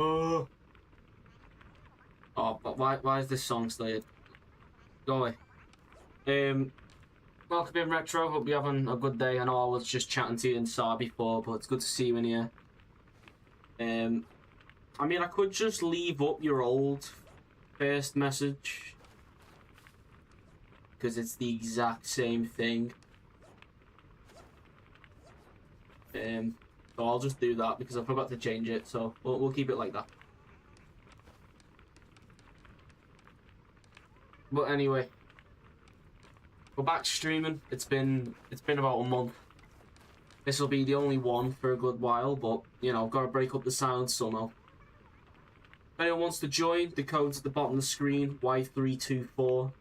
Oh, oh, but why is this song still? Go away. Welcome in Retro. Hope you're having a good day. I know I was just chatting to you in SAR before, but it's good to see you in here. I mean, I could just leave up your old first message because it's the exact same thing. So I'll just do that because I forgot to change it. So we'll keep it like that. But anyway, we're back streaming. It's been about a month. This will be the only one for a good while, but you know, gotta break up the sound somehow. If anyone wants to join, the code's at the bottom of the screen, Y324.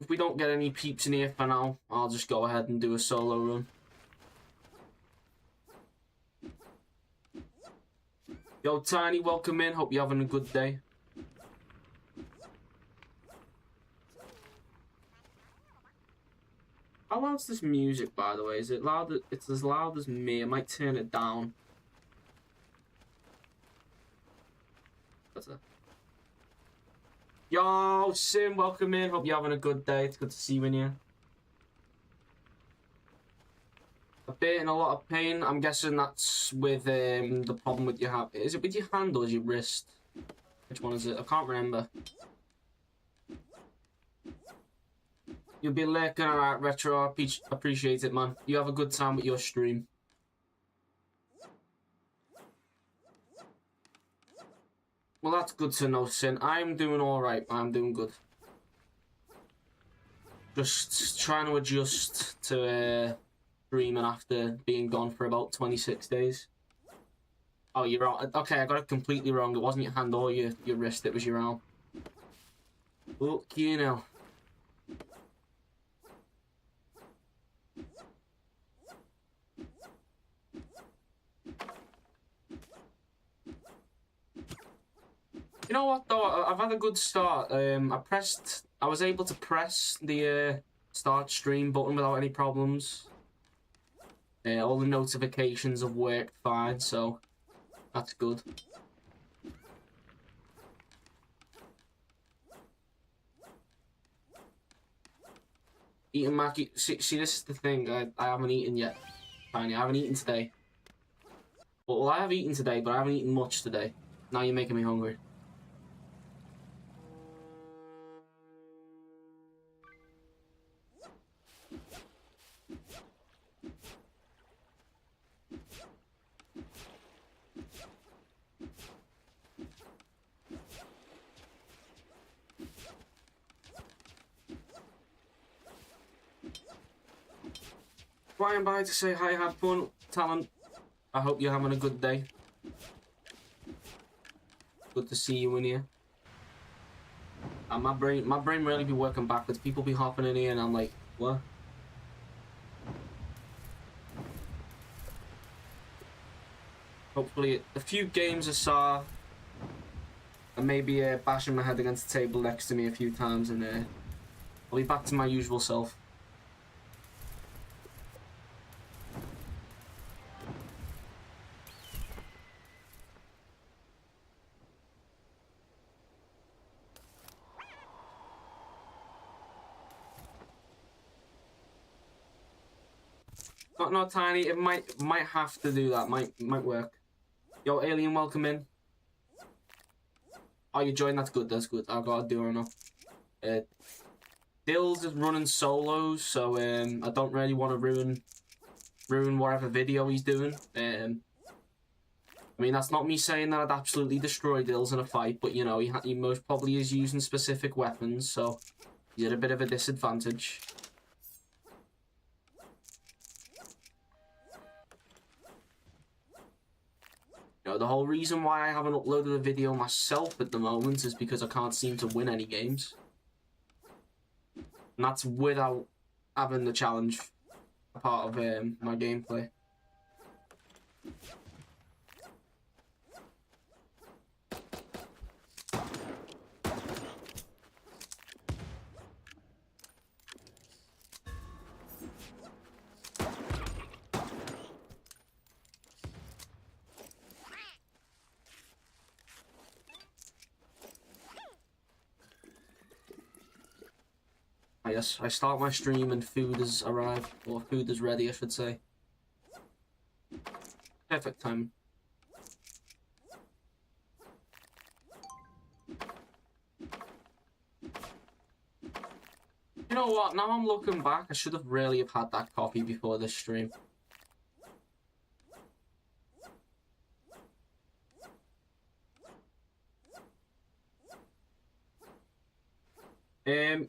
If we don't get any peeps in here for now, I'll just go ahead and do a solo run. Yo, Tiny, welcome in. Hope you're having a good day. How loud's this music, by the way? Is it loud? It's as loud as me. I might turn it down. What's that? Yo, Sim, welcome in. Hope you're having a good day. It's good to see you in here. A bit in a lot of pain. I'm guessing that's with the problem with your hand. Is it with your hand or is your wrist? Which one is it? I can't remember. You'll be lurking, alright, Retro. I appreciate it, man. You have a good time with your stream. Well, that's good to know, Sin. I'm doing alright. I'm doing good. Just trying to adjust to streaming after being gone for about 26 days. Oh, you're wrong. Okay, I got it completely wrong. It wasn't your hand or your wrist. It was your arm. Look, you know. You know what though? I've had a good start. I was able to press the start stream button without any problems. All the notifications have worked fine, so that's good. Eating Mackie. See, this is the thing. I haven't eaten yet. Tiny, I haven't eaten today. Well, I have eaten today, but I haven't eaten much today. Now you're making me hungry. Flying by to say hi, have fun, Talent. I hope you're having a good day. Good to see you in here. And my brain really be working backwards. People be hopping in here and I'm like, what? Hopefully a few games of SAR and maybe bashing my head against the table next to me a few times and I'll be back to my usual self. Not Tiny. It might have to do that. Might work. Yo, Alien, welcome in. Oh, you joined. That's good. That's good. I've got to do her now. Dills is running solos, so I don't really want to ruin whatever video he's doing. I mean, that's not me saying that I'd absolutely destroy Dills in a fight, but you know, he most probably is using specific weapons, so he's at a bit of a disadvantage. You know, the whole reason why I haven't uploaded a video myself at the moment is because I can't seem to win any games. And that's without having the challenge part of my gameplay. Yes, I start my stream and food has arrived, or food is ready, I should say. Perfect time. You know what? Now I'm looking back, I should have really have had that coffee before this stream.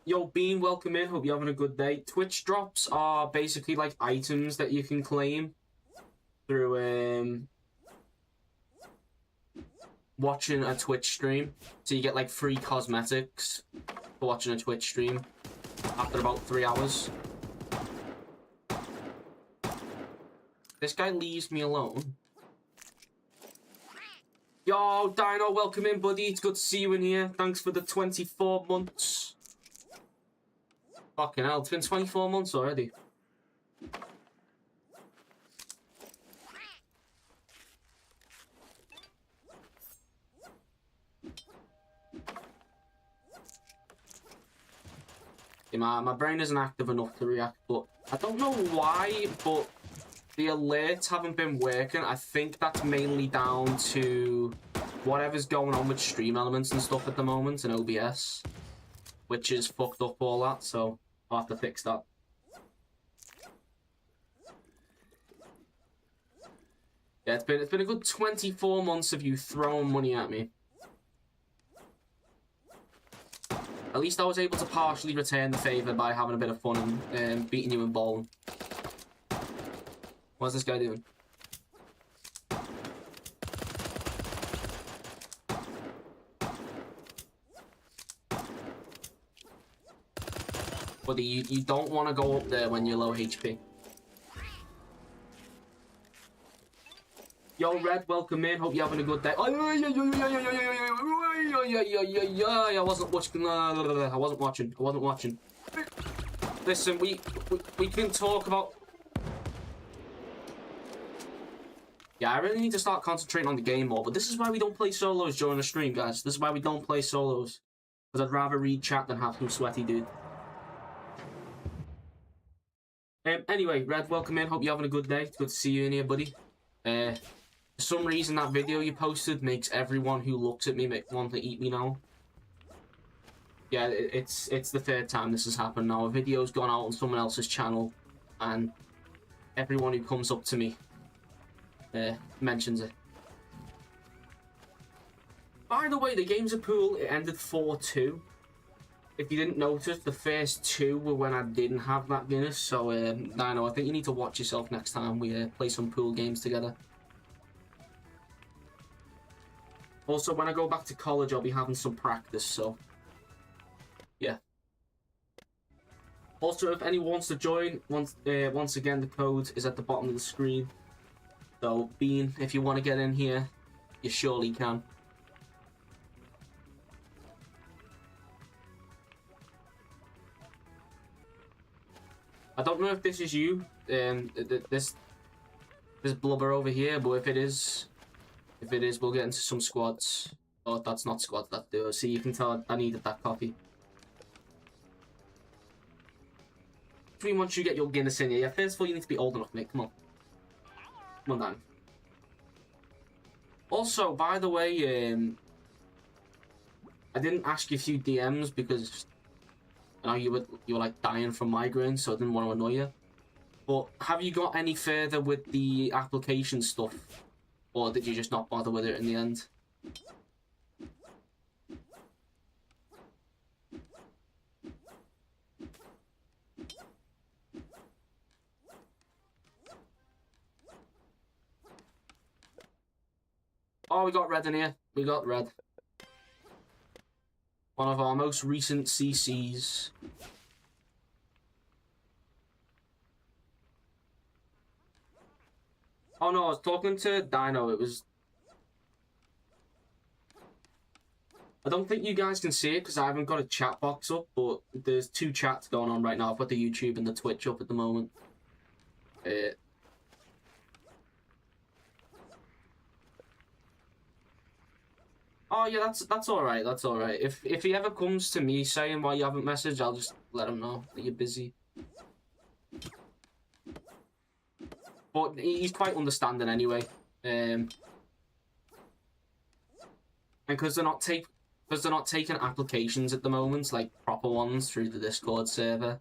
Yo, Bean, welcome in. Hope you're having a good day. Twitch drops are basically like items that you can claim through watching a Twitch stream. So you get like free cosmetics for watching a Twitch stream after about 3 hours. This guy leaves me alone. Yo, Dino, welcome in, buddy. It's good to see you in here. Thanks for the 24 months. Fucking hell, it's been 24 months already. Yeah, my brain isn't active enough to react, but I don't know why, but the alerts haven't been working. I think that's mainly down to whatever's going on with stream elements and stuff at the moment in OBS, which is fucked up all that, so I'll have to fix that. Yeah, it's been a good 24 months of you throwing money at me. At least I was able to partially return the favour by having a bit of fun and beating you in bowling. What's this guy doing? Buddy, you don't want to go up there when you're low HP. Yo, Red, welcome in. Hope you're having a good day. I wasn't watching. I wasn't watching. Listen, we can talk about. Yeah, I really need to start concentrating on the game more. But this is why we don't play solos during the stream, guys. This is why we don't play solos. Because I'd rather read chat than have some sweaty dude. Anyway, Red, welcome in. Hope you're having a good day. It's good to see you in here, buddy. For some reason, that video you posted makes everyone who looks at me want to eat me now. Yeah, it's the third time this has happened now. A video's gone out on someone else's channel, and everyone who comes up to me mentions it. By the way, the games of pool, it ended 4-2. If you didn't notice, the first 2 were when I didn't have that Guinness, so Dino, I think you need to watch yourself next time we play some pool games together. Also, when I go back to college, I'll be having some practice, so yeah. Also, if anyone wants to join, once again, the code is at the bottom of the screen. So, Bean, if you want to get in here, you surely can. I don't know if this is you, this blubber over here, but if it is, we'll get into some squads. Oh, that's not squads, that's duo. See, you can tell I needed that coffee. Once you get your Guinness in here, yeah, first of all, you need to be old enough, mate. Come on. Come on, Dan. Also, by the way, I didn't ask you a few DMs because you know you were like dying from migraines, so I didn't want to annoy you. But have you got any further with the application stuff, or did you just not bother with it in the end? Oh, we got Red in here. We got Red. One of our most recent CCs. Oh no, I was talking to Dino. It was... I don't think you guys can see it because I haven't got a chat box up, but there's 2 chats going on right now. I've got the YouTube and the Twitch up at the moment. Oh yeah, that's all right. That's all right. If he ever comes to me saying why you haven't messaged, I'll just let him know that you're busy. But he's quite understanding anyway. And because they're not taking applications at the moment, like proper ones through the Discord server.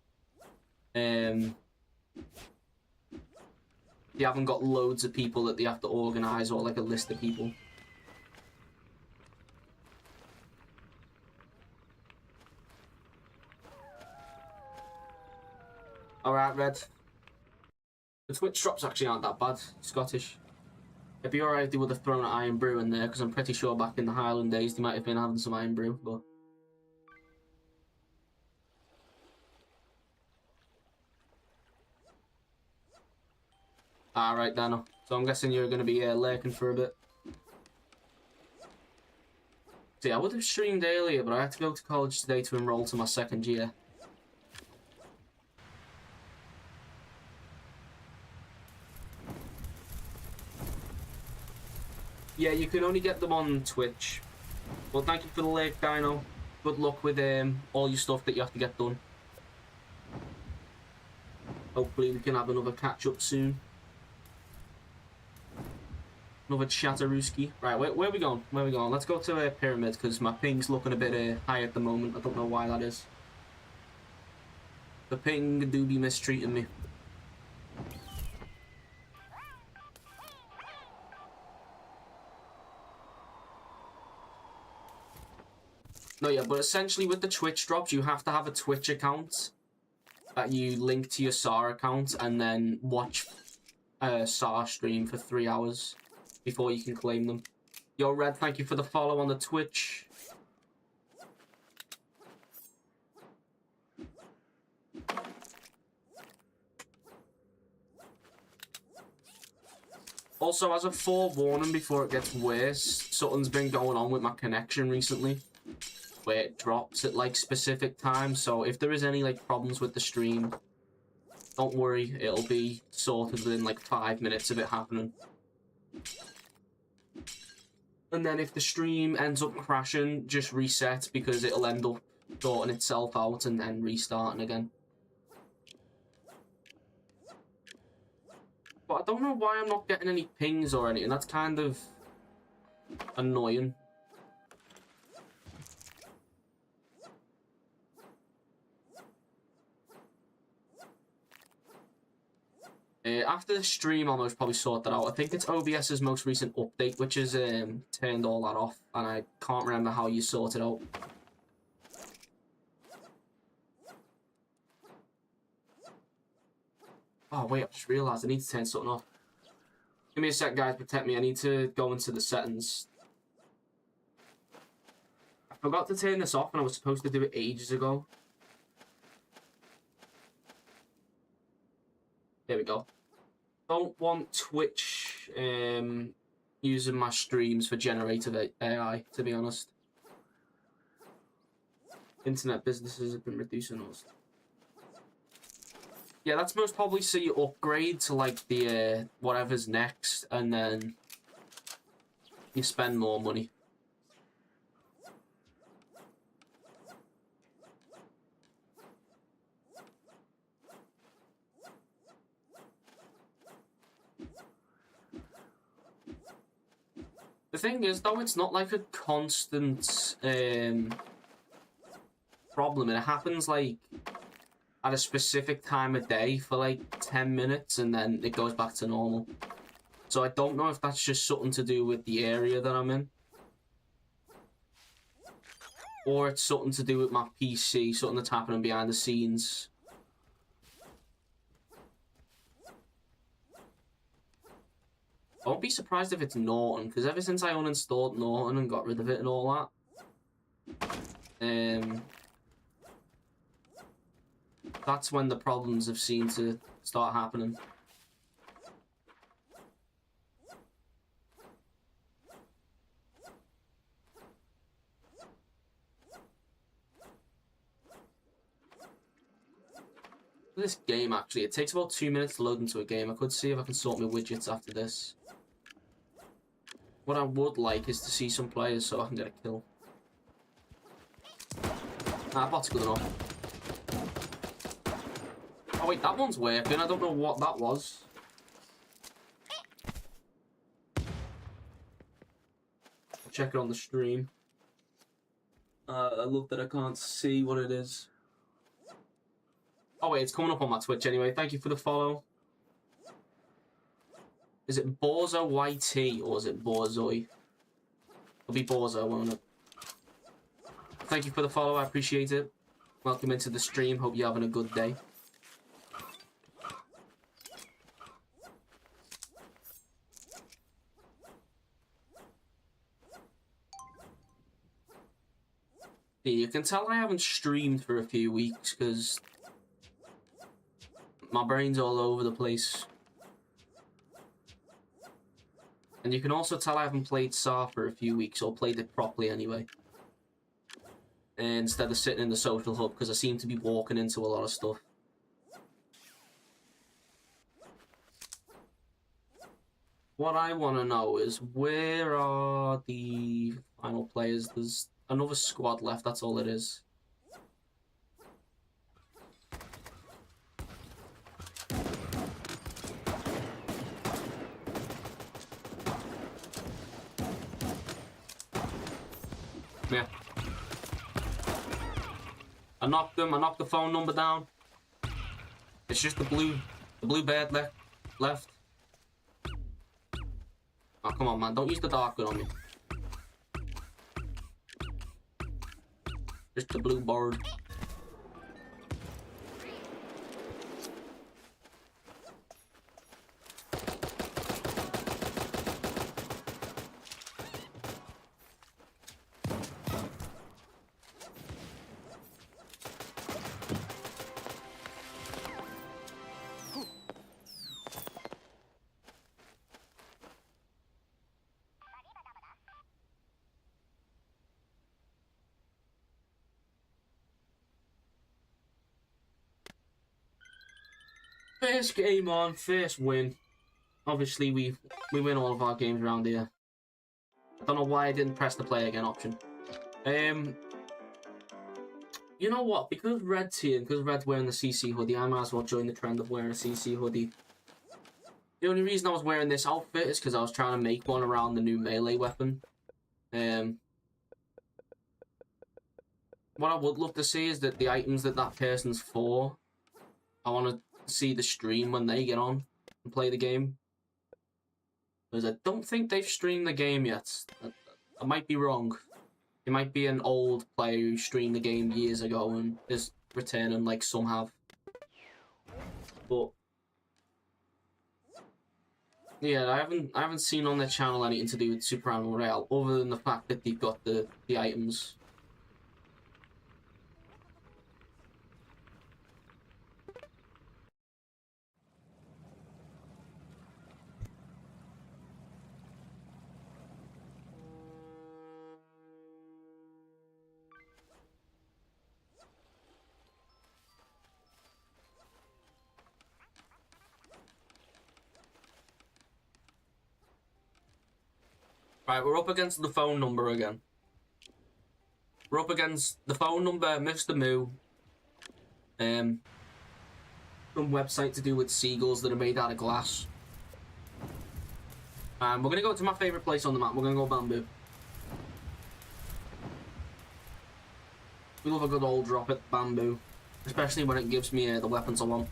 They haven't got loads of people that they have to organise or like a list of people. Alright, Red. The Twitch drops actually aren't that bad. Scottish. It'd be alright if they would have thrown an Iron Brew in there, because I'm pretty sure back in the Highland days they might have been having some Iron Brew, but... Alright, Dano. So I'm guessing you're going to be lurking for a bit. See, I would have streamed earlier, but I had to go to college today to enroll to my second year. Yeah, you can only get them on Twitch. Well, thank you for the lurk, Dino. Good luck with all your stuff that you have to get done. Hopefully we can have another catch-up soon. Another Chatterooski. Right, where are we going? Where are we going? Let's go to Pyramid, because my ping's looking a bit high at the moment. I don't know why that is. The ping do be mistreating me. No, yeah, but essentially with the Twitch drops, you have to have a Twitch account that you link to your SAR account and then watch a SAR stream for 3 hours before you can claim them. Yo, Red, thank you for the follow on the Twitch. Also, as a forewarning before it gets worse, something's been going on with my connection recently, where it drops at like specific times. So if there is any like problems with the stream, don't worry, it'll be sorted within like 5 minutes of it happening. And then if the stream ends up crashing, just reset, because it'll end up sorting itself out and then restarting again. But I don't know why I'm not getting any pings or anything. That's kind of annoying. After the stream, I'll most probably sort that out. I think it's OBS's most recent update, which has turned all that off, and I can't remember how you sort it out. Oh, wait, I just realised I need to turn something off. Give me a sec, guys, protect me. I need to go into the settings. I forgot to turn this off, and I was supposed to do it ages ago. There we go. Don't want Twitch using my streams for generative AI, to be honest. Internet businesses have been reducing us. Yeah, that's most probably so you upgrade to like the whatever's next, and then you spend more money. The thing is, though, it's not like a constant problem. It happens like at a specific time of day for like 10 minutes and then it goes back to normal. So I don't know if that's just something to do with the area that I'm in, or it's something to do with my PC, something that's happening behind the scenes. I won't be surprised if it's Norton, because ever since I uninstalled Norton and got rid of it and all that, that's when the problems have seemed to start happening. This game, actually, it takes about 2 minutes to load into a game. I could see if I can sort my widgets after this. What I would like is to see some players so I can get a kill. Nah, bot's good enough. Oh wait, that one's working. I don't know what that was. Check it on the stream. I love that I can't see what it is. Oh wait, it's coming up on my Twitch anyway. Thank you for the follow. Is it Borzo YT or is it Borzoi? It'll be Borzo, won't it? Thank you for the follow, I appreciate it. Welcome into the stream, hope you're having a good day. You can tell I haven't streamed for a few weeks because my brain's all over the place. And you can also tell I haven't played SAR for a few weeks, or played it properly anyway. Instead of sitting in the social hub, because I seem to be walking into a lot of stuff. What I want to know is, where are the final players? There's another squad left, that's all it is. Yeah. I knocked him, I knocked the phone number down. It's just the blue bed left. Oh, come on, man, don't use the dark gun on me. Just the blue bird. First game on, first win. Obviously, we win all of our games around here. I don't know why I didn't press the play again option. You know what? Because Red's here, because Red's wearing the CC hoodie, I might as well join the trend of wearing a CC hoodie. The only reason I was wearing this outfit is because I was trying to make one around the new melee weapon. What I would love to see is that the items that person's for, I want to see the stream when they get on and play the game. Because I don't think they've streamed the game yet. I might be wrong. It might be an old player who streamed the game years ago and is returning like some have. But yeah, I haven't seen on their channel anything to do with Super Animal Rail other than the fact that they've got the items. Right, we're up against the phone number again. We're up against the phone number, Mr. Moo. Some website to do with seagulls that are made out of glass. We're gonna go to my favourite place on the map. We're gonna go Bamboo. We love a good old drop at Bamboo, especially when it gives me the weapons I want.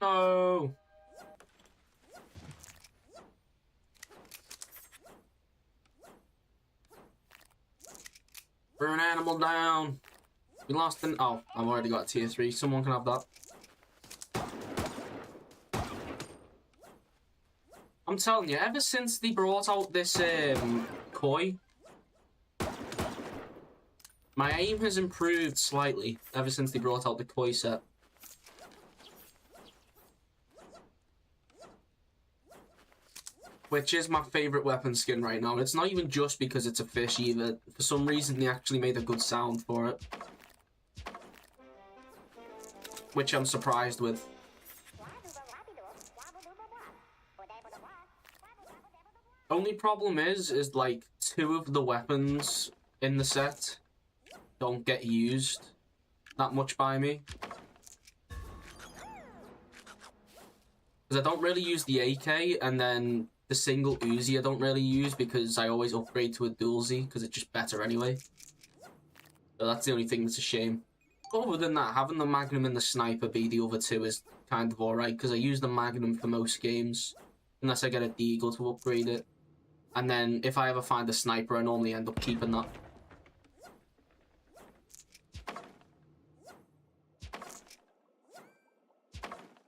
No. Burn animal down. We lost an... Oh, I've already got tier 3. Someone can have that. I'm telling you, ever since they brought out this koi, my aim has improved slightly ever since they brought out the koi set. which is my favorite weapon skin right now. It's not even just because it's a fish either. For some reason, they actually made a good sound for it, which I'm surprised with. Only problem is like 2 of the weapons in the set don't get used that much by me. Because I don't really use the AK, and then the single Uzi I don't really use because I always upgrade to a dual Z because it's just better anyway. So that's the only thing that's a shame. Other than that, having the Magnum and the Sniper be the other 2 is kind of alright because I use the Magnum for most games. Unless I get a Deagle to upgrade it. And then if I ever find a Sniper, I normally end up keeping that.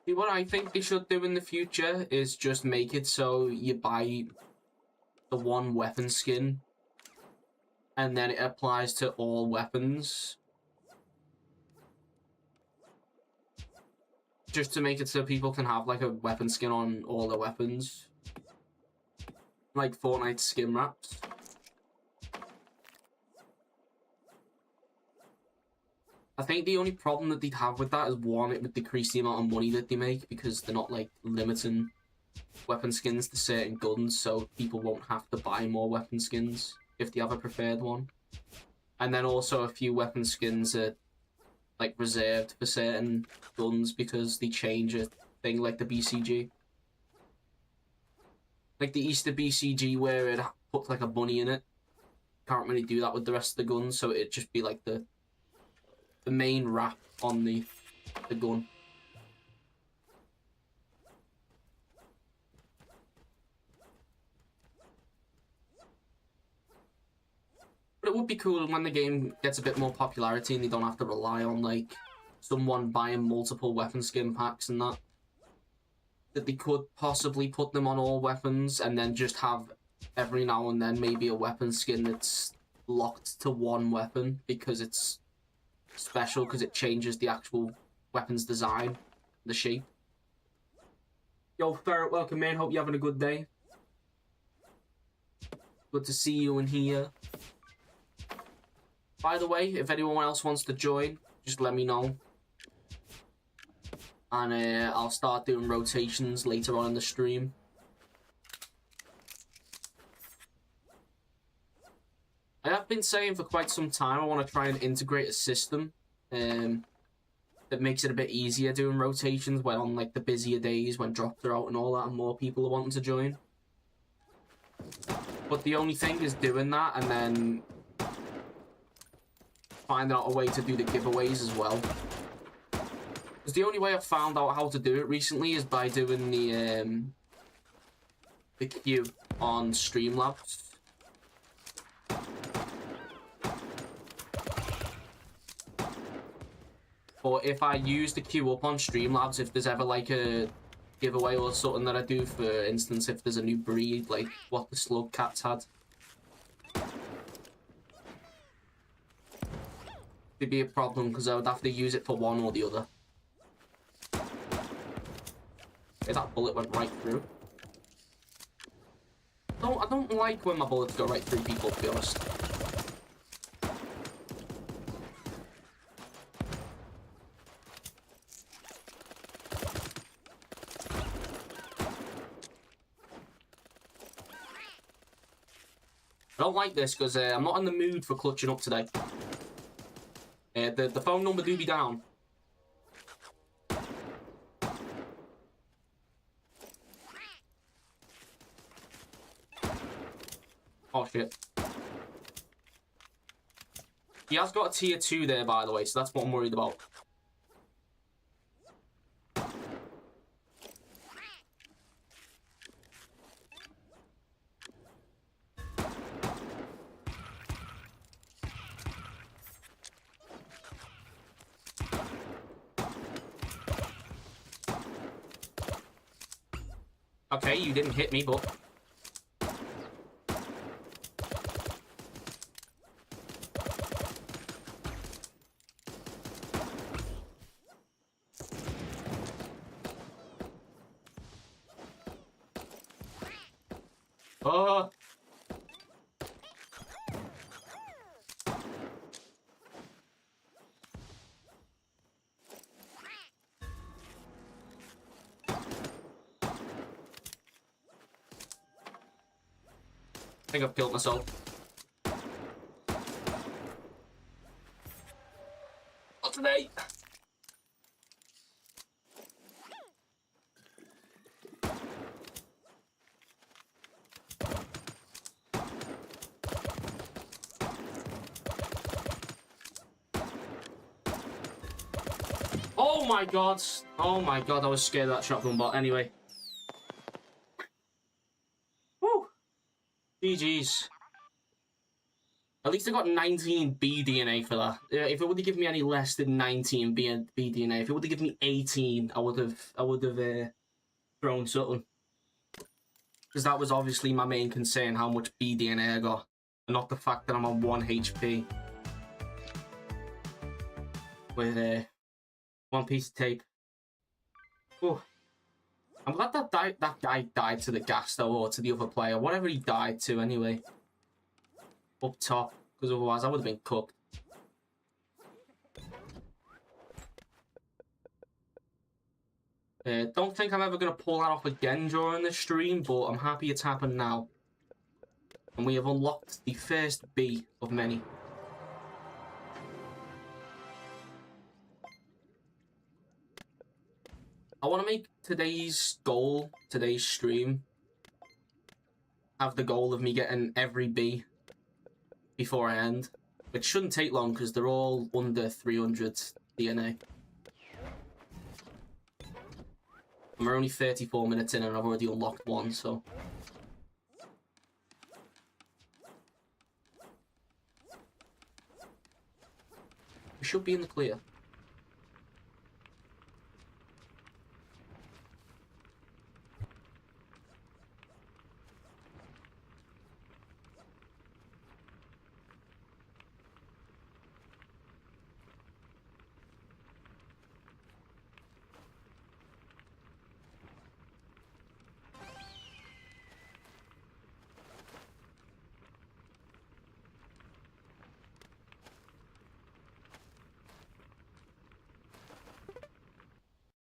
See, what I think they should do in the future is just make it so you buy the 1 weapon skin and then it applies to all weapons. Just to make it so people can have like a weapon skin on all their weapons. Like Fortnite skin wraps. I think the only problem that they'd have with that is, 1, it would decrease the amount of money that they make because they're not like limiting weapon skins to certain guns, so people won't have to buy more weapon skins if they have a preferred one. And then also a few weapon skins are like reserved for certain guns because they change a thing like the BCG. Like the Easter BCG where it puts like a bunny in it. Can't really do that with the rest of the guns, so it'd just be like the main wrap on the gun. But it would be cool when the game gets a bit more popularity and they don't have to rely on like someone buying multiple weapon skin packs and that. That they could possibly put them on all weapons and then just have every now and then maybe a weapon skin that's locked to 1 weapon because it's special, because it changes the actual weapon's design, the shape. Yo, Ferret, welcome in. Hope you're having a good day. Good to see you in here. By the way, if anyone else wants to join, just let me know. And I'll start doing rotations later on in the stream. I have been saying for quite some time I want to try and integrate a system that makes it a bit easier doing rotations when on like the busier days when drops are out and all that and more people are wanting to join. But the only thing is doing that and then finding out a way to do the giveaways as well. Because the only way I've found out how to do it recently is by doing the queue on Streamlabs. Or if I use the queue up on Streamlabs, if there's ever like a giveaway or something that I do, for instance, if there's a new breed, like what the slug cats had, it'd be a problem because I would have to use it for one or the other. Okay, that bullet went right through. I don't like when my bullets go right through people, to be honest. I don't like this because I'm not in the mood for clutching up today. The phone number do be down. Oh shit. He has got a tier 2 there, by the way, so that's what I'm worried about. Okay, you didn't hit me, but... Oh! I think I've killed myself. Not today! Oh my god! Oh my god, I was scared of that shotgun bot. Anyway. Woo! GG's. At least I got 19 B DNA for that. If it would have given me any less than 19 B DNA, if it would have given me 18, I would have thrown something. Because that was obviously my main concern, how much B DNA I got, and not the fact that I'm on 1 HP with one piece of tape. Oh, I'm glad that guy died to the gas though, or to the other player, whatever he died to anyway. Up top, because otherwise I would have been cooked. Don't think I'm ever going to pull that off again during this stream, but I'm happy it's happened now. And we have unlocked the first B of many. I want to make today's goal, today's stream, have the goal of me getting every B before I end, which shouldn't take long because they're all under 300 DNA. And we're only 34 minutes in and I've already unlocked one, so... we should be in the clear.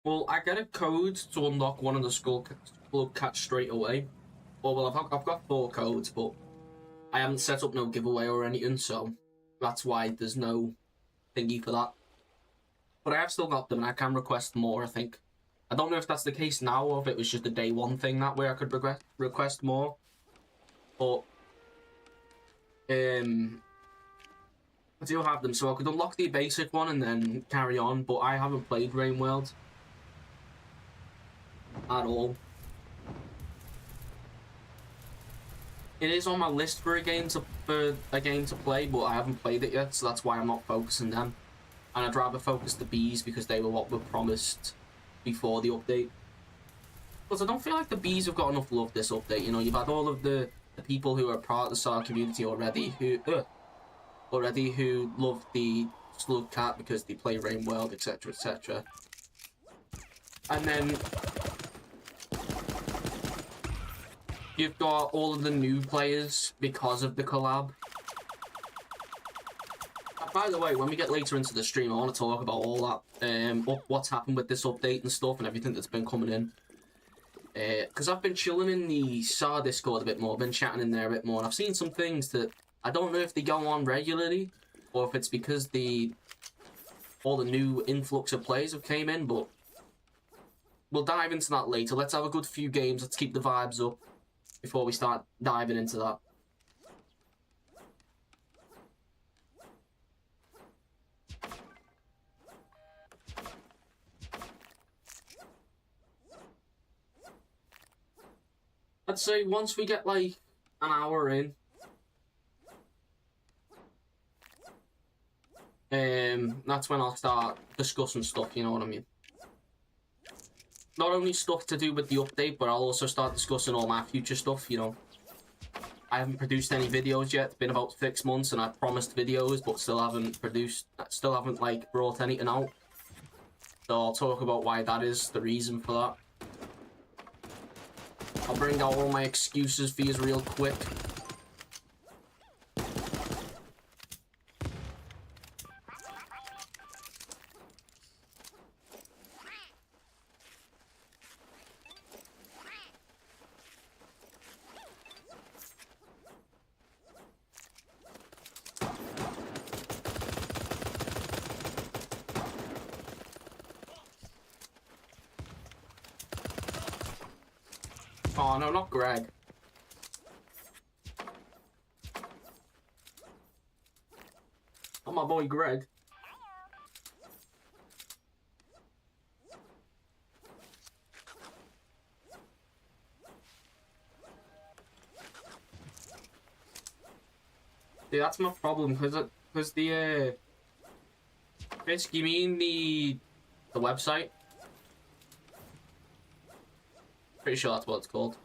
Well, I get a code to unlock one of the skull cats straight away. Oh, well, I've got 4 codes, but I haven't set up no giveaway or anything, so that's why there's no thingy for that. But I have still got them, and I can request more, I think. I don't know if that's the case now, or if it was just a day one thing that way I could request more. But, I do have them, so I could unlock the basic one and then carry on, but I haven't played Rain World at all. It is on my list for a game to play, but I haven't played it yet, so that's why I'm not focusing them. And I'd rather focus the bees because they were what were promised before the update. Because I don't feel like the bees have got enough love this update. You know, you've had all of the people who are part of the SAR community already who love the slug cat because they play Rain World, etc, etc. And then you've got all of the new players because of the collab. By the way, when we get later into the stream, I want to talk about all that, what's happened with this update and stuff and everything that's been coming in. Because I've been chilling in the SAR Discord a bit more, I've been chatting in there a bit more, and I've seen some things that I don't know if they go on regularly, or if it's because all the new influx of players have came in, but we'll dive into that later. Let's have a good few games, let's keep the vibes up before we start diving into that. I'd say once we get like an hour in, that's when I'll start discussing stuff, you know what I mean? Not only stuff to do with the update, but I'll also start discussing all my future stuff, you know. I haven't produced any videos yet, it's been about 6 months and I promised videos, but still haven't like brought anything out. So I'll talk about why that is, the reason for that. I'll bring out all my excuses for you real quick. Oh, no, not Greg. Not my boy Greg. Yeah, that's my problem, because the, Fisk, you mean the website? Pretty sure that's what it's called.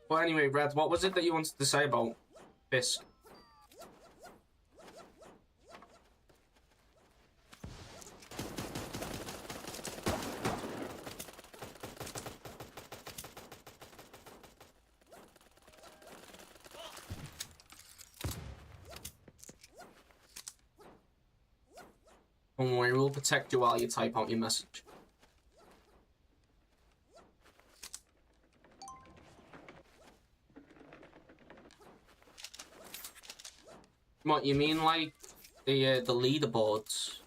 Well, anyway, Red, what was it that you wanted to say about Fisk? Don't worry, we'll protect you while you type out your message. What, you mean like the leaderboards?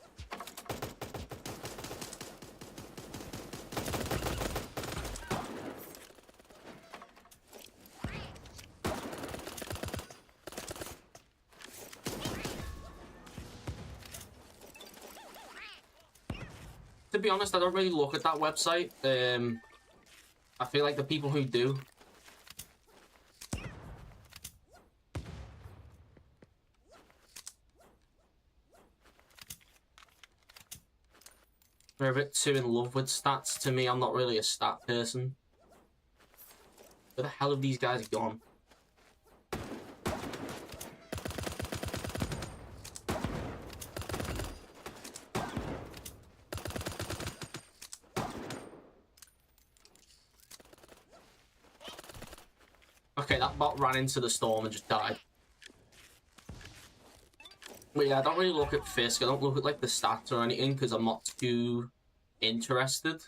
To be honest, I don't really look at that website. I feel like the people who do are a bit too in love with stats. To me, I'm not really a stat person. Where the hell have these guys gone? Okay, that bot ran into the storm and just died. But yeah, I don't really look at Fisk. I don't look at like the stats or anything because I'm not too interested.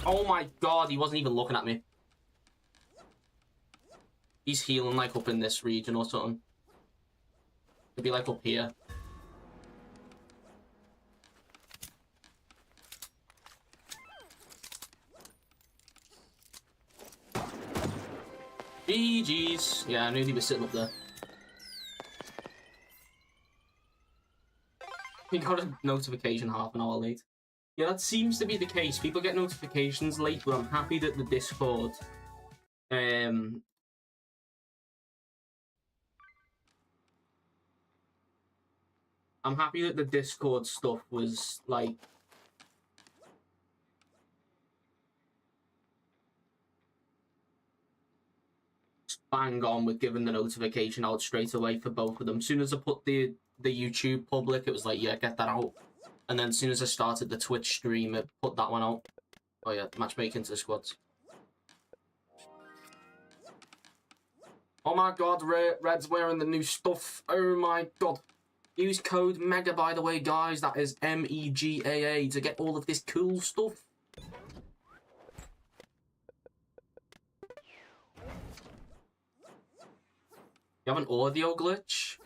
Oh my god, he wasn't even looking at me. He's healing like up in this region or something. It'd be like up here. GG's. Yeah, I knew he was sitting up there. He got a notification half an hour late. Yeah, that seems to be the case. People get notifications late, but I'm happy that the Discord I'm happy that the Discord stuff was like bang on with giving the notification out straight away for both of them. As soon as I put the YouTube public, it was like, yeah, get that out. And then as soon as I started the Twitch stream, it put that one out. Oh yeah, matchmaking to the squads. Oh my god, Red's wearing the new stuff. Oh my god. Use code MEGA, by the way, guys. That is MEGAA to get all of this cool stuff. You have an audio glitch?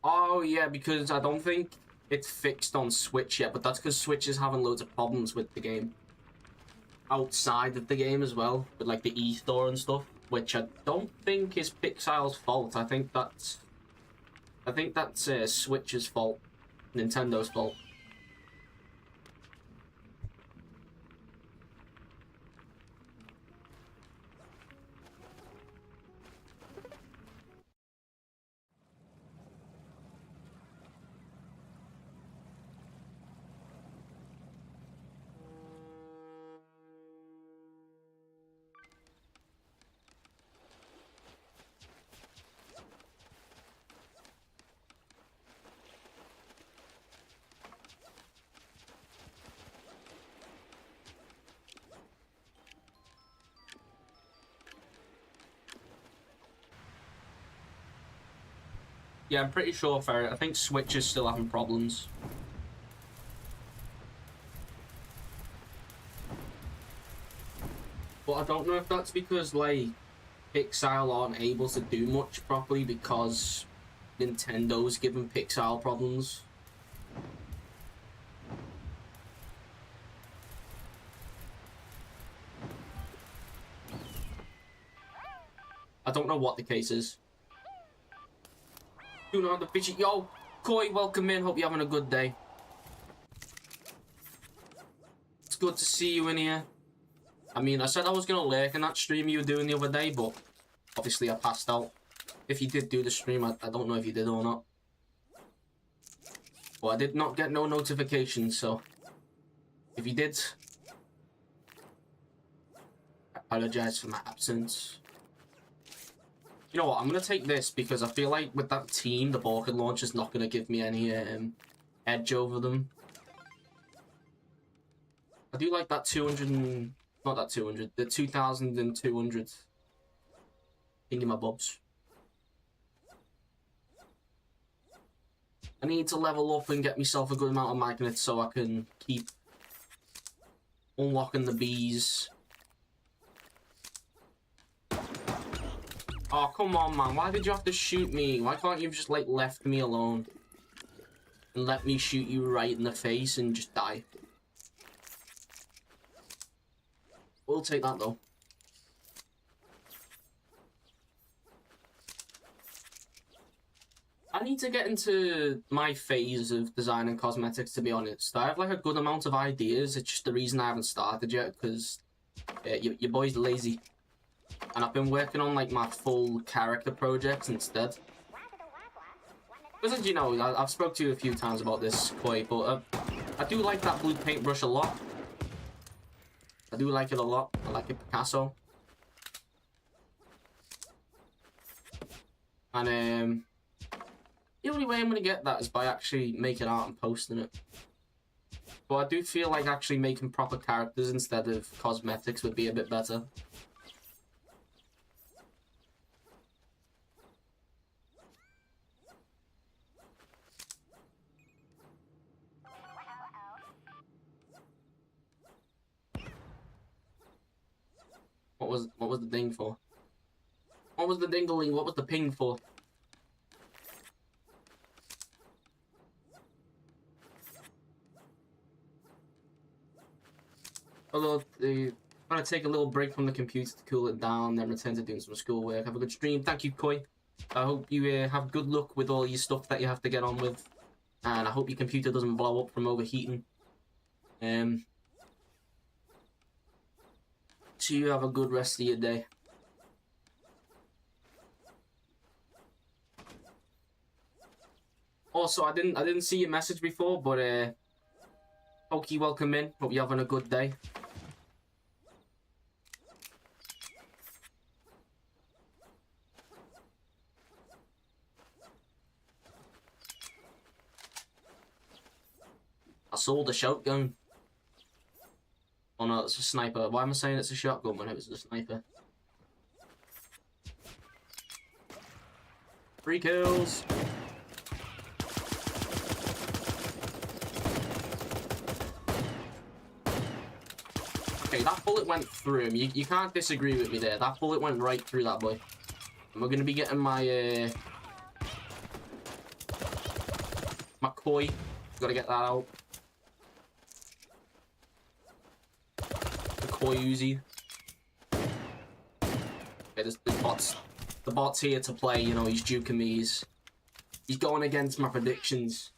Oh, yeah, because I don't think it's fixed on Switch yet, but that's because Switch is having loads of problems with the game. Outside of the game as well, with like the e-store and stuff, which I don't think is Pixile's fault. I think that's Switch's fault, Nintendo's fault. Yeah, I'm pretty sure, Ferret. I think Switch is still having problems. But I don't know if that's because, like, Pixile aren't able to do much properly because Nintendo's giving Pixile problems. I don't know what the case is. Do not the bitchy. Yo, Koi, welcome in. Hope you're having a good day. It's good to see you in here. I mean, I said I was gonna lurk in that stream you were doing the other day, but obviously I passed out. If you did do the stream, I don't know if you did or not. Well, I did not get no notifications, so if you did, I apologize for my absence. You know what, I'm going to take this because I feel like with that team, the Breakin launch is not going to give me any edge over them. I do like that 200 and... not that 200, the 2,200 thingy-my-bobs. I need to level up and get myself a good amount of magnets so I can keep unlocking the bees. Oh, come on, man. Why did you have to shoot me? Why can't you have just, like, left me alone? And let me shoot you right in the face and just die? We'll take that, though. I need to get into my phase of designing cosmetics, to be honest. I have, like, a good amount of ideas. It's just the reason I haven't started yet, because your boy's lazy. And I've been working on, like, my full character projects instead. Because, as you know, I've spoke to you a few times about this, Koi, but I do like that blue paintbrush a lot. I do like it a lot. I like it Picasso. And, the only way I'm going to get that is by actually making art and posting it. But I do feel like actually making proper characters instead of cosmetics would be a bit better. What was the ding for? What was the dingling? What was the ping for? Although I'm gonna take a little break from the computer to cool it down, then return to doing some schoolwork. Have a good stream. Thank you, Koi. I hope you have good luck with all your stuff that you have to get on with, and I hope your computer doesn't blow up from overheating. So you have a good rest of your day. Also, I didn't see your message before, but Pokey, welcome in. Hope you're having a good day. I sold a shotgun. Oh no, it's a sniper. Why am I saying it's a shotgun when it was a sniper? 3 kills. Okay, that bullet went through him. You can't disagree with me there. That bullet went right through that boy. And we're gonna be getting my my koi. Gotta get that out. The koi Uzi. Okay, there's bots. The bot's here to play. You know, he's juking me. He's going against my predictions.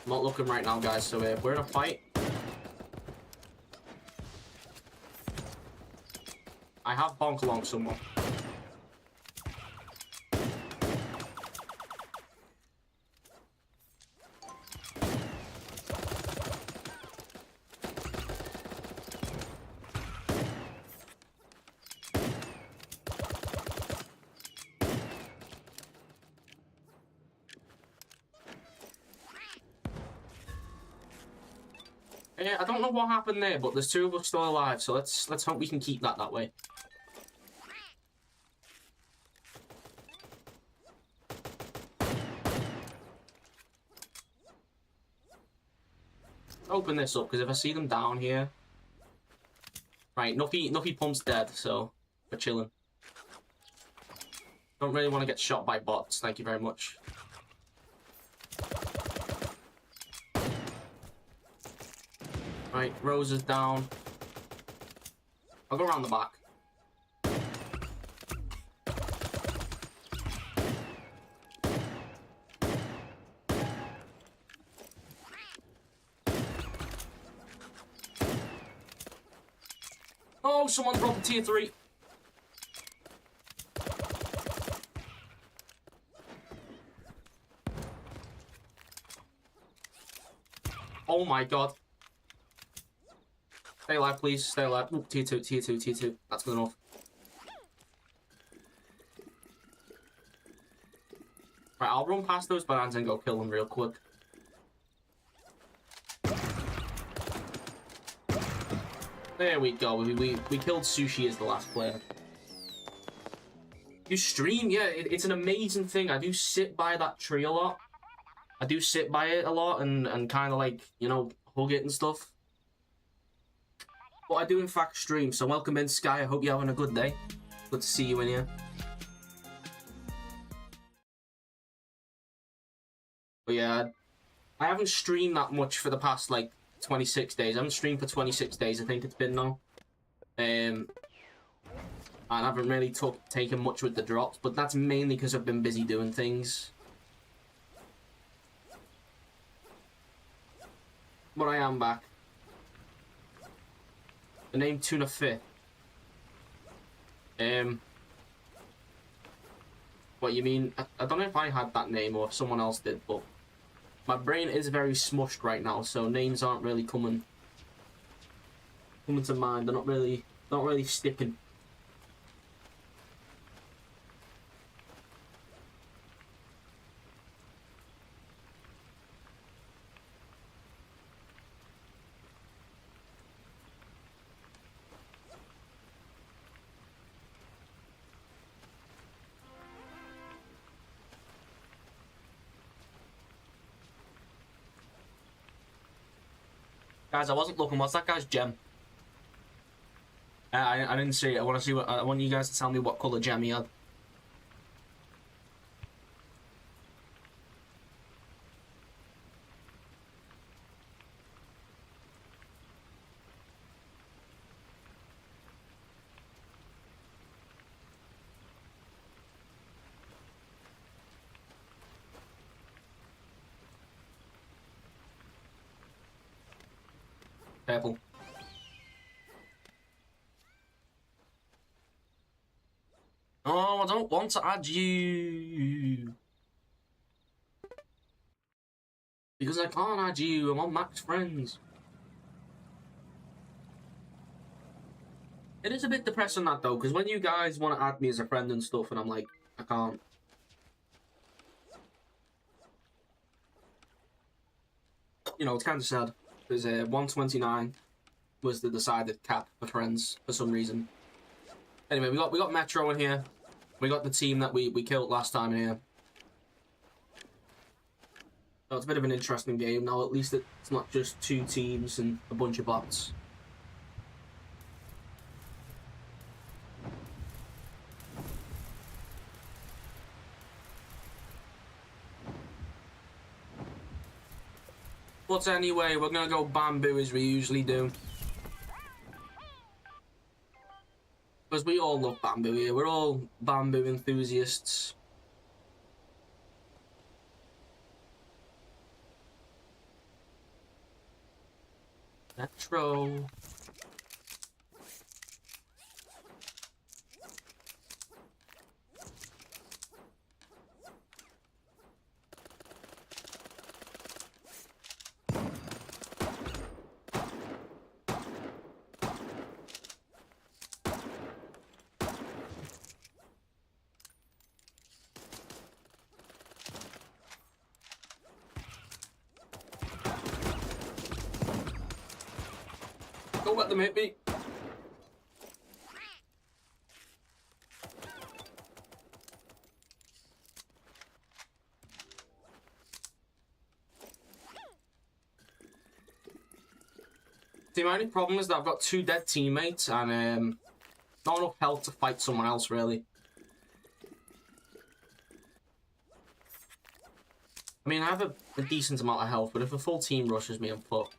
I'm not looking right now, guys, so we're in a fight. I have bonk along someone. Yeah, I don't know what happened there, but there's 2 of us still alive, so let's hope we can keep that way. Open this up, because if I see them down here... Right, Nuffy Pump's dead, so we're chilling. Don't really want to get shot by bots, thank you very much. Right, Rose is down. I'll go around the back. Oh, someone dropped a tier 3. Oh my god. Stay alive, please. Stay alive. Ooh, tier 2, tier 2, tier 2. That's good enough. Right, I'll run past those bananas and go kill them real quick. There we go. We killed Sushi as the last player. You stream? Yeah, it's an amazing thing. I do sit by that tree a lot. I do sit by it a lot and kind of like, you know, hug it and stuff. But I do in fact stream, so welcome in, Sky. I hope you're having a good day. Good to see you in here. But yeah, I haven't streamed that much for the past, like, 26 days. I haven't streamed for 26 days, I think it's been now. And I haven't really taken much with the drops, but that's mainly because I've been busy doing things. But I am back. The name Tuna Fit. What you mean? I don't know if I had that name or if someone else did, but my brain is very smushed right now, so names aren't really coming to mind. They're not really sticking. Guys, I wasn't looking. What's that guy's gem? I didn't see it. I want to see what. I want you guys to tell me what color gem he had. Purple. don't want to add you. Because I can't add you. I'm on max friends. It is a bit depressing that though, because when you guys want to add me as a friend and stuff, and I'm like, I can't. You know, it's kind of sad. There's a 129 was the decided cap for friends for some reason. Anyway, we got Metro in here. We got the team that we killed last time here. So it's a bit of an interesting game now. At least it's not just 2 teams and a bunch of bots. But anyway, we're gonna go bamboo as we usually do. Because we all love bamboo here. We're all bamboo enthusiasts. Metro. Don't let them hit me. The only problem is that I've got 2 dead teammates and not enough health to fight someone else, really. I mean, I have a decent amount of health, but if a full team rushes me, I'm fucked.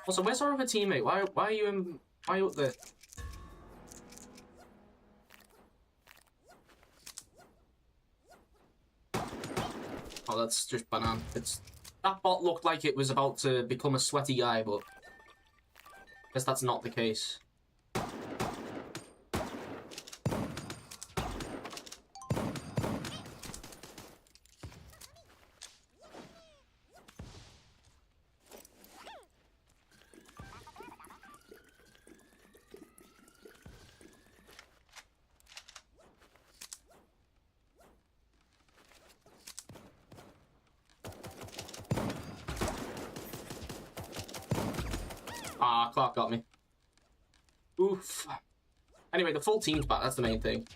Also, where's our other teammate? Why are you up there? Oh, that's just banana. That bot looked like it was about to become a sweaty guy, but I guess that's not the case. Ah, Clark got me. Oof. Anyway, the full team's back. That's the main thing.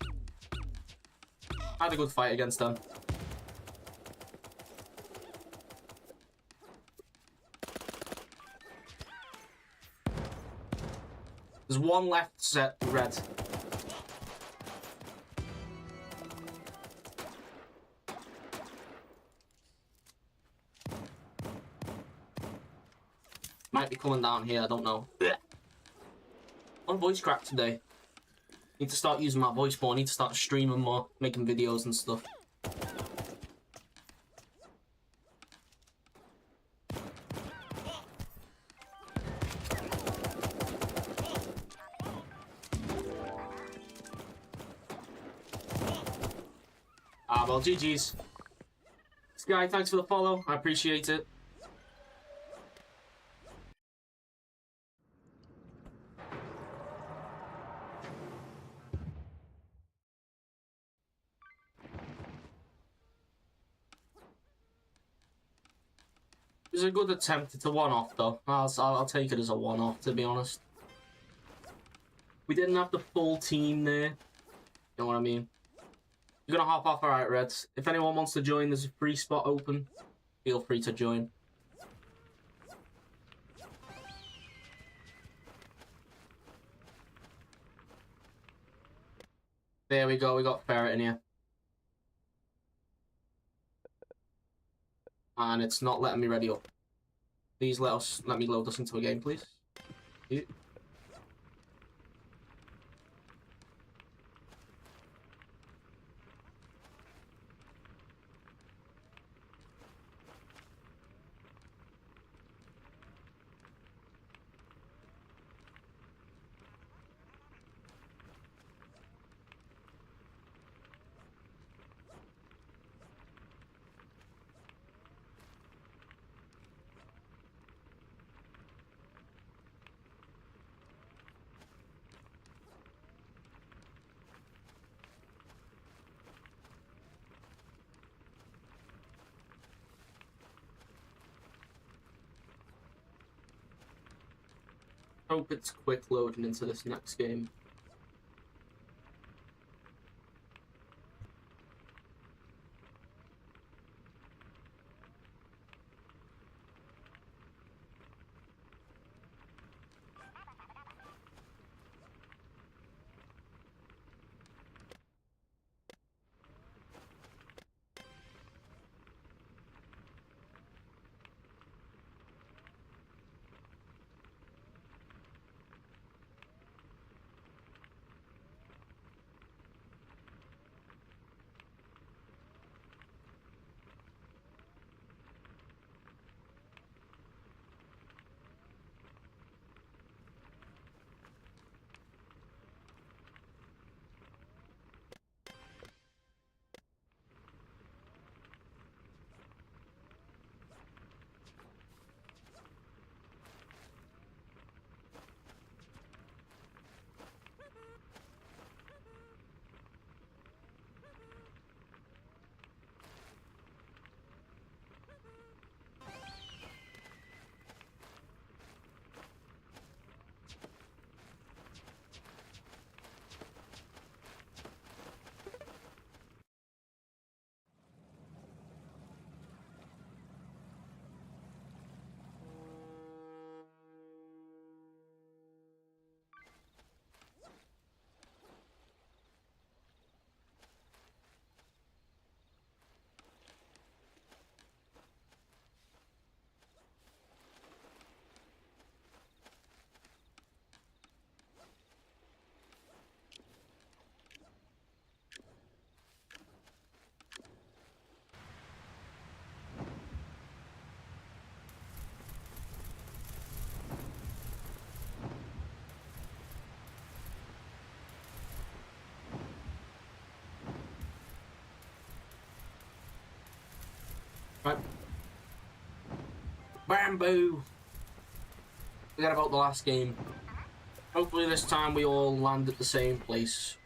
I had a good fight against them. There's one left set red. Might be coming down here, I don't know. On voice crack today. Need to start using my voice more. I need to start streaming more, making videos and stuff. Ah, well, GG's. Sky, thanks for the follow. I appreciate it. It was a good attempt. It's a one-off, though. I'll take it as a one-off, to be honest. We didn't have the full team there. You know what I mean? You're gonna hop off, alright, Reds. If anyone wants to join, there's a free spot open. Feel free to join. There we go, we got Ferret in here. And it's not letting me ready up. Please let me load us into a game, please. Yeah. Hope it's quick loading into this next game. Right. Bamboo! Forget about the last game. Hopefully this time we all land at the same place.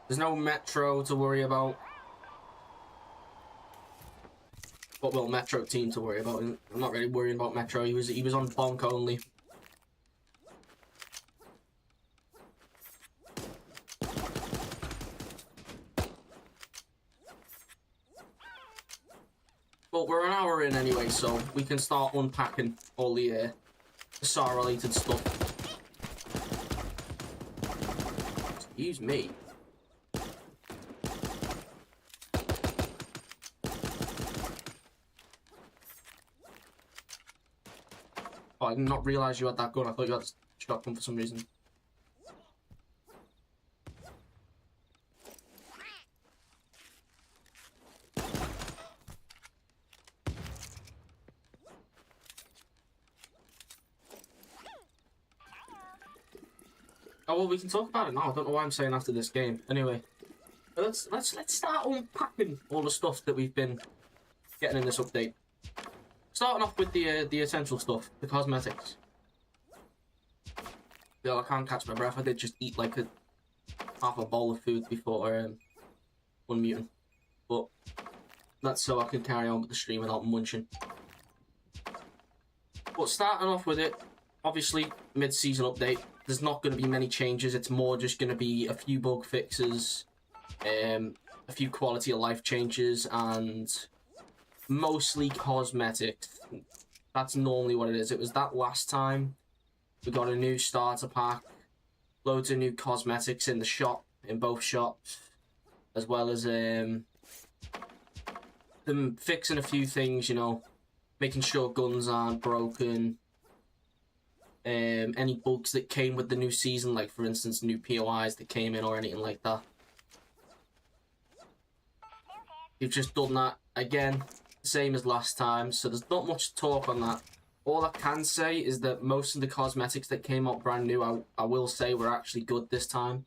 There's no Metro to worry about. Well, Metro team to worry about. I'm not really worrying about Metro. He was on bonk only. But we're an hour in anyway, so we can start unpacking all the SAR related stuff. Excuse me. Oh, I did not realise you had that gun. I thought you had a shotgun for some reason. Oh well, we can talk about it now. I don't know why I'm saying after this game. Anyway, let's start unpacking all the stuff that we've been getting in this update. Starting off with the essential stuff, the cosmetics. Yeah, I can't catch my breath. I did just eat like half a bowl of food before unmuting, but that's so I can carry on with the stream without munching. But starting off with it, obviously mid-season update. There's not going to be many changes. It's more just going to be a few bug fixes, a few quality of life changes, and mostly cosmetics. That's normally what it is. It was that last time. We got a new starter pack, loads of new cosmetics in the shop, in both shops, as well as them fixing a few things, you know, making sure guns aren't broken. Any bugs that came with the new season, like for instance new POIs that came in or anything like that. You've just done that again, same as last time, so there's not much talk on that. All I can say is that most of the cosmetics that came out brand new, I will say, were actually good this time.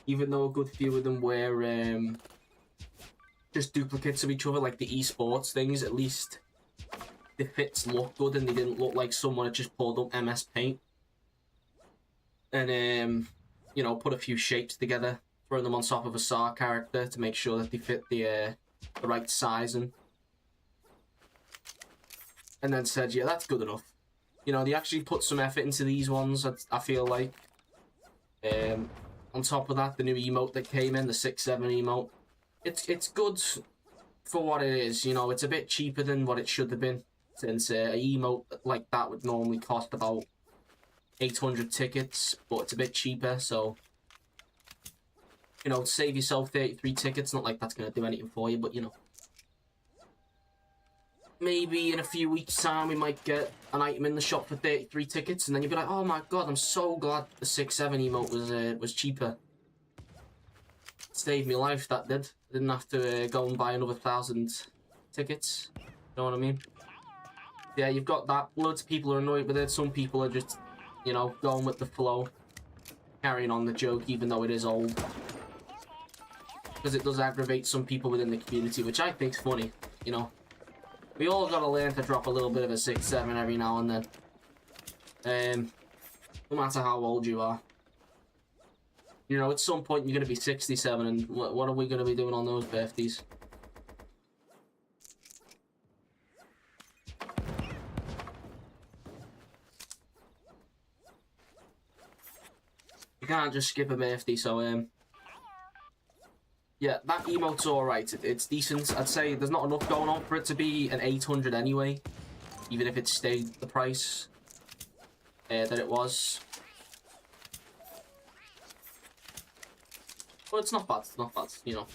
Even though a good few of them were just duplicates of each other, like the esports things, at least the fits look good and they didn't look like someone had just pulled up MS Paint and you know, put a few shapes together, thrown them on top of a SAR character to make sure that they fit the right sizing, and then said, yeah, that's good enough. You know, they actually put some effort into these ones, I feel like. On top of that, the new emote that came in, the 6-7 emote, it's good for what it is. You know, it's a bit cheaper than what it should have been, since a emote like that would normally cost about 800 tickets, but it's a bit cheaper, so, you know, save yourself 33 tickets. Not like that's going to do anything for you, but, you know. Maybe in a few weeks' time, we might get an item in the shop for 33 tickets, and then you'll be like, oh my god, I'm so glad the 6-7 emote was cheaper. Saved me life, that did. Didn't have to go and buy another 1,000 tickets. You know what I mean? Yeah, you've got that. Loads of people are annoyed with it. Some people are just, you know, going with the flow. Carrying on the joke, even though it is old. Because it does aggravate some people within the community, which I think's funny, you know. We all gotta learn to drop a little bit of a 6-7 every now and then. No matter how old you are. You know, at some point you're gonna be 67, and what are we gonna be doing on those birthdays? You can't just skip a birthday, so yeah, that emote's alright. It's decent. I'd say there's not enough going on for it to be an 800 anyway, even if it stayed the price that it was. Well, it's not bad. It's not bad. You know,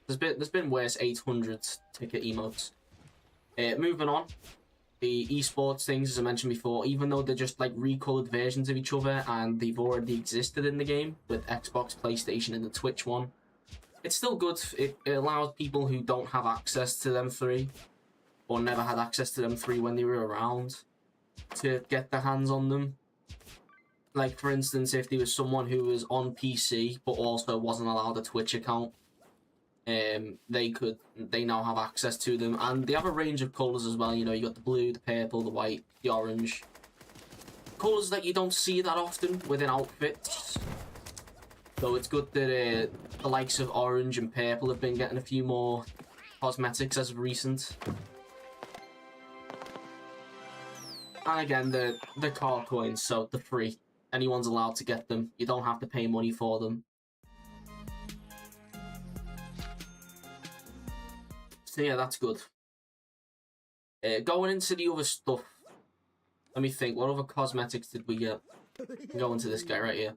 there's been worse 800 ticket emotes. Moving on, the esports things, as I mentioned before, even though they're just like recolored versions of each other and they've already existed in the game with Xbox, PlayStation, and the Twitch one. It's still good. It allows people who don't have access to them three, or never had access to them three when they were around, to get their hands on them. Like, for instance, if there was someone who was on PC, but also wasn't allowed a Twitch account, they now have access to them. And they have a range of colours as well, you know, you got the blue, the purple, the white, the orange. Colours that you don't see that often within outfits. So it's good that the likes of orange and purple have been getting a few more cosmetics as of recent. And again, the car coins, so they're free. Anyone's allowed to get them. You don't have to pay money for them. So yeah, that's good. Going into the other stuff, let me think, what other cosmetics did we get? Go into this guy right here.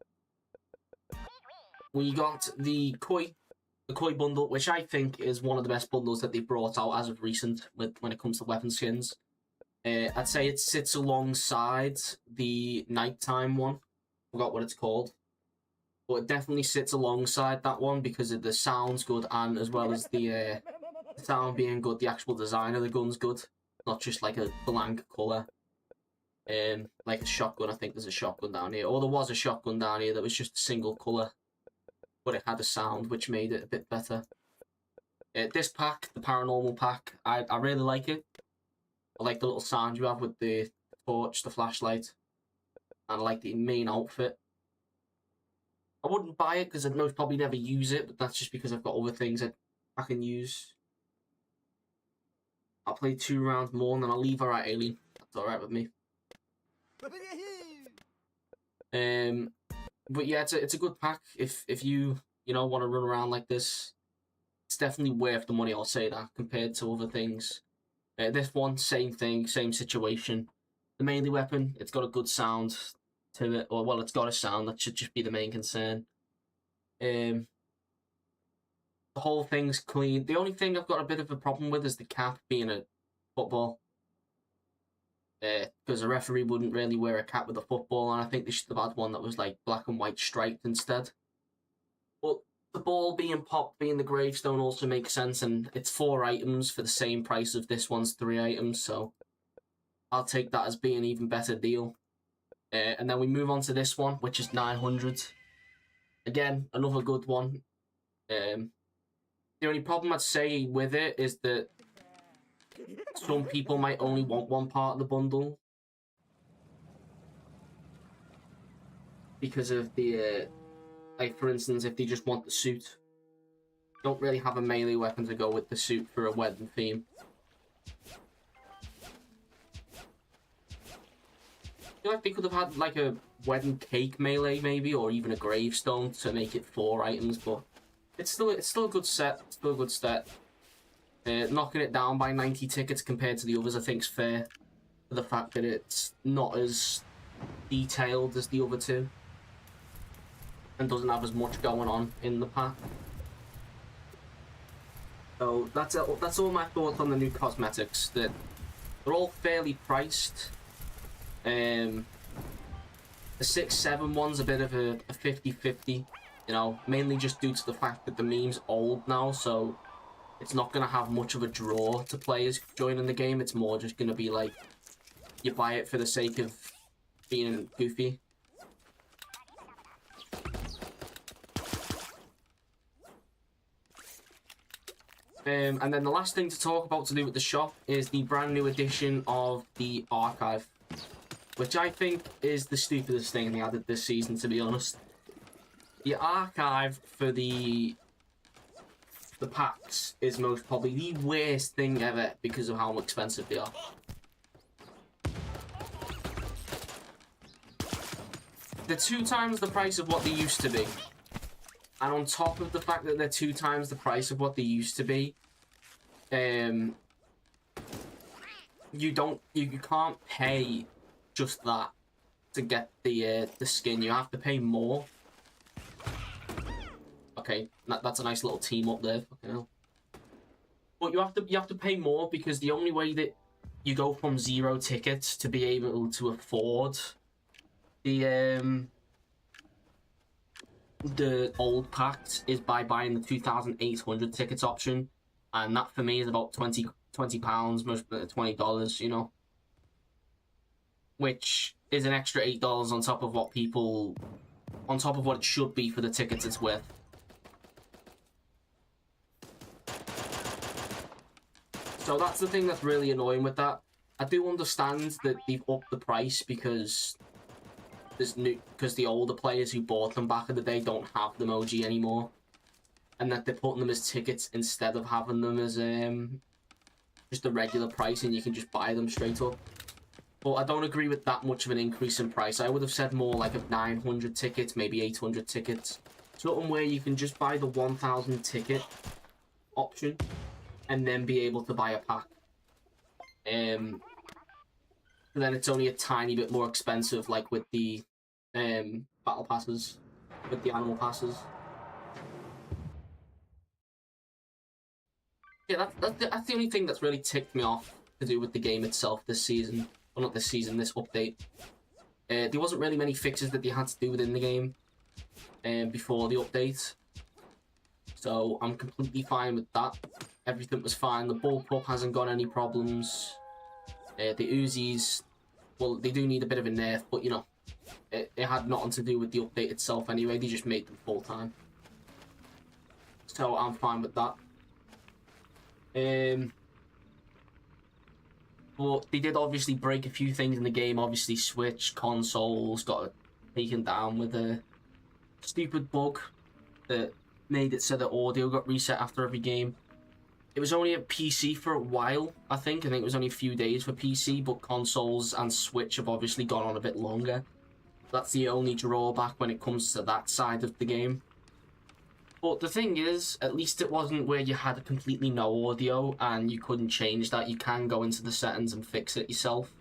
We got the koi bundle, which I think is one of the best bundles that they've brought out as of recent when it comes to weapon skins. I'd say it sits alongside the nighttime one. Forgot what it's called. But it definitely sits alongside that one because of the sound's good, and as well as the sound being good, the actual design of the gun's good. Not just like a blank colour. Like a shotgun, I think there's a shotgun down here. Or there was a shotgun down here that was just a single colour. But it had a sound, which made it a bit better. This pack, the paranormal pack, I really like it. I like the little sound you have with the torch, the flashlight, and I like the main outfit. I wouldn't buy it because I'd most probably never use it, but that's just because I've got other things that I can use. I'll play 2 rounds more and then I'll leave. Alright, Alien. That's alright with me. But yeah, it's a good pack if you know want to run around like this. It's definitely worth the money, I'll say that, compared to other things. This one, same thing, same situation. The melee weapon, it's got a good sound to it, or well, it's got a sound. That should just be the main concern. The whole thing's clean. The only thing I've got a bit of a problem with is the cap being a football. Because a referee wouldn't really wear a cap with a football, and I think they should have had one that was like black and white striped instead. But the ball being popped, being the gravestone, also makes sense, and it's 4 items for the same price of this one's 3 items, so I'll take that as being an even better deal. And then we move on to this one, which is 900. Again, another good one. The only problem I'd say with it is that some people might only want one part of the bundle because of the, like for instance, if they just want the suit, don't really have a melee weapon to go with the suit for a wedding theme. feel like they could have had like a wedding cake melee maybe, or even a gravestone to make it 4 items, but it's still a good set. Still a good set. Knocking it down by 90 tickets compared to the others, I think, is fair. For the fact that it's not as detailed as the other two, and doesn't have as much going on in the pack. So that's all my thoughts on the new cosmetics. That they're all fairly priced. The 6-7 one's a bit of a 50-50, you know, mainly just due to the fact that the meme's old now, so it's not going to have much of a draw to players joining the game. It's more just going to be like, you buy it for the sake of being goofy. And then the last thing to talk about to do with the shop is the brand new edition of the archive, which I think is the stupidest thing they added this season, to be honest. The archive for the packs is most probably the worst thing ever because of how expensive they are. They're 2 times the price of what they used to be. And on top of the fact that they're 2 times the price of what they used to be, you can't pay just that to get the skin. You have to pay more. Okay, that's a nice little team up there. Fucking hell. But you have to pay more because the only way that you go from 0 tickets to be able to afford the old packs is by buying the 2,800 tickets option, and that for me is about £20, most $20, you know, which is an extra $8 on top of what it should be for the tickets it's worth. So that's the thing that's really annoying with that. I do understand that they've upped the price because the older players who bought them back in the day don't have the emoji anymore, and that they're putting them as tickets instead of having them as just a regular price, and you can just buy them straight up. But I don't agree with that much of an increase in price. I would have said more like of 900 tickets, maybe 800 tickets, something where you can just buy the 1,000 ticket option and then be able to buy a pack. Then it's only a tiny bit more expensive, like with the battle passes, with the animal passes. Yeah, that's the only thing that's really ticked me off to do with the game itself this season. Well, not this season, this update. There wasn't really many fixes that they had to do within the game before the update. So I'm completely fine with that. Everything was fine. The bullpup hasn't got any problems. The Uzis, well, they do need a bit of a nerf, but you know, it had nothing to do with the update itself anyway. They just made them full-time. So I'm fine with that. But they did obviously break a few things in the game. Obviously, Switch, consoles got taken down with a stupid bug that made it so that audio got reset after every game. It was only a PC for a while, I think. it was only a few days for PC, but consoles and Switch have obviously gone on a bit longer. That's the only drawback when it comes to that side of the game. But the thing is, at least it wasn't where you had completely no audio and you couldn't change that. You can go into the settings and fix it yourself.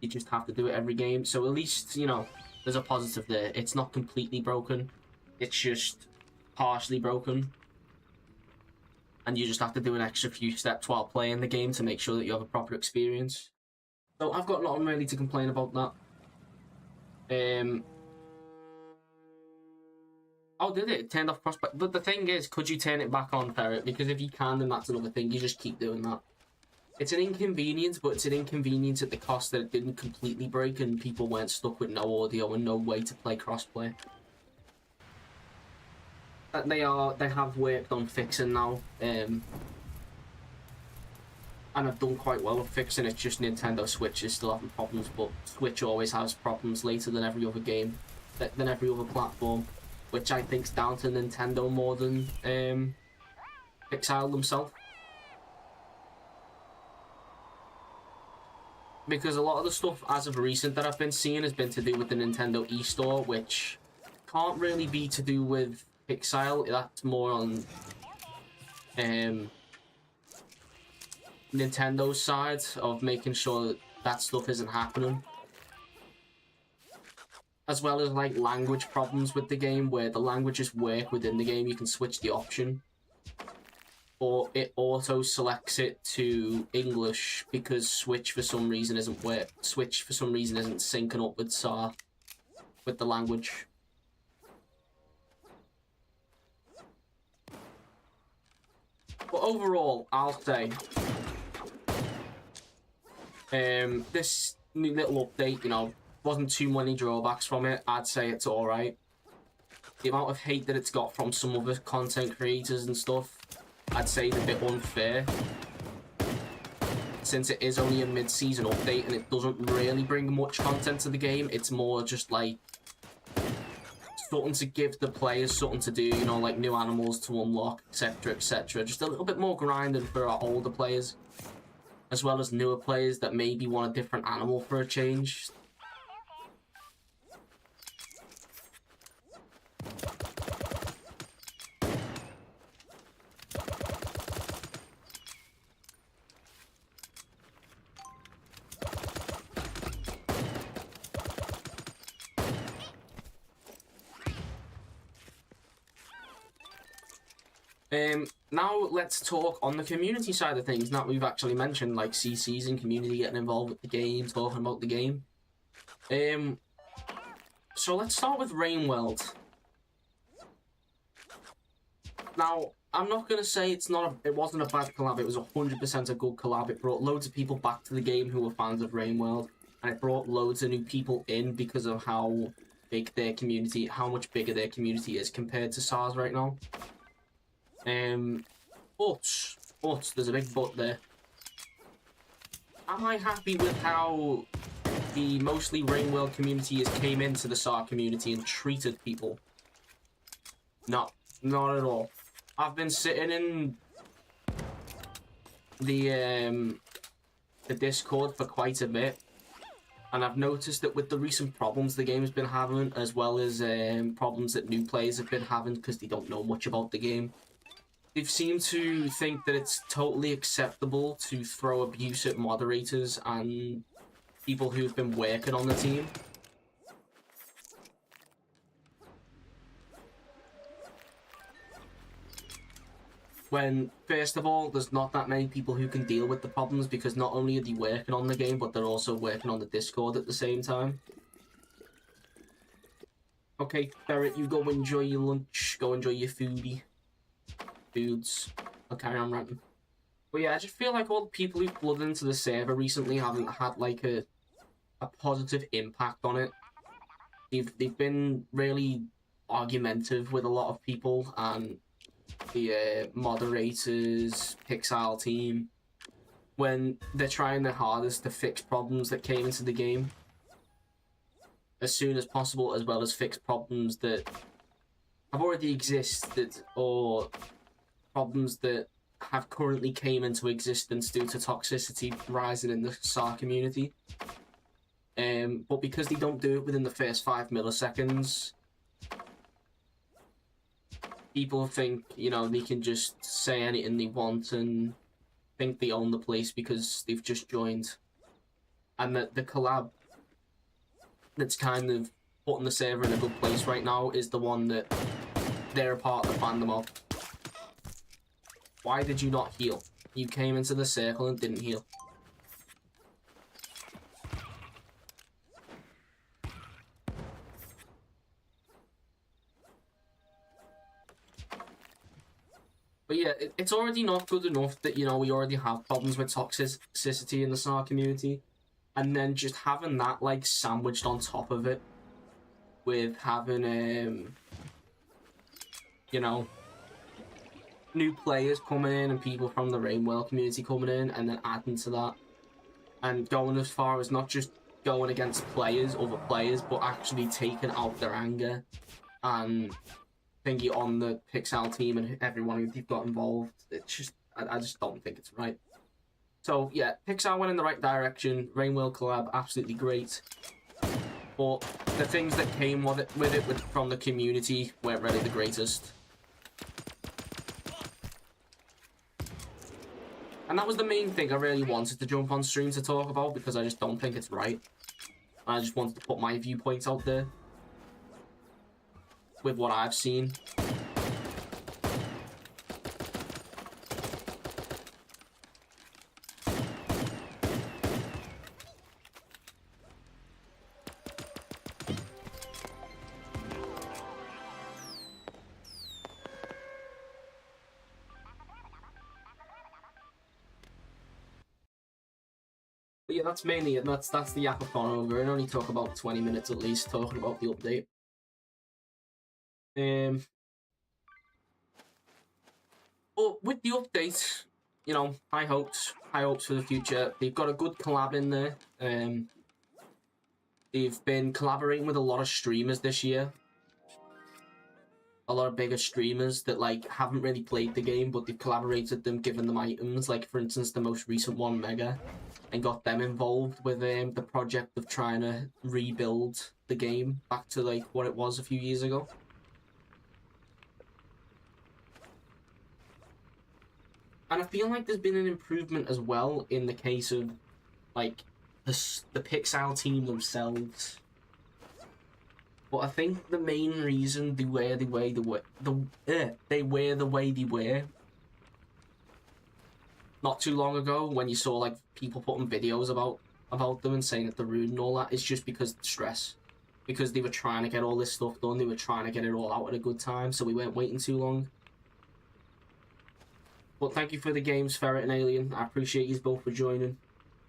You just have to do it every game. So at least, you know, there's a positive there. It's not completely broken. It's just partially broken. And you just have to do an extra few steps while playing the game to make sure that you have a proper experience. So I've got nothing really to complain about that. Oh, did it? It turned off prospect. But the thing is, could you turn it back on, Ferret? Because if you can, then that's another thing. You just keep doing that. It's an inconvenience, but it's an inconvenience at the cost that it didn't completely break and people weren't stuck with no audio and no way to play crossplay. They have worked on fixing now, and have done quite well with fixing it. Just Nintendo Switch is still having problems, but Switch always has problems later than every other game, than every other platform, which I think's down to Nintendo more than Pixel themselves. because a lot of the stuff as of recent that I've been seeing has been to do with the Nintendo eStore, which can't really be to do with Pixile. That's more on Nintendo's side of making sure that, that stuff isn't happening. As well as like language problems with the game where the languages work within the game, you can switch the option. Or it auto selects it to English because Switch for some reason isn't syncing up with SAR with the language. But overall, I'll say this new little update, you know, wasn't too many drawbacks from it. I'd say it's alright. The amount of hate that it's got from some other content creators and stuff, I'd say it's a bit unfair. Since it is only a mid-season update and it doesn't really bring much content to the game, it's more just like something to give the players something to do, you know, like new animals to unlock, etc, etc. Just a little bit more grinding for our older players, as well as newer players that maybe want a different animal for a change. Now let's talk on the community side of things. Now we've actually mentioned like CCs and community getting involved with the game, talking about the game. So let's start with Rainworld. Now, I'm not gonna say it wasn't a bad collab. It was 100% a good collab. It brought loads of people back to the game who were fans of Rainworld, and it brought loads of new people in because of how big their community, how much bigger their community is compared to SARS right now. But there's a big but there. Am I happy with how the mostly Rainworld community came into the SAR community and treated people? No, not at all. I've been sitting in the Discord for quite a bit, and I've noticed that with the recent problems the game's been having, as well as problems that new players have been having because they don't know much about the game, they've seemed to think that it's totally acceptable to throw abuse at moderators and people who've been working on the team. When, first of all, there's not that many people who can deal with the problems because not only are they working on the game, but they're also working on the Discord at the same time. Okay, Ferret, you go enjoy your lunch, go enjoy your foods. I'll carry on ranting. But yeah, I just feel like all the people who've plugged into the server recently haven't had like a positive impact on it. They've been really argumentative with a lot of people, and the moderators, Pixile team, when they're trying their hardest to fix problems that came into the game as soon as possible, as well as fix problems that have already existed or problems that have currently came into existence due to toxicity rising in the SAR community. But because they don't do it within the first 5 milliseconds, people think, you know, they can just say anything they want and think they own the place because they've just joined. And that the collab that's kind of putting the server in a good place right now is the one that they're a part of the fandom of. Why did you not heal? You came into the circle and didn't heal. But yeah, it's already not good enough that, you know, we already have problems with toxicity in the SAR community. And then just having that, like, sandwiched on top of it with having, you know, new players coming in and people from the Rainworld community coming in and then adding to that. And going as far as not just going against players, other players, but actually taking out their anger and thingy on the Pixel team and everyone who've got involved. It's just, I just don't think it's right. So yeah, Pixar went in the right direction. Rain World collab, absolutely great. But the things that came with it from the community weren't really the greatest. And that was the main thing I really wanted to jump on stream to talk about, because I just don't think it's right. I just wanted to put my viewpoints out there with what I've seen. But yeah, that's mainly it. That's the Yapathon over. It only took about 20 minutes at least talking about the update. But with the update, you know, high hopes for the future. They've got a good collab in there. They've been collaborating with a lot of streamers this year. A lot of bigger streamers that like haven't really played the game, but they've collaborated them, given them items. Like for instance, the most recent one, Mega, and got them involved with the project of trying to rebuild the game back to like what it was a few years ago. And I feel like there's been an improvement as well in the case of like the Pixel team themselves. But I think the main reason they were the way they were not too long ago, when you saw like people putting videos about them and saying that they're rude and all that, is just because of stress. Because they were trying to get all this stuff done, they were trying to get it all out at a good time, so we weren't waiting too long. But thank you for the games, Ferret and Alien. I appreciate you both for joining.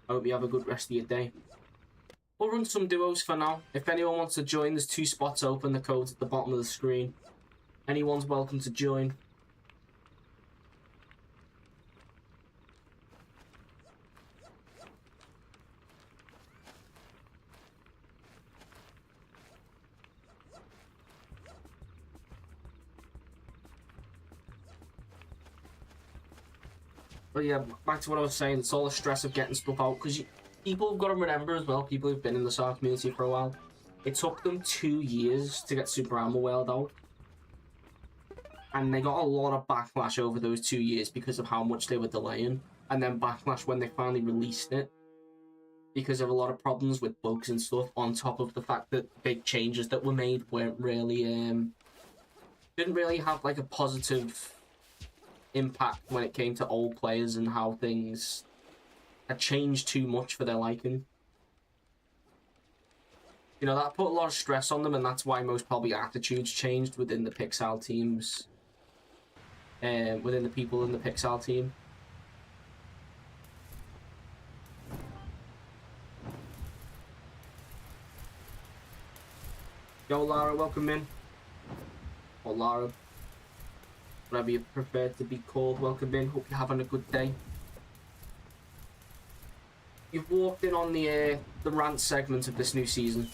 I hope you have a good rest of your day. We'll run some duos for now. If anyone wants to join, there's 2 spots open. The code's at the bottom of the screen. Anyone's welcome to join. But yeah, back to what I was saying, it's all the stress of getting stuff out, because people have got to remember as well, people who've been in the SAR community for a while, it took them 2 years to get Super Armor World out. And they got a lot of backlash over those 2 years because of how much they were delaying. And then backlash when they finally released it, because of a lot of problems with bugs and stuff, on top of the fact that big changes that were made weren't really, didn't really have like a positive impact when it came to old players, and how things had changed too much for their liking. You know, that put a lot of stress on them, and that's why most probably attitudes changed within the Pixel teams. Within the people in the Pixel team. Yo, Lara, welcome in. Or Lara. Whatever you prefer to be called, welcome in. Hope you're having a good day. You've walked in on the rant segment of this new season.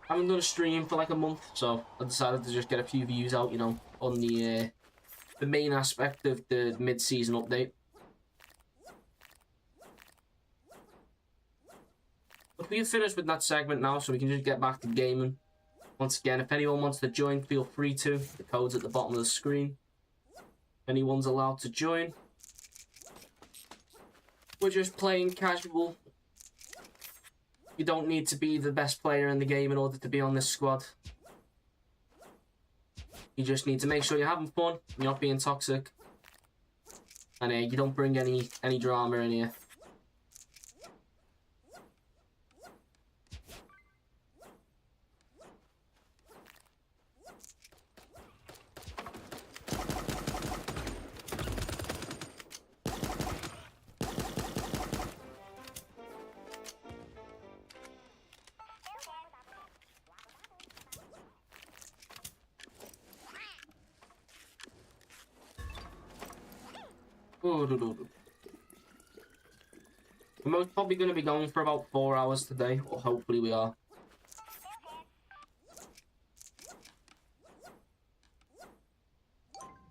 I haven't done a stream for like a month, so I decided to just get a few views out, you know, on the main aspect of the mid-season update. But we've finished with that segment now, so we can just get back to gaming. Once again, if anyone wants to join, feel free to. The code's at the bottom of the screen. Anyone's allowed to join. We're just playing casual. You don't need to be the best player in the game in order to be on this squad. You just need to make sure you're having fun, you're not being toxic, and you don't bring any drama in here. We're most probably going to be going for about 4 hours today, or hopefully we are.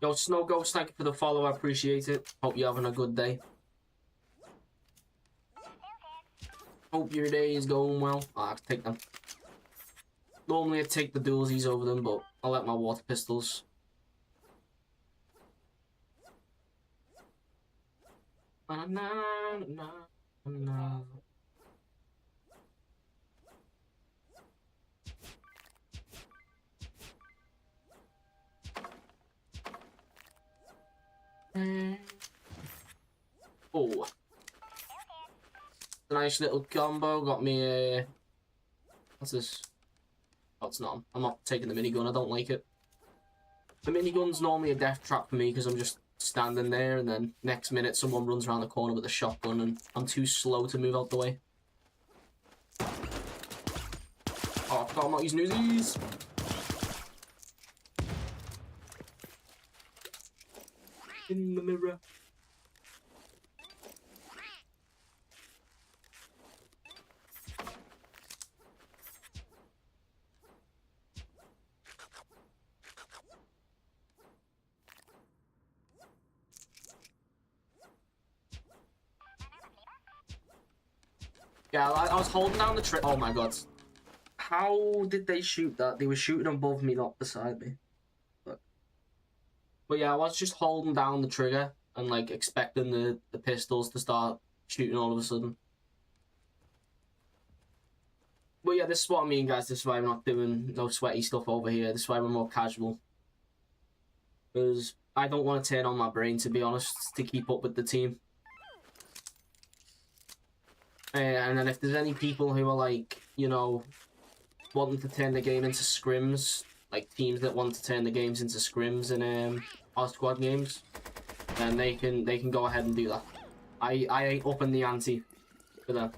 Yo, Snow Ghost, thank you for the follow. I appreciate it. Hope you're having a good day. Hope your day is going well. I can take them. Normally I take the dualsies over them, but I like my water pistols. Na, na, na, na. Oh. A nice little combo. Got me a... What's this? Oh, it's not. I'm not taking the minigun. I don't like it. The minigun's normally a death trap for me because I'm just standing there and then next minute someone runs around the corner with a shotgun and I'm too slow to move out the way. Oh, I forgot I'm not using Uzis. In the mirror. Yeah, I was holding down the trigger. Oh my god. How did they shoot that? They were shooting above me, not beside me. But yeah, I was just holding down the trigger and like expecting the pistols to start shooting all of a sudden. But yeah, this is what I mean, guys. This is why I'm not doing no sweaty stuff over here. This is why we're more casual. Because I don't want to turn on my brain, to be honest, to keep up with the team. And then if there's any people who are like, you know, wanting to turn the game into scrims, like teams that want to turn the games into scrims in our squad games, then they can go ahead and do that. I ain't upping the ante for them.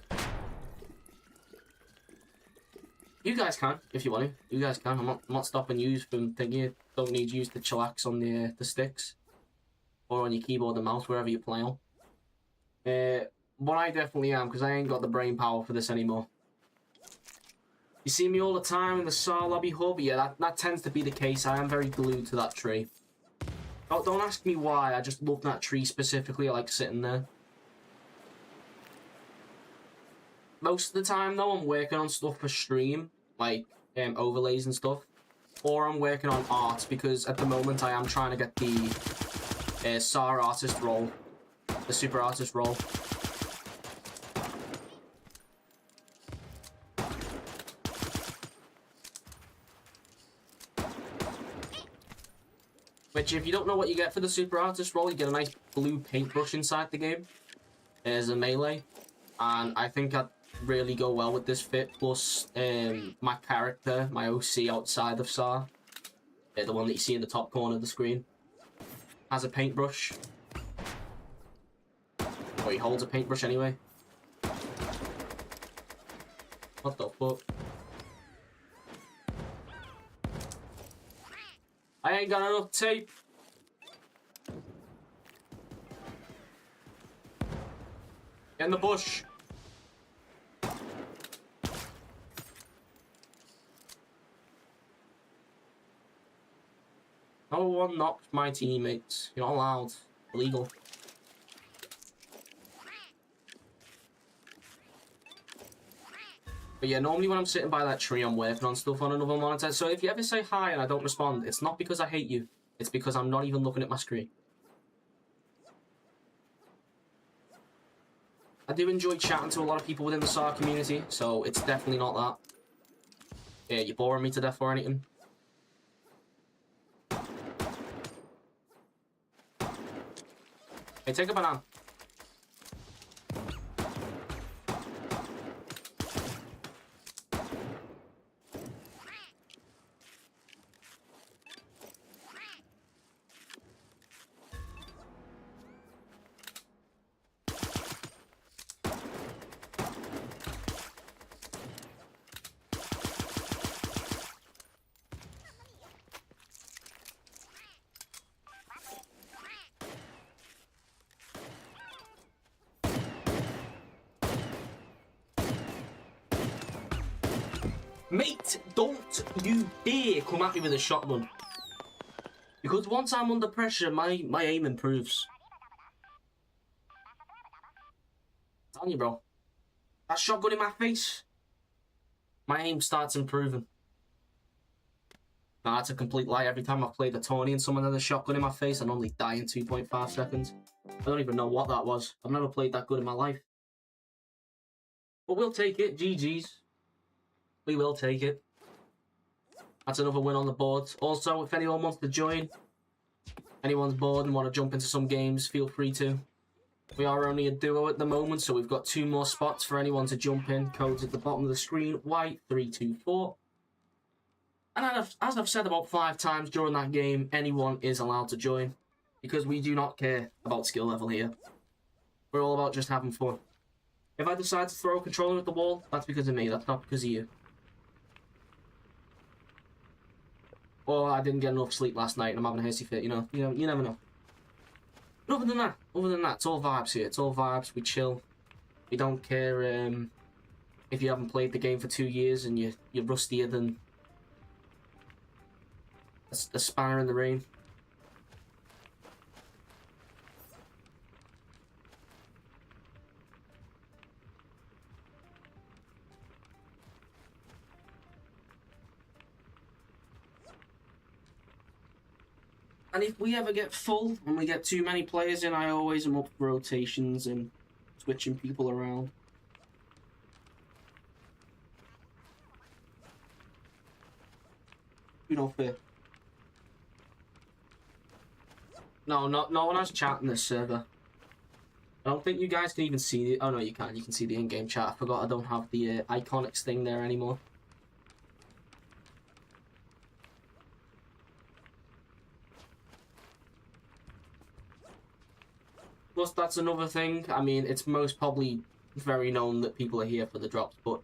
You guys can if you want to. You guys can. I'm not stopping you from thinking you don't need to use the chillax on the sticks or on your keyboard and mouse wherever you play on. But I definitely am, because I ain't got the brain power for this anymore. You see me all the time in the SAR lobby hub? Yeah, that tends to be the case. I am very glued to that tree. Oh, don't ask me why, I just love that tree specifically. I like sitting there. Most of the time, though, I'm working on stuff for stream, like overlays and stuff. Or I'm working on art, because at the moment I am trying to get the SAR artist role. The super artist role. Which, if you don't know what you get for the super artist role, you get a nice blue paintbrush inside the game as a melee, and I think I'd really go well with this fit. Plus, my character, my OC outside of SAR, the one that you see in the top corner of the screen, has a paintbrush. Or he holds a paintbrush anyway. What the fuck? I ain't got enough tape. Get in the bush. No one knocked my teammates. You're not allowed. Illegal. But yeah, normally when I'm sitting by that tree, I'm working on stuff on another monitor. So if you ever say hi and I don't respond, it's not because I hate you. It's because I'm not even looking at my screen. I do enjoy chatting to a lot of people within the SAR community, so it's definitely not that. Yeah, you're boring me to death or anything. Hey, take a banana. Mate, don't you dare come at me with a shotgun. Because once I'm under pressure, my aim improves. I'm telling you, bro. That shotgun in my face, my aim starts improving. Nah, that's a complete lie. Every time I've played a tourney and someone had a shotgun in my face, I normally die in 2.5 seconds. I don't even know what that was. I've never played that good in my life. But we'll take it. GG's. We will take it. That's another win on the board. Also, if anyone wants to join, anyone's bored and want to jump into some games, feel free to. We are only a duo at the moment, so we've got 2 more spots for anyone to jump in. Code's at the bottom of the screen, Y324. And as I've said about 5 times during that game, anyone is allowed to join. Because we do not care about skill level here. We're all about just having fun. If I decide to throw a controller at the wall, that's because of me, that's not because of you. Or I didn't get enough sleep last night and I'm having a hissy fit, you know, you never know. But other than that, it's all vibes here. It's all vibes, we chill. We don't care if you haven't played the game for 2 years and you're rustier than a spanner in the rain. And if we ever get full and we get too many players in, I always am up for rotations and switching people around. You know, fair. No one has chat in this server. I don't think you guys can even see the... Oh no, you can. You can see the in-game chat. I forgot I don't have the iconics thing there anymore. Plus, that's another thing. I mean, it's most probably very known that people are here for the drops, but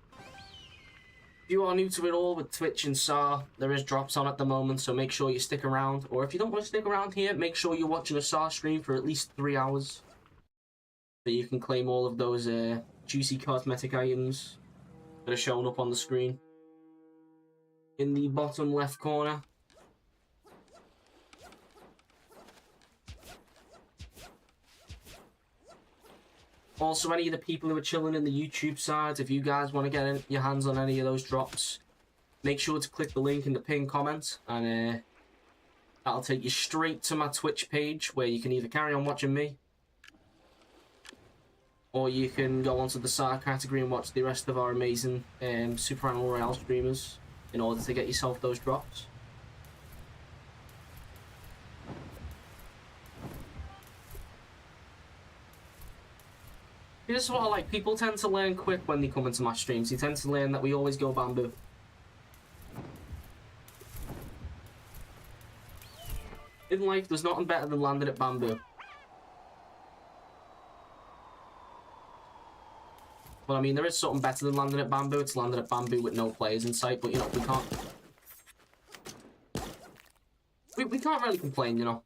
if you are new to it all with Twitch and SAR, there is drops on at the moment, so make sure you stick around. Or if you don't want to stick around here, make sure you're watching a SAR stream for at least 3 hours. So you can claim all of those juicy cosmetic items that are showing up on the screen. In the bottom left corner. Also, any of the people who are chilling in the YouTube side, if you guys want to get your hands on any of those drops, make sure to click the link in the pinned comment, and that'll take you straight to my Twitch page, where you can either carry on watching me, or you can go onto the SAR category and watch the rest of our amazing Super Animal Royale streamers in order to get yourself those drops. This is what I like. People tend to learn quick when they come into my streams. They tend to learn that we always go bamboo. In life, there's nothing better than landing at bamboo. Well, I mean, there is something better than landing at bamboo. It's landing at bamboo with no players in sight, but, you know, we can't... We can't really complain, you know.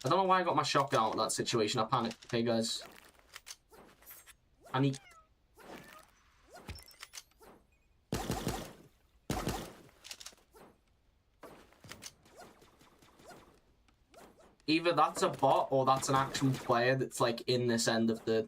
I don't know why I got my shotgun out of that situation. I panicked. Okay, guys. I need... Either that's a bot or that's an actual player that's, like, in this end of the...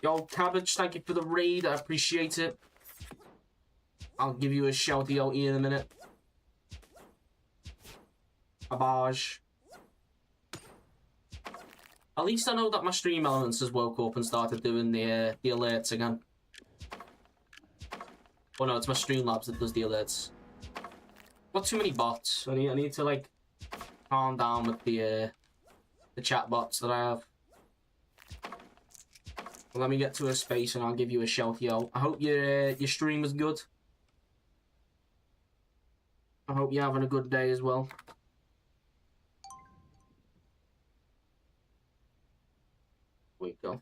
Yo, Cabbage, thank you for the raid. I appreciate it. I'll give you a shouty outy in a minute. Abaj. At least I know that my stream elements has woke up and started doing the alerts again. Oh no, it's my Streamlabs that does the alerts. Got too many bots. I need to like calm down with the chat bots that I have. Well, let me get to a space and I'll give you a shout, yo. I hope your stream was good. I hope you're having a good day as well. There we go.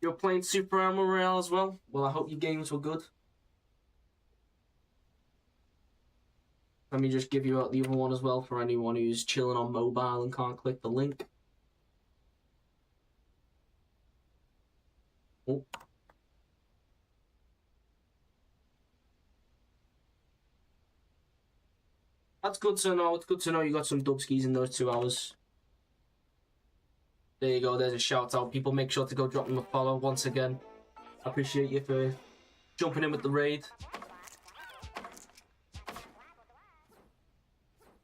You're playing Super Animal Royale as well? Well, I hope your games were good. Let me just give you out the other one as well for anyone who's chilling on mobile and can't click the link. Oh. That's good to know. It's good to know you got some dubskis in those 2 hours. There you go. There's a shout out. People, make sure to go drop them a follow once again. I appreciate you for jumping in with the raid.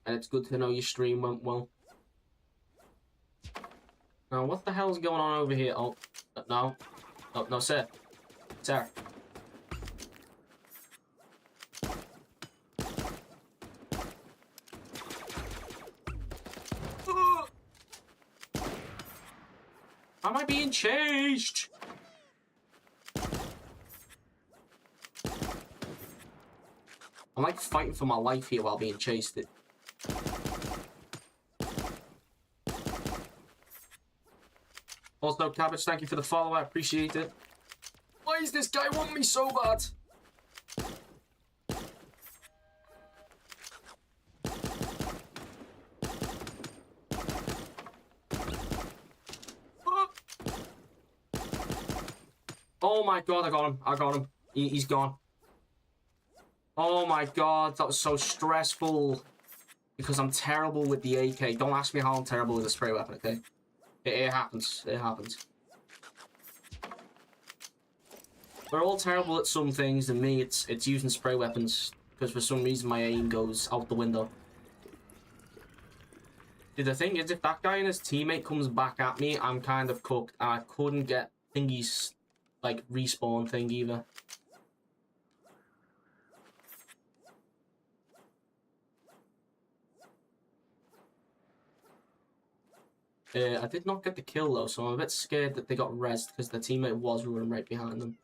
And it's good to know your stream went well. Now, what the hell's going on over here? Oh, no. Oh, no, sir. Sir. Am I being chased? I'm like fighting for my life here while being chased. Also, Cabbage, thank you for the follow. I appreciate it. Why is this guy wanting me so bad? Oh my god, I got him. I got him. He's gone. Oh my god, that was so stressful. Because I'm terrible with the AK. Don't ask me how I'm terrible with a spray weapon, okay? It happens. It happens. We're all terrible at some things, and me, it's using spray weapons. Because for some reason my aim goes out the window. Dude, the thing is, if that guy and his teammate comes back at me, I'm kind of cooked. And I couldn't get thingy's, like, respawn thing either. I did not get the kill though, so I'm a bit scared that they got rezzed because their teammate was running right behind them.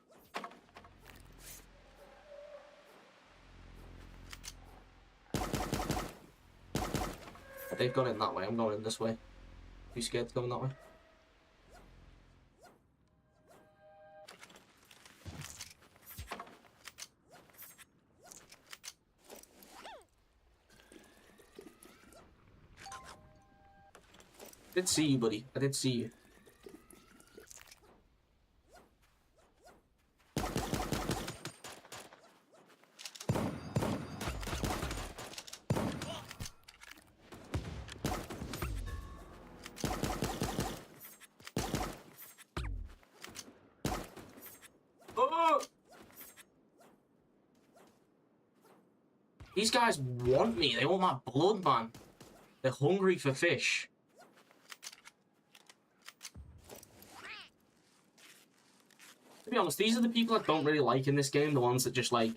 But they've gone in that way, I'm going in this way. Too scared to go in that way. I did see you, buddy. I did see you. Oh! These guys want me. They want my blood, man. They're hungry for fish. To be honest, these are the people I don't really like in this game. The ones that just, like,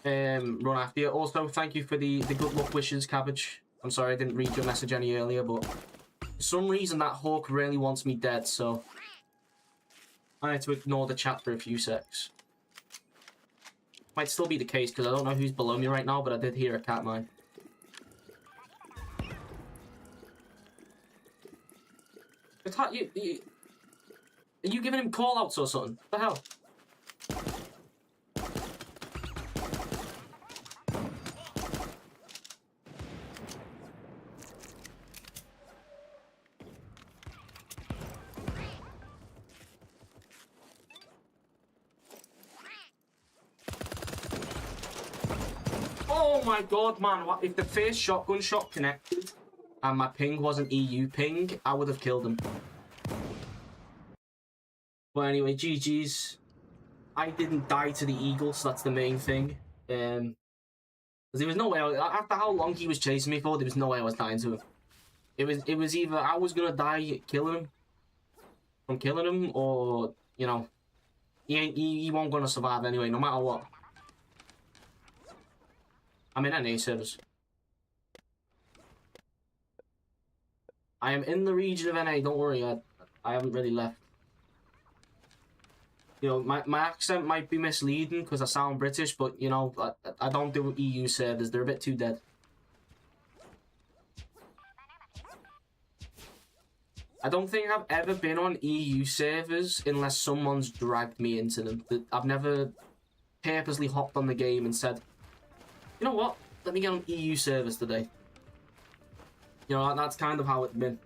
run after you. Also, thank you for the good luck wishes, Cabbage. I'm sorry I didn't read your message any earlier, but for some reason that hawk really wants me dead, so I had to ignore the chat for a few secs. Might still be the case, because I don't know who's below me right now, but I did hear a cat mine. Are you giving him call-outs or something? What the hell? Oh my god, man. If the first shotgun shot connected and my ping wasn't EU ping, I would have killed him. Well, anyway, GG's. I didn't die to the eagle, so that's the main thing. There was no way, after how long he was chasing me for, there was no way I was dying to him. It was either I was gonna die from killing him, or, you know, he won't gonna survive anyway, no matter what. I'm in NA servers. I am in the region of NA, don't worry, I haven't really left. You know, my accent might be misleading because I sound British, but, you know, I don't do EU servers. They're a bit too dead. I don't think I've ever been on EU servers unless someone's dragged me into them. I've never purposely hopped on the game and said, you know what, let me get on EU servers today. You know, that's kind of how it's been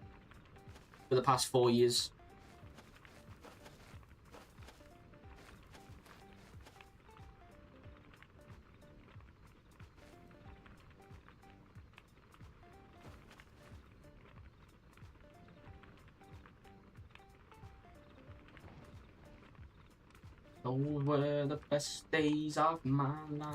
for the past 4 years. Those were the best days of my life.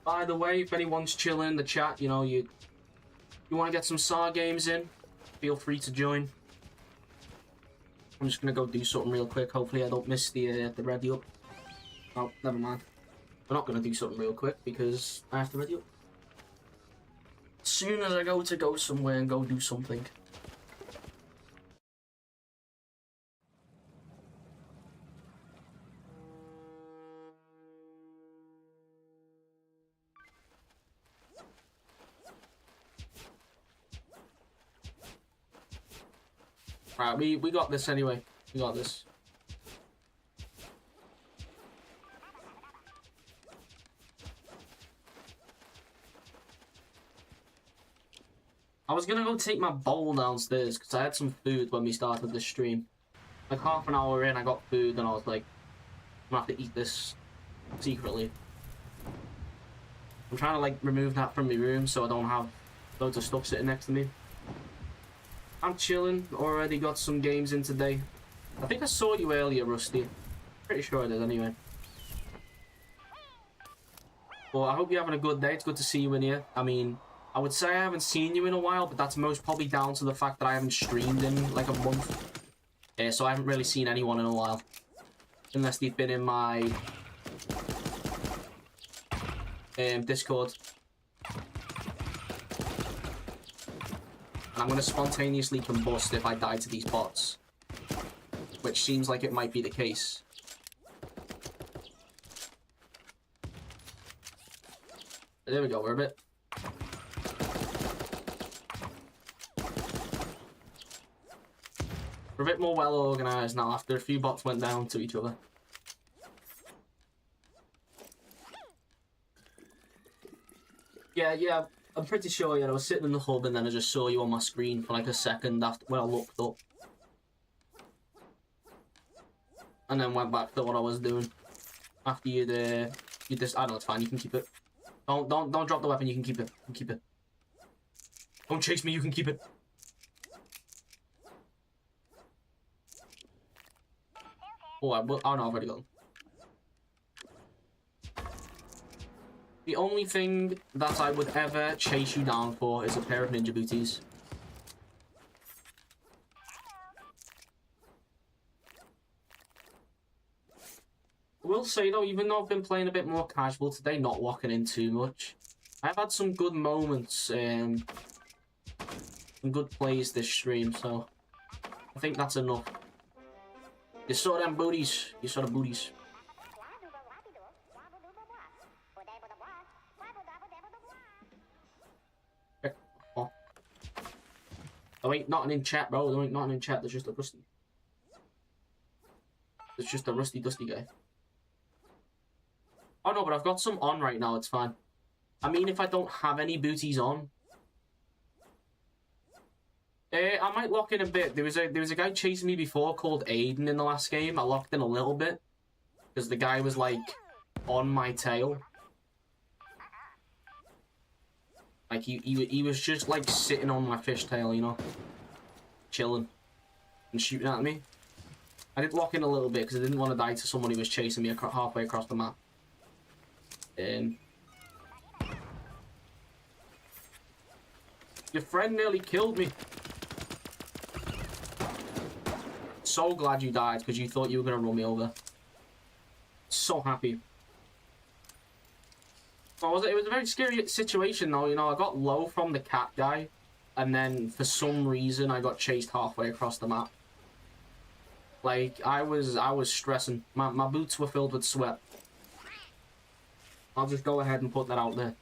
By the way, if anyone's chilling in the chat, you know, you want to get some SAR games in, feel free to join. I'm just gonna go do something real quick. Hopefully, I don't miss the ready up. Oh, never mind. We're not gonna do something real quick because I have to ready up. As soon as I go somewhere and go do something. Right, we got this anyway. We got this. I was gonna go take my bowl downstairs because I had some food when we started the stream. Like half an hour in, I got food and I was like, I'm gonna have to eat this secretly. I'm trying to like remove that from my room so I don't have loads of stuff sitting next to me. I'm chilling, already got some games in today. I think I saw you earlier, Rusty. Pretty sure I did anyway. Well, I hope you're having a good day. It's good to see you in here. I mean, I would say I haven't seen you in a while, but that's most probably down to the fact that I haven't streamed in like a month. So I haven't really seen anyone in a while. Unless they've been in my Discord. And I'm going to spontaneously combust if I die to these bots. Which seems like it might be the case. There we go, we're a bit... We're a bit more well organised now after a few bots went down to each other. Yeah, I'm pretty sure, I was sitting in the hub and then I just saw you on my screen for like a second after when I looked up. And then went back to what I was doing. After you just, I know it's fine, you can keep it. Don't drop the weapon, you can keep it. You can keep it. Don't chase me, you can keep it. Oh, oh no, I've already got them. The only thing that I would ever chase you down for is a pair of ninja booties. I will say though, even though I've been playing a bit more casual today, not locking in too much, I've had some good moments, some good plays this stream, so I think that's enough. You saw them booties. You saw the booties. Oh, ain't nothing in chat, bro. There ain't nothing in chat. There's just a rusty. There's just a rusty dusty guy. Oh no, but I've got some on right now. It's fine. I mean, if I don't have any booties on, I might lock in a bit. There was a guy chasing me before called Aiden in the last game. I locked in a little bit because the guy was like on my tail. Like he was just like sitting on my fishtail, you know, chilling and shooting at me. I did lock in a little bit because I didn't want to die to someone who was chasing me halfway across the map. Your friend nearly killed me. So glad you died because you thought you were gonna run me over. So happy. It was a very scary situation though, you know. I got low from the cat guy and then for some reason I got chased halfway across the map. Like, I was stressing. My boots were filled with sweat. I'll just go ahead and put that out there.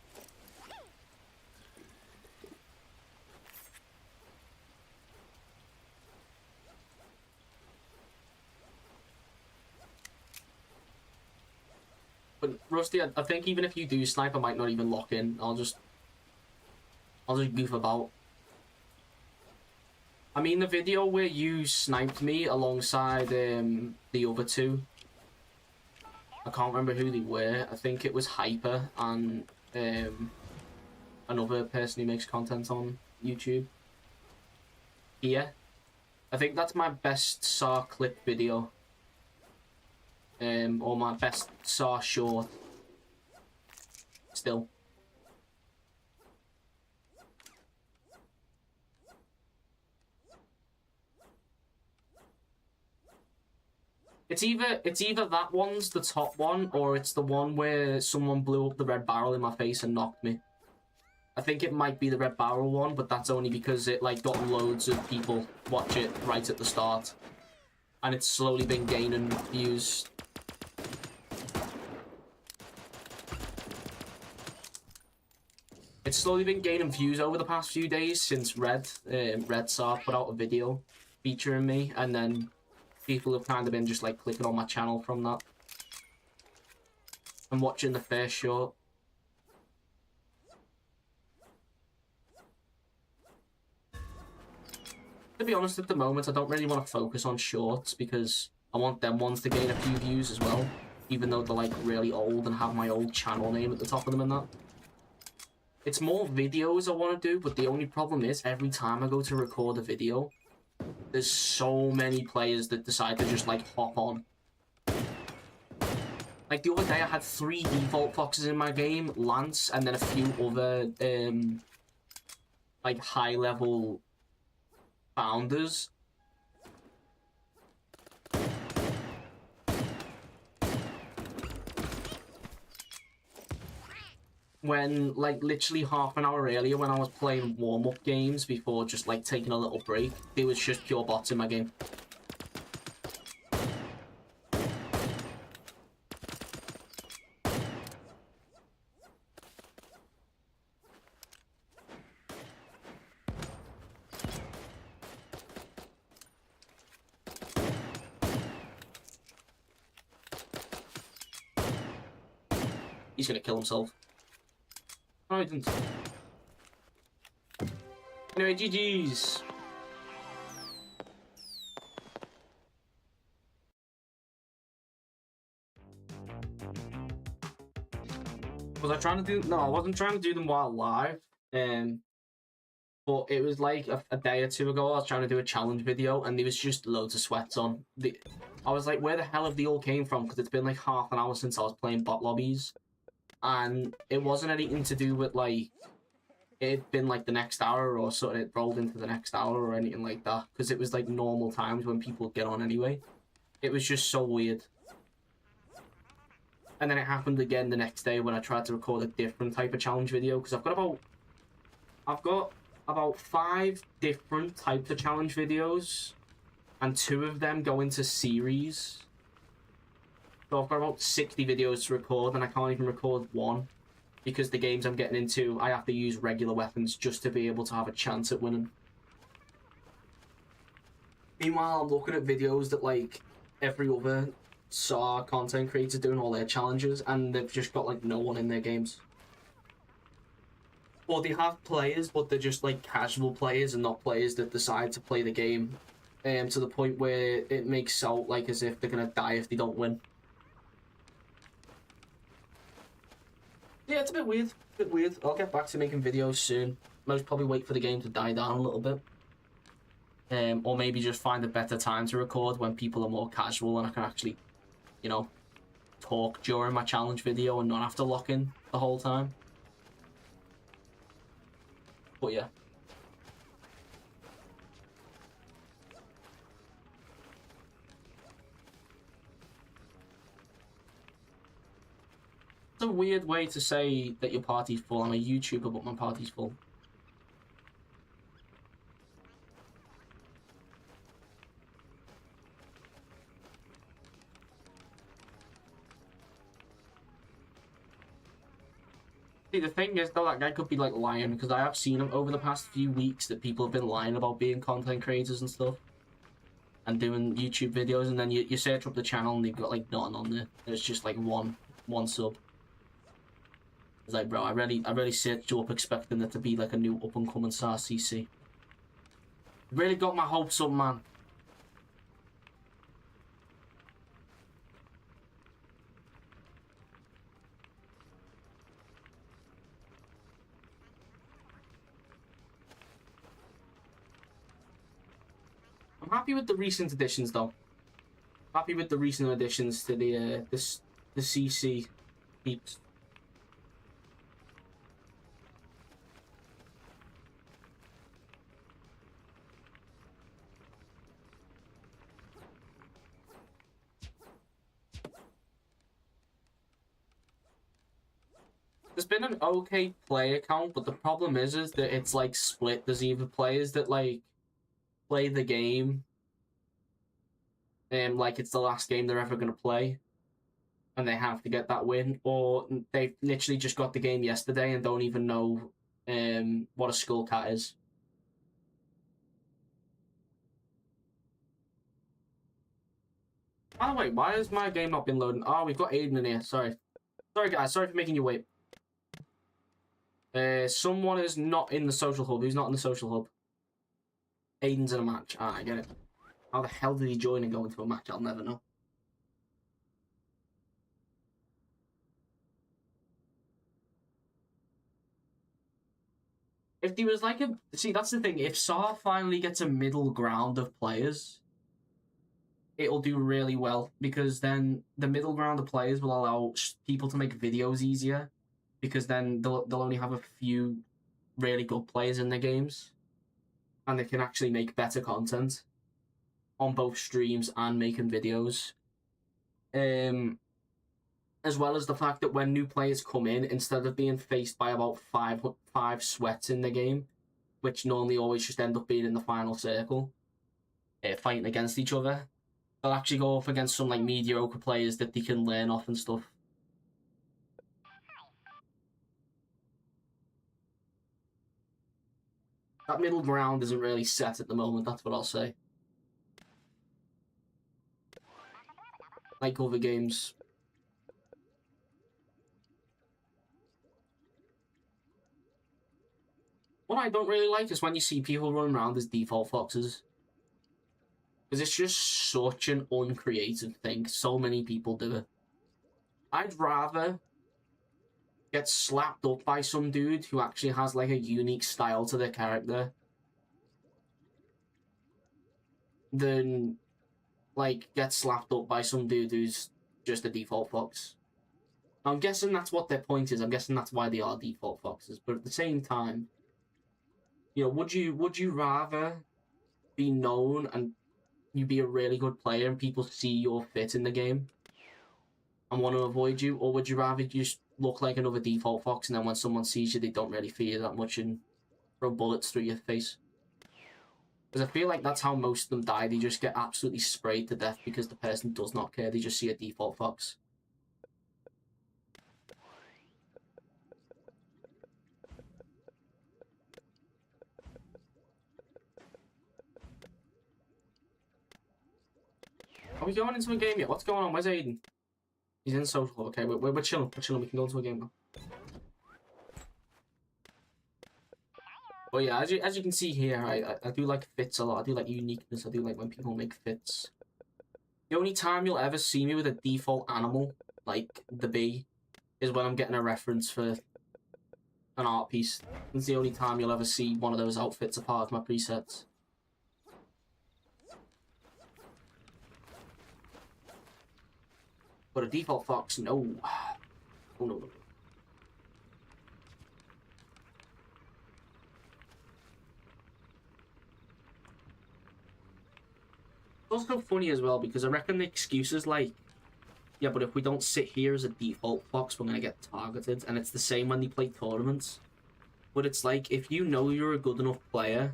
But Rusty, I think even if you do snipe, I might not even lock in. I'll just goof about. I mean, the video where you sniped me alongside the other two, I can't remember who they were. I think it was Hyper and another person who makes content on YouTube. Yeah, I think that's my best SAR clip video. Or my best SAR short. Still. It's either that one's the top one, or it's the one where someone blew up the red barrel in my face and knocked me. I think it might be the red barrel one, but that's only because it like got loads of people watch it right at the start. And it's slowly been gaining views. It's slowly been gaining views over the past few days since Red SAR put out a video featuring me, and then people have kind of been just like clicking on my channel from that and watching the first short. To be honest, at the moment, I don't really want to focus on shorts because I want them ones to gain a few views as well, even though they're like really old and have my old channel name at the top of them and that. It's more videos I want to do, but the only problem is every time I go to record a video, there's so many players that decide to just like hop on. Like the other day I had 3 default foxes in my game, Lance, and then a few other like high level founders. When, like, literally half an hour earlier when I was playing warm-up games before just, like, taking a little break, there was just pure bots in my game. He's gonna kill himself. No, I didn't. Anyway, GG's. Was I trying to do... No, I wasn't trying to do them while live. But it was like a day or two ago, I was trying to do a challenge video, and there was just loads of sweats on. I was like, where the hell have they all came from? Because it's been like half an hour since I was playing bot lobbies. And it wasn't anything to do with, like, it'd been, like, the next hour or something. It rolled into the next hour or anything like that. Because it was, like, normal times when people get on anyway. It was just so weird. And then it happened again the next day when I tried to record a different type of challenge video. Because I've got about 5 different types of challenge videos. And 2 of them go into series. So I've got about 60 videos to record, and I can't even record one because the games I'm getting into, I have to use regular weapons just to be able to have a chance at winning. Meanwhile, I'm looking at videos that, like, every other SAR content creator doing all their challenges, and they've just got, like, no one in their games. Or they have players, but they're just, like, casual players and not players that decide to play the game to the point where it makes out, like, as if they're gonna die if they don't win. Yeah, it's a bit weird. I'll get back to making videos soon. Most probably wait for the game to die down a little bit. Or maybe just find a better time to record when people are more casual and I can actually, you know, talk during my challenge video and not have to lock in the whole time. But yeah. It's a weird way to say that your party's full. I'm a YouTuber, but my party's full. See, the thing is, though, that guy could be, like, lying, because I have seen him over the past few weeks that people have been lying about being content creators and stuff. And doing YouTube videos, and then you search up the channel and they've got, like, none on there. It's just, like, one sub. It's like, bro, I really searched you up expecting it to be, like, a new up-and-coming SAR CC. Really got my hopes up, man. I'm happy with the recent additions, though. Happy with the recent additions to the CC peeps. There's been an okay player count, but the problem is that it's like split. There's either players that like play the game like it's the last game they're ever gonna play and they have to get that win, or they literally just got the game yesterday and don't even know what a skull cat is. By the way, why has my game not been loading? Oh, we've got Aiden in here. Sorry guys, sorry for making you wait. Someone is not in the social hub. Who's not in the social hub? Aiden's in a match. Ah, I get it. How the hell did he join and go into a match? I'll never know. If there was like a... See, that's the thing. If SAR finally gets a middle ground of players, it'll do really well. Because then the middle ground of players will allow people to make videos easier. Because then they'll only have a few really good players in their games. And they can actually make better content on both streams and making videos. As well as the fact that when new players come in, instead of being faced by about five sweats in the game, which normally always just end up being in the final circle, fighting against each other, they'll actually go up against some like mediocre players that they can learn off and stuff. That middle ground isn't really set at the moment, that's what I'll say. Like other games. What I don't really like is when you see people running around as default foxes. Because it's just such an uncreative thing. So many people do it. I'd rather get slapped up by some dude who actually has like a unique style to their character than like get slapped up by some dude who's just a default fox. I'm guessing that's what their point is. I'm guessing that's why they are default foxes. But at the same time, you know, would you rather be known and you be a really good player and people see your fit in the game and want to avoid you, or would you rather just look like another default fox and then when someone sees you they don't really fear you that much and throw bullets through your face? Because I feel like that's how most of them die. They just get absolutely sprayed to death because the person does not care. They just see a default fox. Are we going into a game yet? What's going on? Where's Aiden? He's in social. Okay, we're chilling. We're chilling. We can go into a game now. But yeah, as you can see here, I do like fits a lot. I do like uniqueness. I do like when people make fits. The only time you'll ever see me with a default animal, like the bee, is when I'm getting a reference for an art piece. It's the only time you'll ever see one of those outfits a part of my presets. But a default fox, no. Oh, no. It's also funny as well because I reckon the excuse is like, yeah, but if we don't sit here as a default fox, we're going to get targeted. And it's the same when they play tournaments. But it's like, if you know you're a good enough player,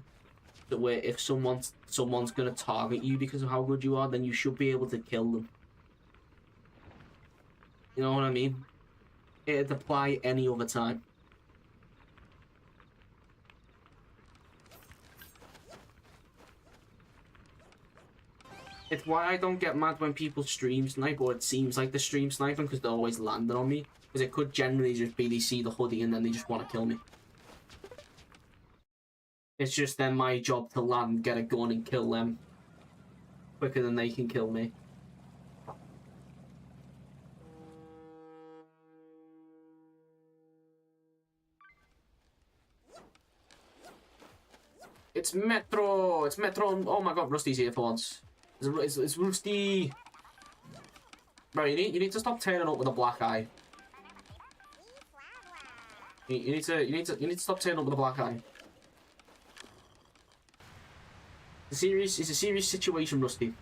that where if someone's going to target you because of how good you are, then you should be able to kill them. You know what I mean? It'd apply any other time. It's why I don't get mad when people stream snipe, or it seems like they're stream sniping, because they're always landing on me. Because it could generally just be they see the hoodie and then they just want to kill me. It's just then my job to land, get a gun, and kill them quicker than they can kill me. It's Metro! It's Metro! Oh my god, Rusty's here for once. It's Rusty! Bro, you need to stop turning up with a black eye. You need to stop turning up with a black eye. It's a serious situation, Rusty.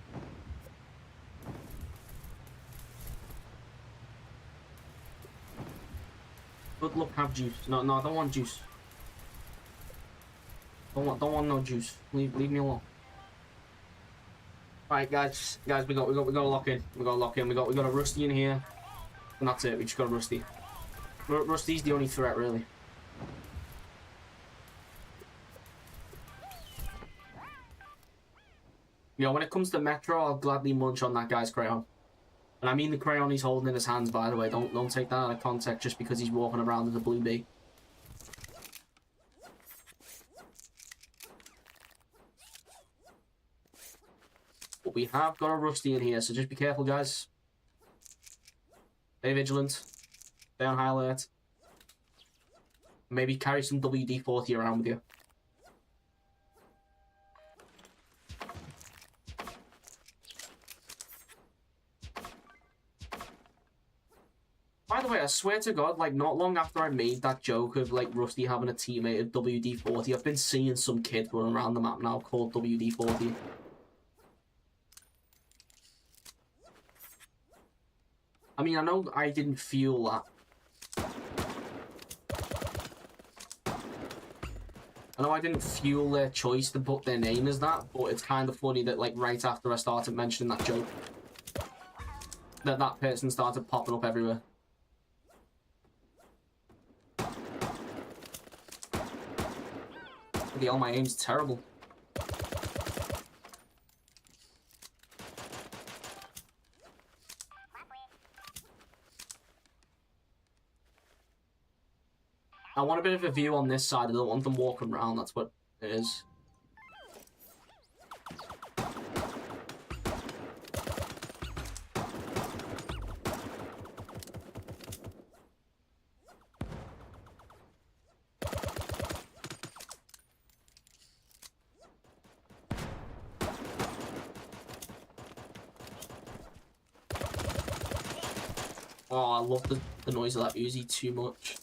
Good luck, have juice. No, I don't want juice. Don't want no juice. Leave me alone. Alright, guys, we gotta lock in. We gotta lock in. We got a Rusty in here, and that's it. We just got a Rusty. Rusty's the only threat, really. You know, when it comes to Metro, I'll gladly munch on that guy's crayon. And I mean the crayon he's holding in his hands, by the way. Don't take that out of context just because he's walking around as a blue bee. But we have got a Rusty in here, so just be careful, guys. Stay vigilant. Stay on high alert. Maybe carry some WD-40 around with you. By the way, I swear to God, like, not long after I made that joke of, like, Rusty having a teammate of WD-40, I've been seeing some kid running around the map now called WD-40. I mean, I know I didn't fuel that. I know I didn't fuel their choice to put their name as that, but it's kind of funny that, like, right after I started mentioning that joke, that person started popping up everywhere. Hell, my aim's terrible. I want a bit of a view on this side. I don't want them walking around. That's what it is. Oh, I love the noise of that Uzi too much.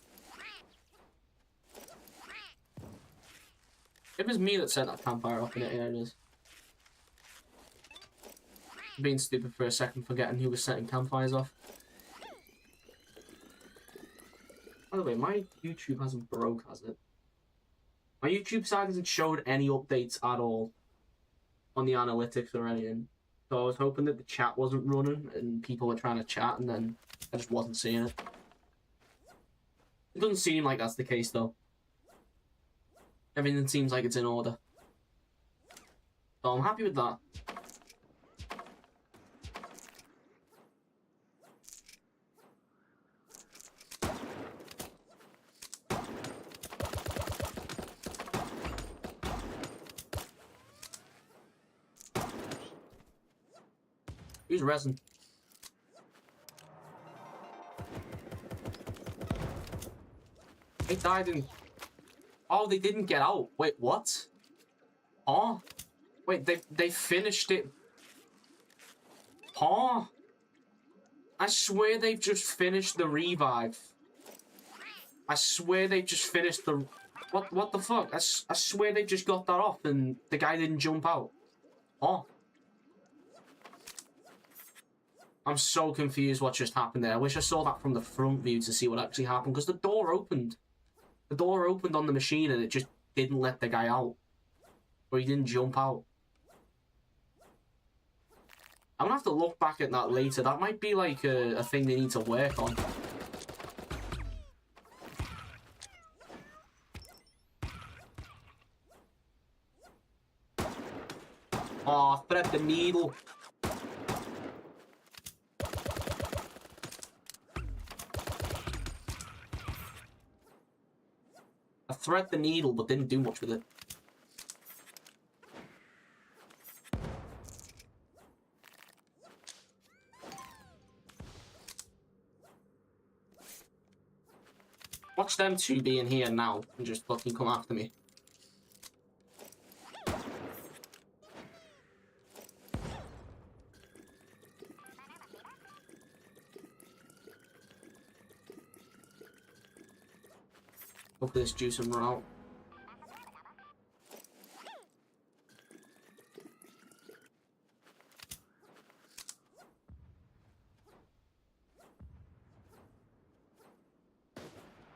It was me that set that campfire off in it. Yeah, it is. Being stupid for a second, forgetting who was setting campfires off. By the way, my YouTube hasn't broke, has it? My YouTube side hasn't showed any updates at all on the analytics or anything. So I was hoping that the chat wasn't running and people were trying to chat, and then I just wasn't seeing it. It doesn't seem like that's the case, though. Everything seems like it's in order. So I'm happy with that. Use resin. They died in... Oh, they didn't get out. Wait, what? Oh? Wait, they finished it. Oh? I swear they've just finished the revive. I swear they just finished the... What the fuck? I swear they just got that off and the guy didn't jump out. Oh. I'm so confused what just happened there. I wish I saw that from the front view to see what actually happened, because the door opened. The door opened on the machine and it just didn't let the guy out. Or he didn't jump out. I'm gonna have to look back at that later. That might be like a thing they need to work on. Oh, thread the needle. thread the needle, but didn't do much with it. Watch them two be in here now and just fucking come after me. Hope this juice and run out.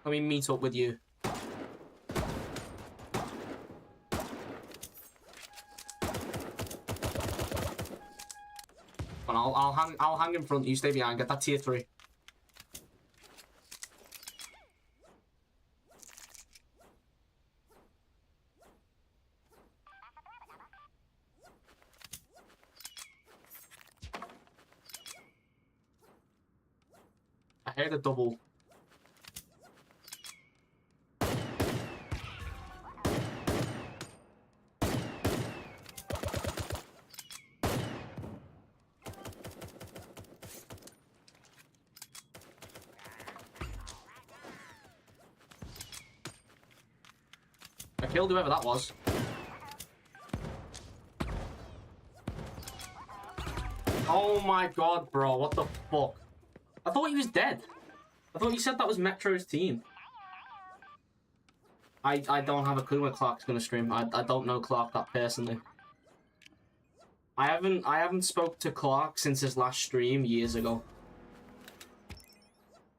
Let me meet up with you. And I'll hang in front. You stay behind. Get that tier 3. I heard a double. I killed whoever that was. Oh my god, bro. What the fuck? I thought he was dead. I thought you said that was Metro's team. I don't have a clue when Clark's gonna stream. I don't know Clark that personally. I haven't spoke to Clark since his last stream years ago.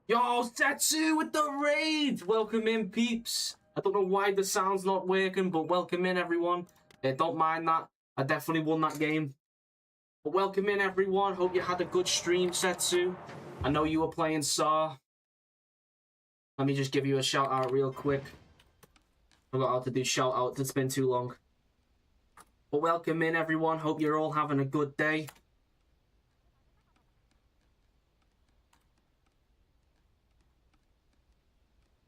Yo, Setsu with the raid! Welcome in, peeps. I don't know why the sound's not working, but welcome in, everyone. Don't mind that. I definitely won that game. But welcome in, everyone. Hope you had a good stream, Setsu. I know you were playing SAR. Let me just give you a shout out real quick. Forgot how to do shout outs. It's been too long. But welcome in, everyone. Hope you're all having a good day.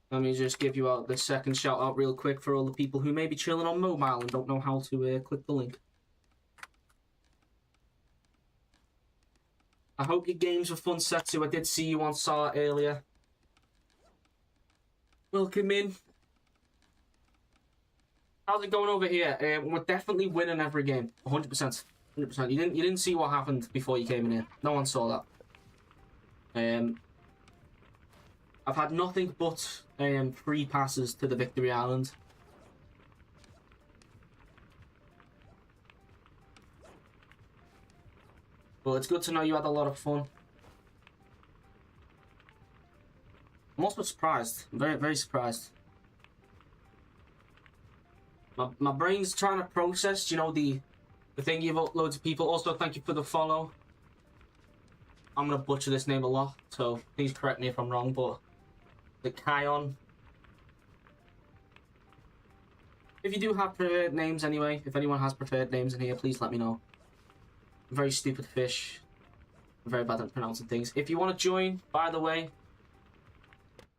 Let me just give you out the second shout out real quick for all the people who may be chilling on mobile and don't know how to click the link. I hope your games were fun, Setsu. I did see you on SAR earlier. Welcome in. How's it going over here? We're definitely winning every game. 100%. 100%. You didn't see what happened before you came in here. No one saw that. I've had nothing but free passes to the Victory Island. But it's good to know you had a lot of fun. I'm also surprised. I'm very, very surprised. My brain's trying to process, you know, the thing you've uploaded to people. Also, thank you for the follow. I'm going to butcher this name a lot, so please correct me if I'm wrong, but the Kion. If you do have preferred names anyway, if anyone has preferred names in here, please let me know. I'm very stupid fish. I'm very bad at pronouncing things. If you want to join, by the way,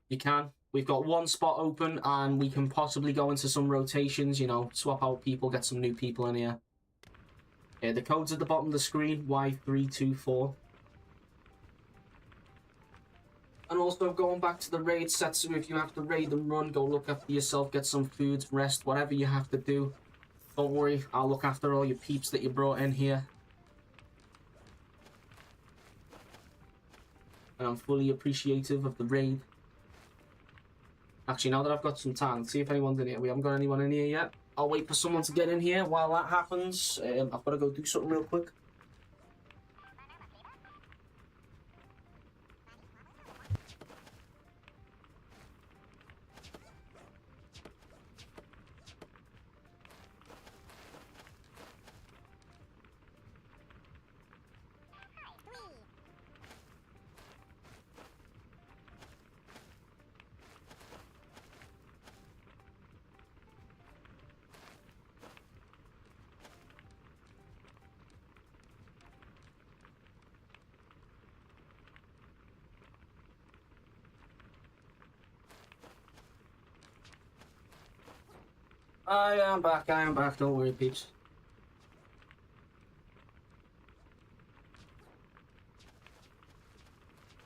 you can. We've got one spot open and we can possibly go into some rotations, you know, swap out people, get some new people in here. The code's at the bottom of the screen, Y324. And also going back to the raid set, so if you have to raid and run, go look after yourself, get some food, rest, whatever you have to do. Don't worry, I'll look after all your peeps that you brought in here. And I'm fully appreciative of the raid. Actually, now that I've got some time, let's see if anyone's in here. We haven't got anyone in here yet. I'll wait for someone to get in here. While that happens, I've got to go do something real quick. I am back, don't worry, peeps.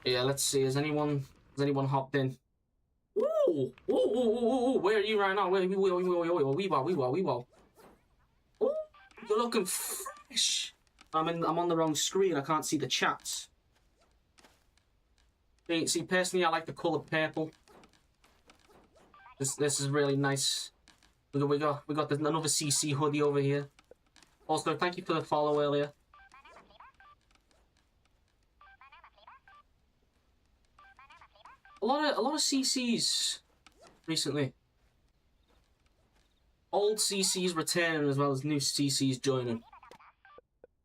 Yeah, let's see, has anyone hopped in? Ooh! Ooh, where are you right now? Where are you? Wee-wow. Ooh, you're looking fresh! I'm on the wrong screen, I can't see the chats. See, personally, I like the colour purple. This is really nice. We got another CC hoodie over here. Also, thank you for the follow earlier. A lot of CCs recently. Old CCs returning as well as new CCs joining.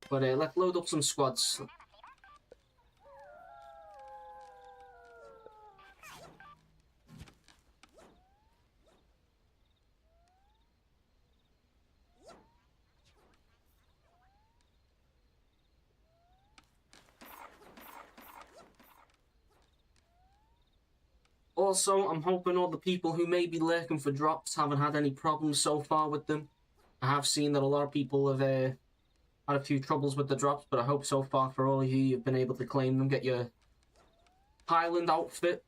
But let's load up some squads. Also, I'm hoping all the people who may be lurking for drops haven't had any problems so far with them. I have seen that a lot of people have had a few troubles with the drops, but I hope so far for all of you, you've been able to claim them, get your Highland outfit.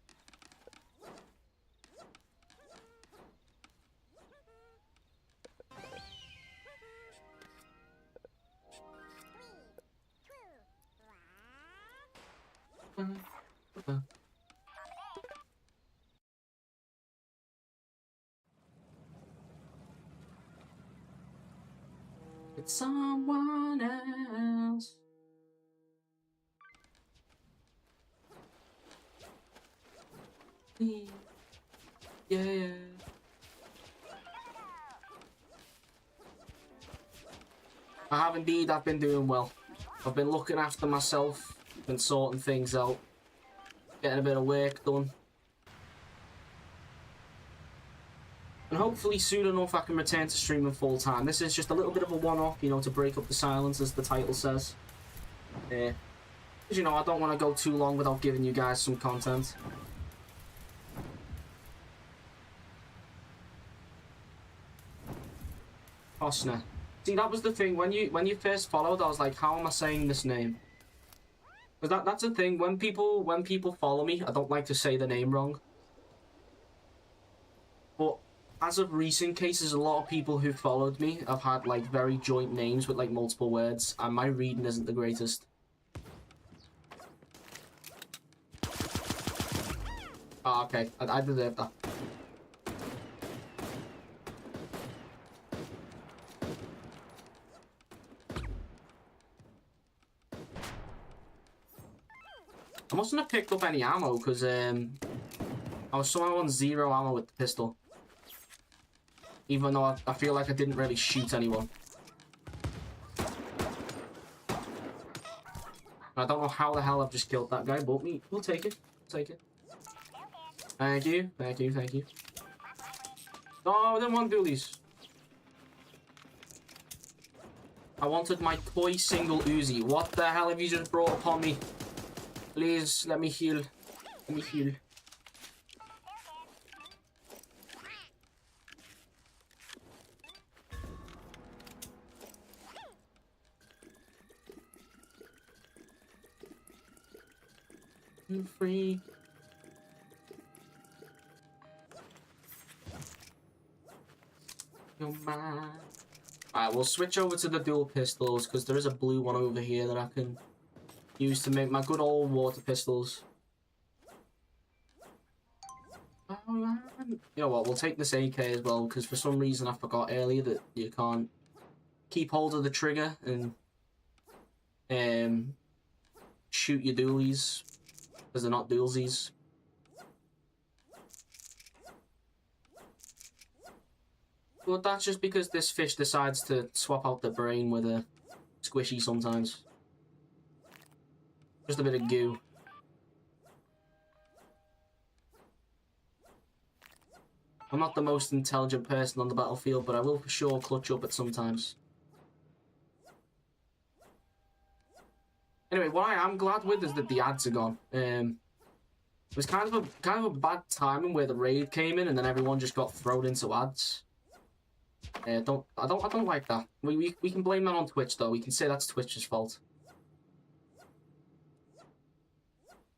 It's someone else. Yeah. I have indeed, I've been doing well. I've been looking after myself, been sorting things out, getting a bit of work done. And hopefully soon enough I can return to streaming full time. This is just a little bit of a one-off, you know, to break up the silence, as the title says. Because, you know, I don't want to go too long without giving you guys some content. Costner. See, that was the thing, when you first followed, I was like, how am I saying this name? Because that's the thing, when people follow me, I don't like to say the name wrong. But as of recent cases, a lot of people who followed me have had like very joint names with like multiple words, and my reading isn't the greatest. Ah, okay, I deserve that. I mustn't have picked up any ammo because I was somehow on 0 ammo with the pistol. Even though I feel like I didn't really shoot anyone. I don't know how the hell I've just killed that guy, but we'll take it. Take it. Thank you. No, I didn't want to do these. I wanted my toy single Uzi. What the hell have you just brought upon me? Please, let me heal. Let me heal. I'm free. You're mine. Alright, we'll switch over to the dual pistols because there is a blue one over here that I can use to make my good old water pistols. You know what, we'll take this AK as well because for some reason I forgot earlier that you can't keep hold of the trigger and shoot your dualies because they're not dualsies. But that's just because this fish decides to swap out the brain with a squishy sometimes. Just a bit of goo. I'm not the most intelligent person on the battlefield, but I will for sure clutch up at sometimes. Anyway, what I am glad with is that the ads are gone. It was kind of a bad timing where the raid came in and then everyone just got thrown into ads. I don't like that. We can blame that on Twitch though. We can say that's Twitch's fault.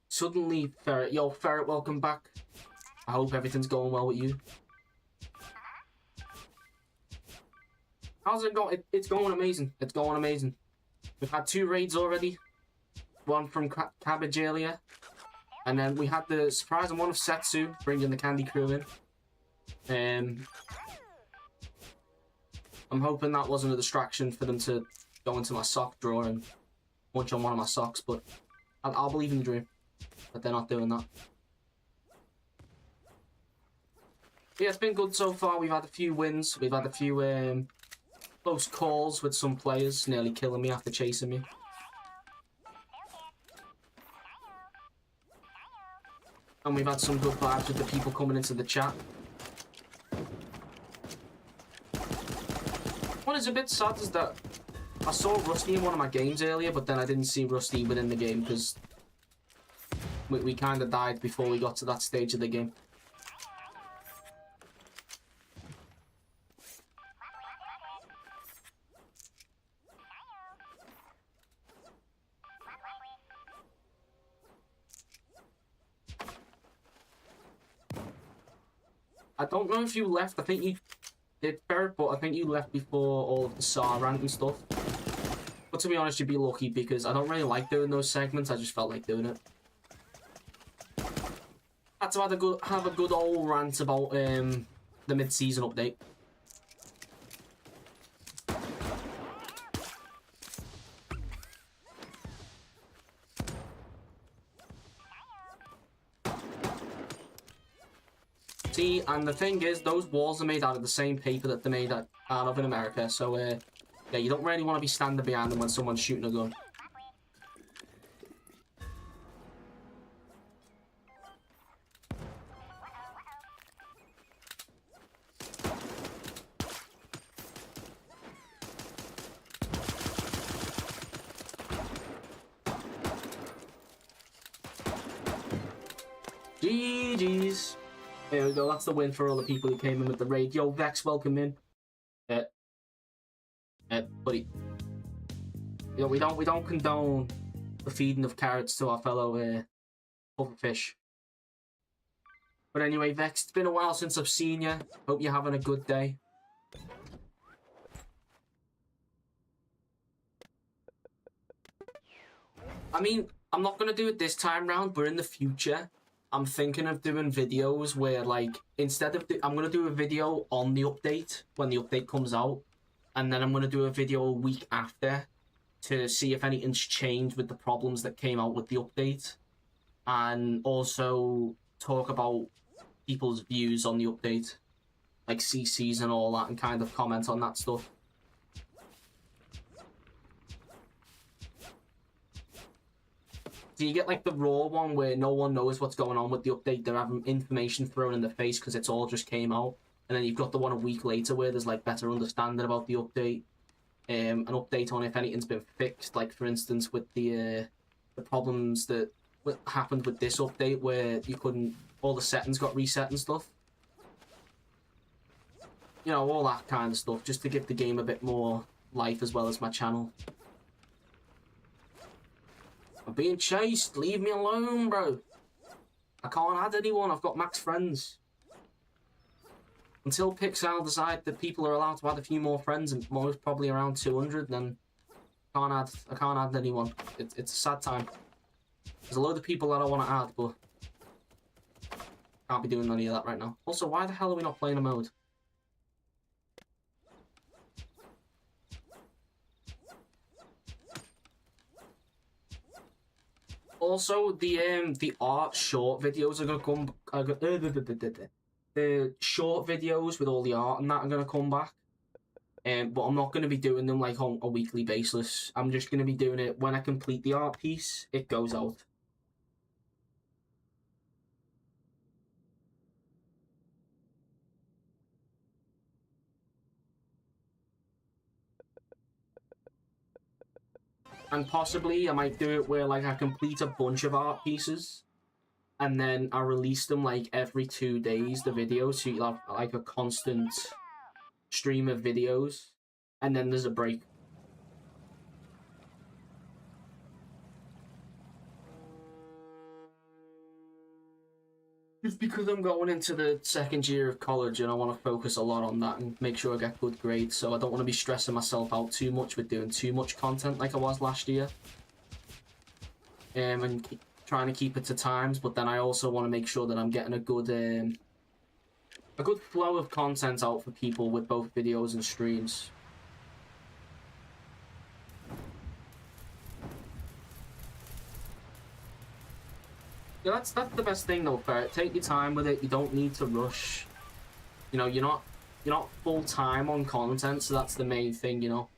Suddenly, Ferret. Yo, Ferret, welcome back. I hope everything's going well with you. How's it going? It's going amazing. It's going amazing. We've had 2 raids already. One from Cabbage earlier. And then we had the surprising one of Setsu, bringing the Candy Crew in. I'm hoping that wasn't a distraction for them to go into my sock drawer and munch on one of my socks, but I'll believe in the dream that they're not doing that. Yeah, it's been good so far. We've had a few wins. We've had a few close calls with some players nearly killing me after chasing me. And we've had some good vibes with the people coming into the chat. What is a bit sad is that I saw Rusty in one of my games earlier, but then I didn't see Rusty within the game because we kind of died before we got to that stage of the game. I don't know if you left. I think you did, Ferret, but I think you left before all of the SAR rank and stuff. But to be honest, you'd be lucky because I don't really like doing those segments. I just felt like doing it. Had to have a good old rant about the mid-season update. See, and the thing is, those walls are made out of the same paper that they're made out of in America. So, yeah, you don't really want to be standing behind them when someone's shooting a gun. GG's. There we go, that's the win for all the people who came in with the raid. Yo, Vex, welcome in. Buddy. Yo, we don't condone the feeding of carrots to our fellow pufferfish. But anyway, Vex, it's been a while since I've seen you. Hope you're having a good day. I mean, I'm not going to do it this time round, but in the future, I'm thinking of doing videos where, like, instead of... I'm going to do a video on the update, when the update comes out, and then I'm going to do a video a week after to see if anything's changed with the problems that came out with the update, and also talk about people's views on the update, like CCs and all that, and kind of comment on that stuff. So you get like the raw one where no one knows what's going on with the update. They're having information thrown in their face because it's all just came out. And then you've got the one a week later where there's like better understanding about the update. An update on if anything's been fixed. Like for instance with the problems that happened with this update where you couldn't... all the settings got reset and stuff. You know, all that kind of stuff. Just to give the game a bit more life as well as my channel. I'm being chased. Leave me alone, bro. I can't add anyone. I've got max friends. Until Pixel decide that people are allowed to add a few more friends, and most probably around 200, then I can't add anyone. It's a sad time. There's a load of people that I want to add, but can't be doing any of that right now. Also, why the hell are we not playing a mode? Also, the art short videos are gonna come. The short videos with all the art and that are gonna come back. But I'm not gonna be doing them like on a weekly basis. I'm just gonna be doing it when I complete the art piece. It goes out. And possibly I might do it where like I complete a bunch of art pieces and then I release them like every 2 days, the videos, so you'll have like a constant stream of videos, and then there's a break. Just because I'm going into the second year of college and I want to focus a lot on that and make sure I get good grades, so I don't want to be stressing myself out too much with doing too much content like I was last year. And trying to keep it to times, but then I also want to make sure that I'm getting a good flow of content out for people with both videos and streams. Yeah, that's the best thing though, Ferret. Take your time with it. You don't need to rush. You know, you're not full time on content, so that's the main thing. You know,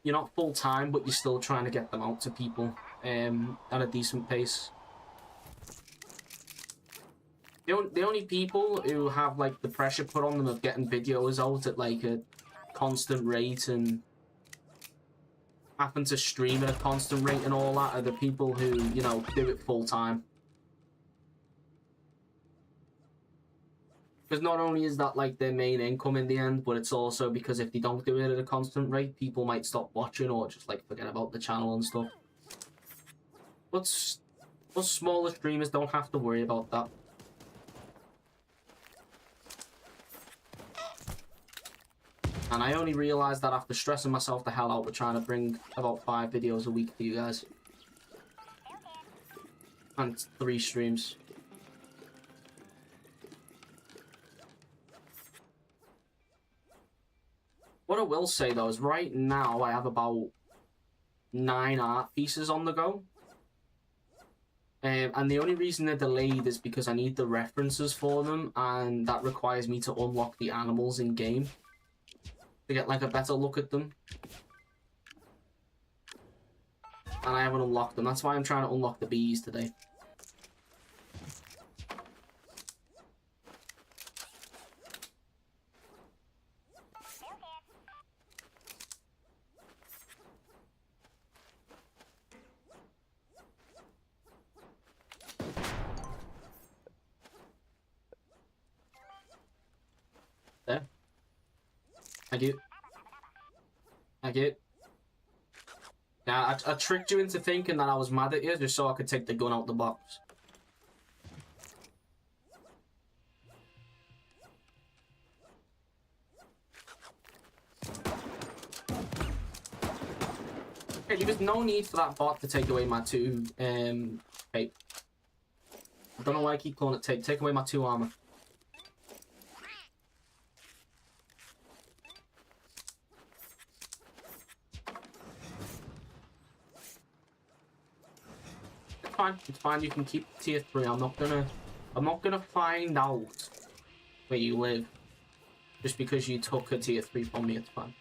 you're not full time, but you're still trying to get them out to people at a decent pace. The only people who have like the pressure put on them of getting videos out at like a constant rate and happen to stream at a constant rate and all that are the people who, you know, do it full time. Because not only is that like their main income in the end, but it's also because if they don't do it at a constant rate, people might stop watching or just like forget about the channel and stuff. But us smaller streamers don't have to worry about that. And I only realised that after stressing myself the hell out with trying to bring about 5 videos a week to you guys. And 3 streams. What I will say though is right now I have about 9 art pieces on the go. And the only reason they're delayed is because I need the references for them, and that requires me to unlock the animals in game to get like a better look at them. And I haven't unlocked them. That's why I'm trying to unlock the bees today. There. Thank you. Thank you. Yeah, I tricked you into thinking that I was mad at you just so I could take the gun out the box. Okay, there was no need for that bot to take away my 2 tape. I don't know why I keep calling it tape. Take away my 2 armor. It's fine, you can keep tier 3. I'm not gonna find out where you live just because you took a tier 3 from me. It's fine.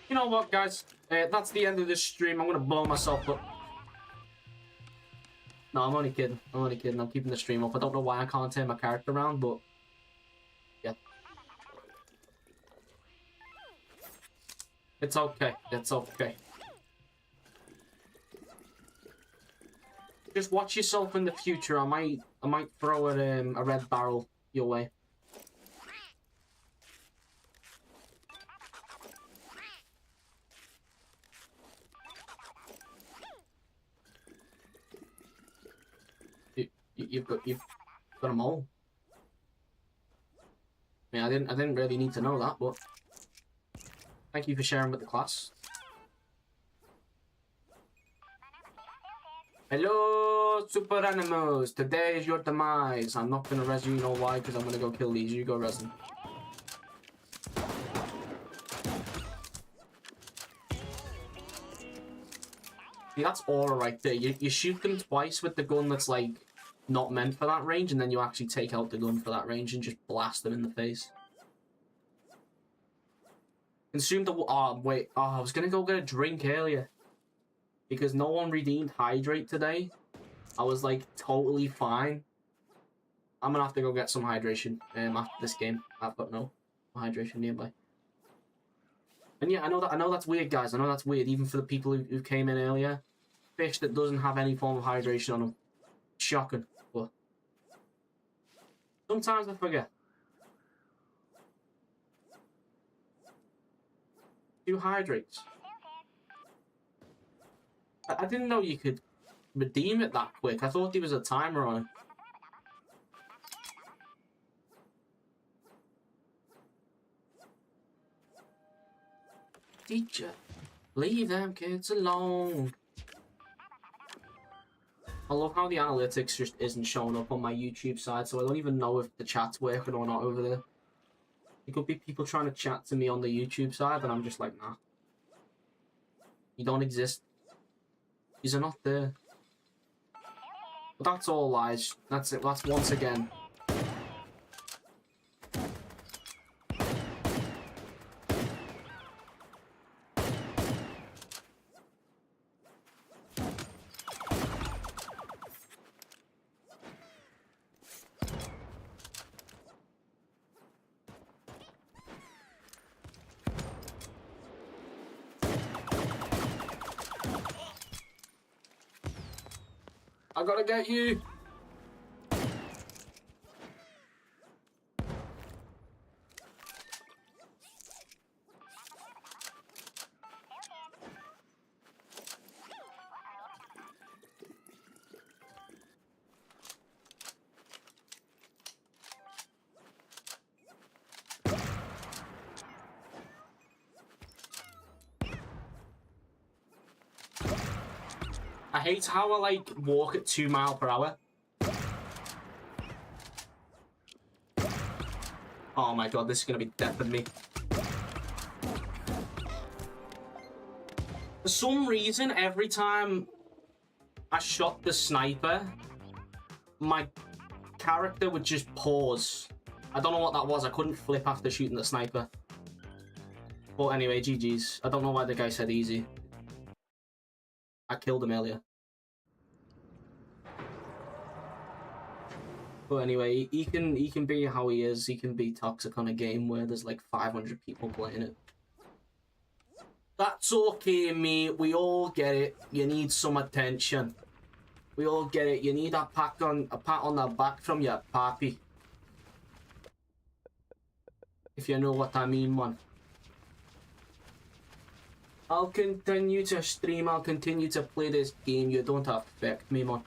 You know what, guys? That's the end of this stream. I'm gonna blow myself up. No, I'm only kidding. I'm keeping the stream up. I don't know why I can't turn my character around, but yeah. It's okay. It's okay. Just watch yourself in the future. I might throw a red barrel your way. You've got them all. I mean, I didn't really need to know that, but thank you for sharing with the class. Hello, super animals. Today is your demise. I'm not gonna res you. You know why? Because I'm gonna go kill these. You go res them. See, that's aura right there. You shoot them twice with the gun that's like not meant for that range, and then you actually take out the gun for that range and just blast them in the face. Consume the... Oh, wait. Oh, I was gonna go get a drink earlier. Because no one redeemed hydrate today. I was like totally fine. I'm gonna have to go get some hydration after this game. I've got no hydration nearby. And yeah, I know that's weird, guys. I know that's weird, even for the people who came in earlier. Fish that doesn't have any form of hydration on them. Shocking. But Sometimes I forget. 2 hydrates. I didn't know you could redeem it that quick. I thought there was a timer on it. Teacher, leave them kids alone. I love how the analytics just isn't showing up on my YouTube side, so I don't even know if the chat's working or not over there. It could be people trying to chat to me on the YouTube side, and I'm just like, nah. You don't exist. You're not there. But that's all lies. That's it. That's once again. I gotta get you. I hate how I like walk at 2 miles per hour. Oh my god, this is gonna be death of me. For some reason, every time I shot the sniper, my character would just pause. I don't know what that was. I couldn't flip after shooting the sniper. But anyway, GG's. I don't know why the guy said easy. I killed him earlier. But anyway, he can be how he is. He can be toxic on a game where there's like 500 people playing it. That's okay, mate. We all get it. You need some attention. We all get it. You need a pat on the back from your papi. If you know what I mean, man. I'll continue to stream. I'll continue to play this game. You don't affect me, man.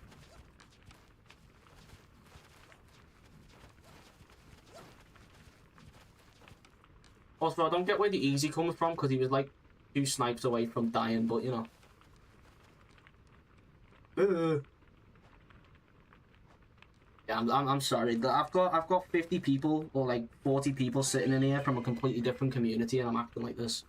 Also, I don't get where the easy coming from, because he was like 2 snipes away from dying, but you know. Yeah, I'm sorry. I've got 50 people or like 40 people sitting in here from a completely different community, and I'm acting like this.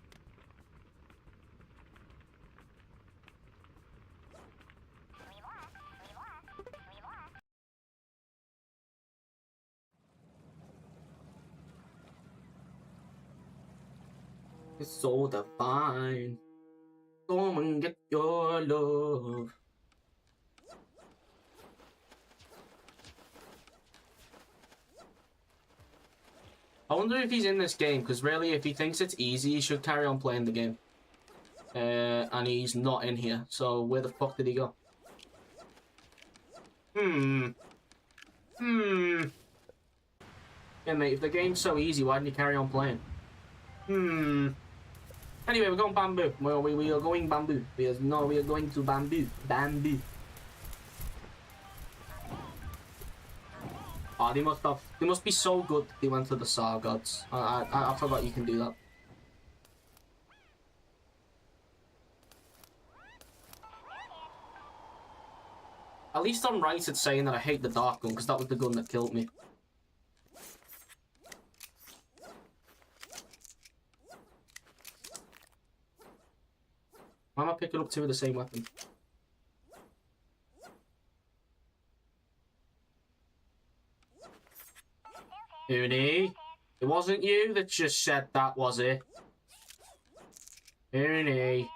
It's so divine. Come and get your love. I wonder if he's in this game, because really, if he thinks it's easy, he should carry on playing the game. And he's not in here, so where the fuck did he go? Yeah, mate, if the game's so easy, why didn't you carry on playing? Anyway, we're going bamboo. Well, we are going bamboo. We are going to bamboo. Bamboo. Oh, they must be so good they went to the SAR gods. I forgot you can do that. At least I'm right at saying that I hate the dark gun, because that was the gun that killed me. Why am I picking up 2 of the same weapon? Uni? It wasn't you that just said that, was it? Uni?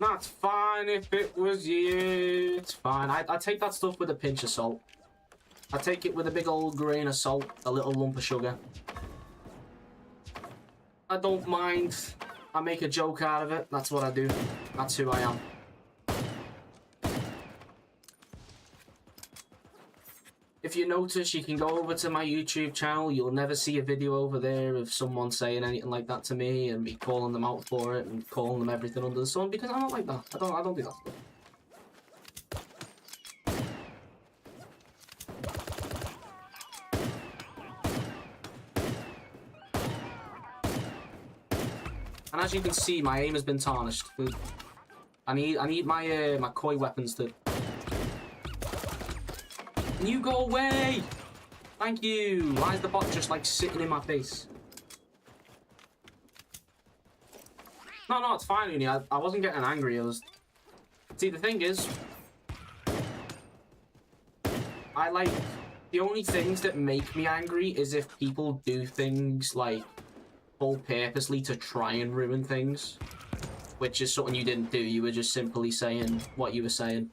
That's fine if it was you. It's fine. I take that stuff with a pinch of salt. I take it with a big old grain of salt, a little lump of sugar. I don't mind. I make a joke out of it. That's what I do. That's who I am. If you notice, you can go over to my YouTube channel. You'll never see a video over there of someone saying anything like that to me and me calling them out for it and calling them everything under the sun, because I don't like that. I don't do that stuff. And as you can see, my aim has been tarnished. I need my my koi weapons to. Can you go away? Thank you. Why is the bot just like sitting in my face? No, it's fine, Uni. I wasn't getting angry. I was. See, the thing is, I like the only things that make me angry is if people do things like full purposely to try and ruin things, which is something you didn't do. You were just simply saying what you were saying.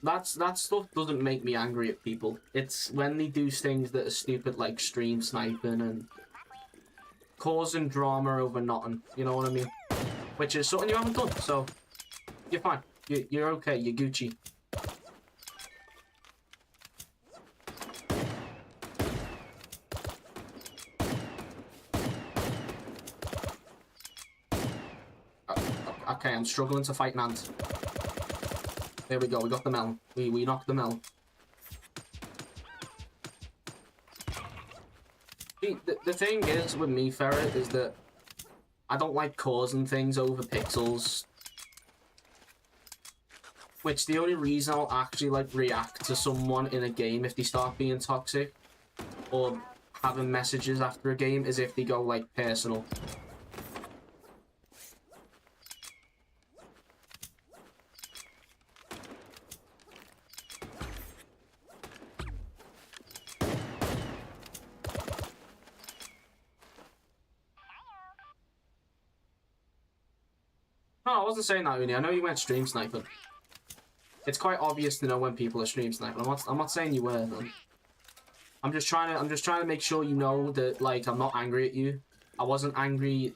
That stuff doesn't make me angry at people. It's when they do things that are stupid, like stream sniping and causing drama over nothing. You know what I mean? Which is something you haven't done, so you're fine. You're okay. You're Gucci. Okay, I'm struggling to fight an ant. There we go, we got the melon. We knocked the melon. See, the thing is with me, Ferret, is that I don't like causing things over pixels. Which the only reason I'll actually like react to someone in a game if they start being toxic or having messages after a game is if they go like personal. No, I wasn't saying that, Uni. I know you went stream sniping. It's quite obvious to know when people are stream sniping. I'm not saying you were, though. I'm just trying to make sure you know that, like, I'm not angry at you. I wasn't angry,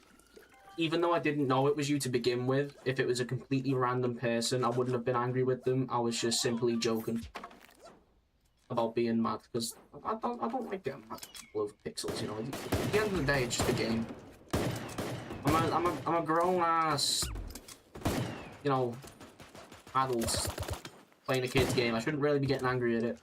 even though I didn't know it was you to begin with. If it was a completely random person, I wouldn't have been angry with them. I was just simply joking about being mad, because I don't like getting mad over pixels, you know. At the end of the day, it's just a game. I'm a grown ass, you know, adult playing a kid's game. I shouldn't really be getting angry at it.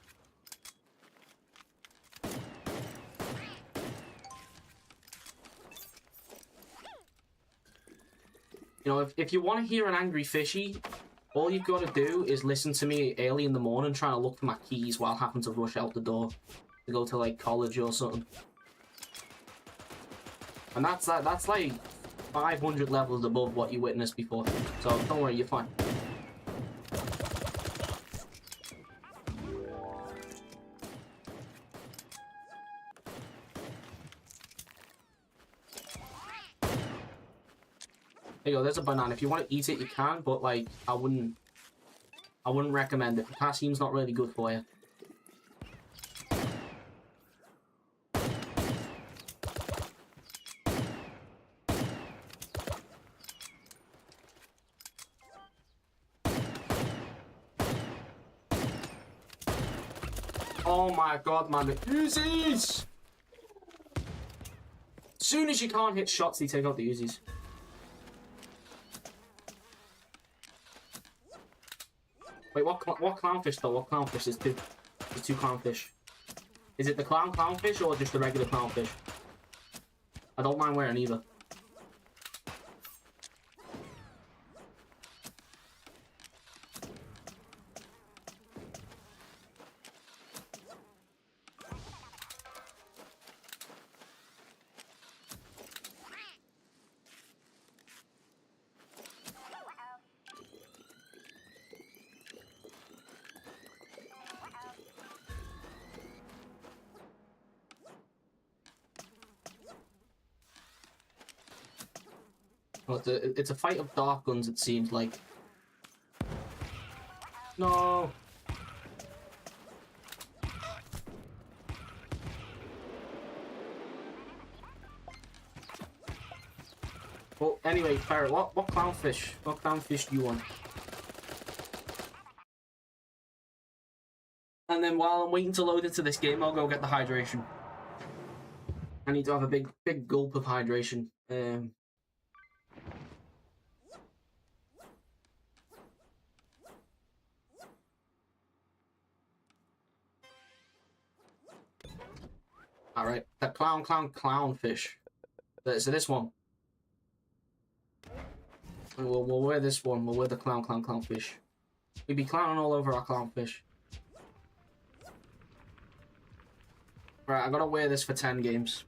You know, if you want to hear an angry fishy, all you've got to do is listen to me early in the morning trying to look for my keys while having to rush out the door to go to, like, college or something. And that's like 500 levels above what you witnessed before. So don't worry, you're fine. There you go, there's a banana. If you want to eat it, you can, but like I wouldn't recommend it. Potassium's not really good for you. Oh my god, man, the Uzis! As soon as you can't hit shots, they take out the Uzis. Wait, what clownfish though? What clownfish? There's two clownfish. Is it the clownfish or just the regular clownfish? I don't mind wearing either. Well, it's a fight of dark guns, it seems like. No! Well, anyway, Ferret, what clownfish? What clownfish do you want? And then while I'm waiting to load into this game, I'll go get the hydration. I need to have a big gulp of hydration. Alright, the clownfish. So this one. We'll wear this one. We'll wear the clownfish. We'd be clowning all over our clownfish. Right, I gotta wear this for 10 games.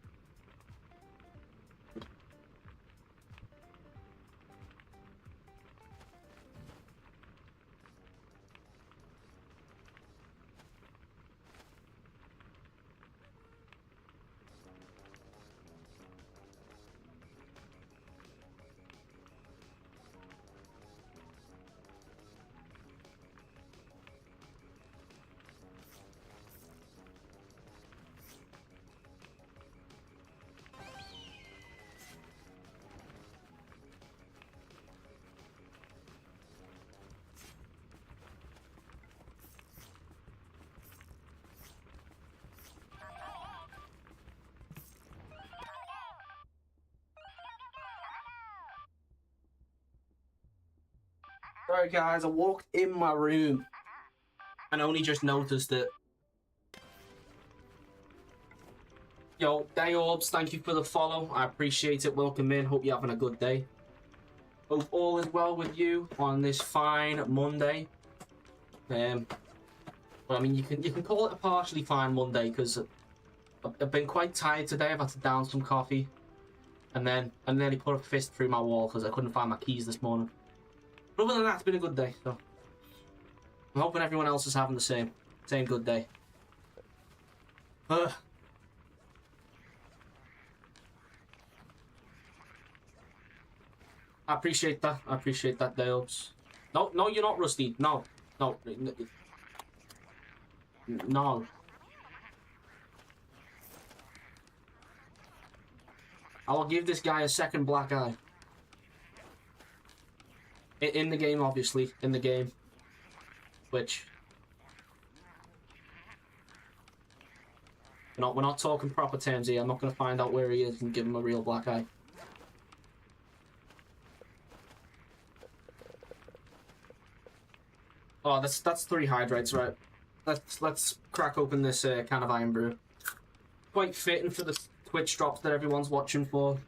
Alright guys, I walked in my room and only just noticed it. Yo, Day Orbs, thank you for the follow. I appreciate it. Welcome in. Hope you're having a good day. Hope all is well with you on this fine Monday. Well, I mean, you can call it a partially fine Monday because I've been quite tired today. I've had to down some coffee, and then I nearly put a fist through my wall because I couldn't find my keys this morning. But other than that, it's been a good day. So I'm hoping everyone else is having the same good day. I appreciate that. I appreciate that, Dales. No, no, you're not, Rusty. No, no, no. I'll give this guy a second black eye. In the game, obviously. In the game. Which... We're not talking proper terms here. I'm not going to find out where he is and give him a real black eye. Oh, that's 3 hydrates, right? Let's crack open this can of iron brew. Quite fitting for the Twitch drops that everyone's watching for.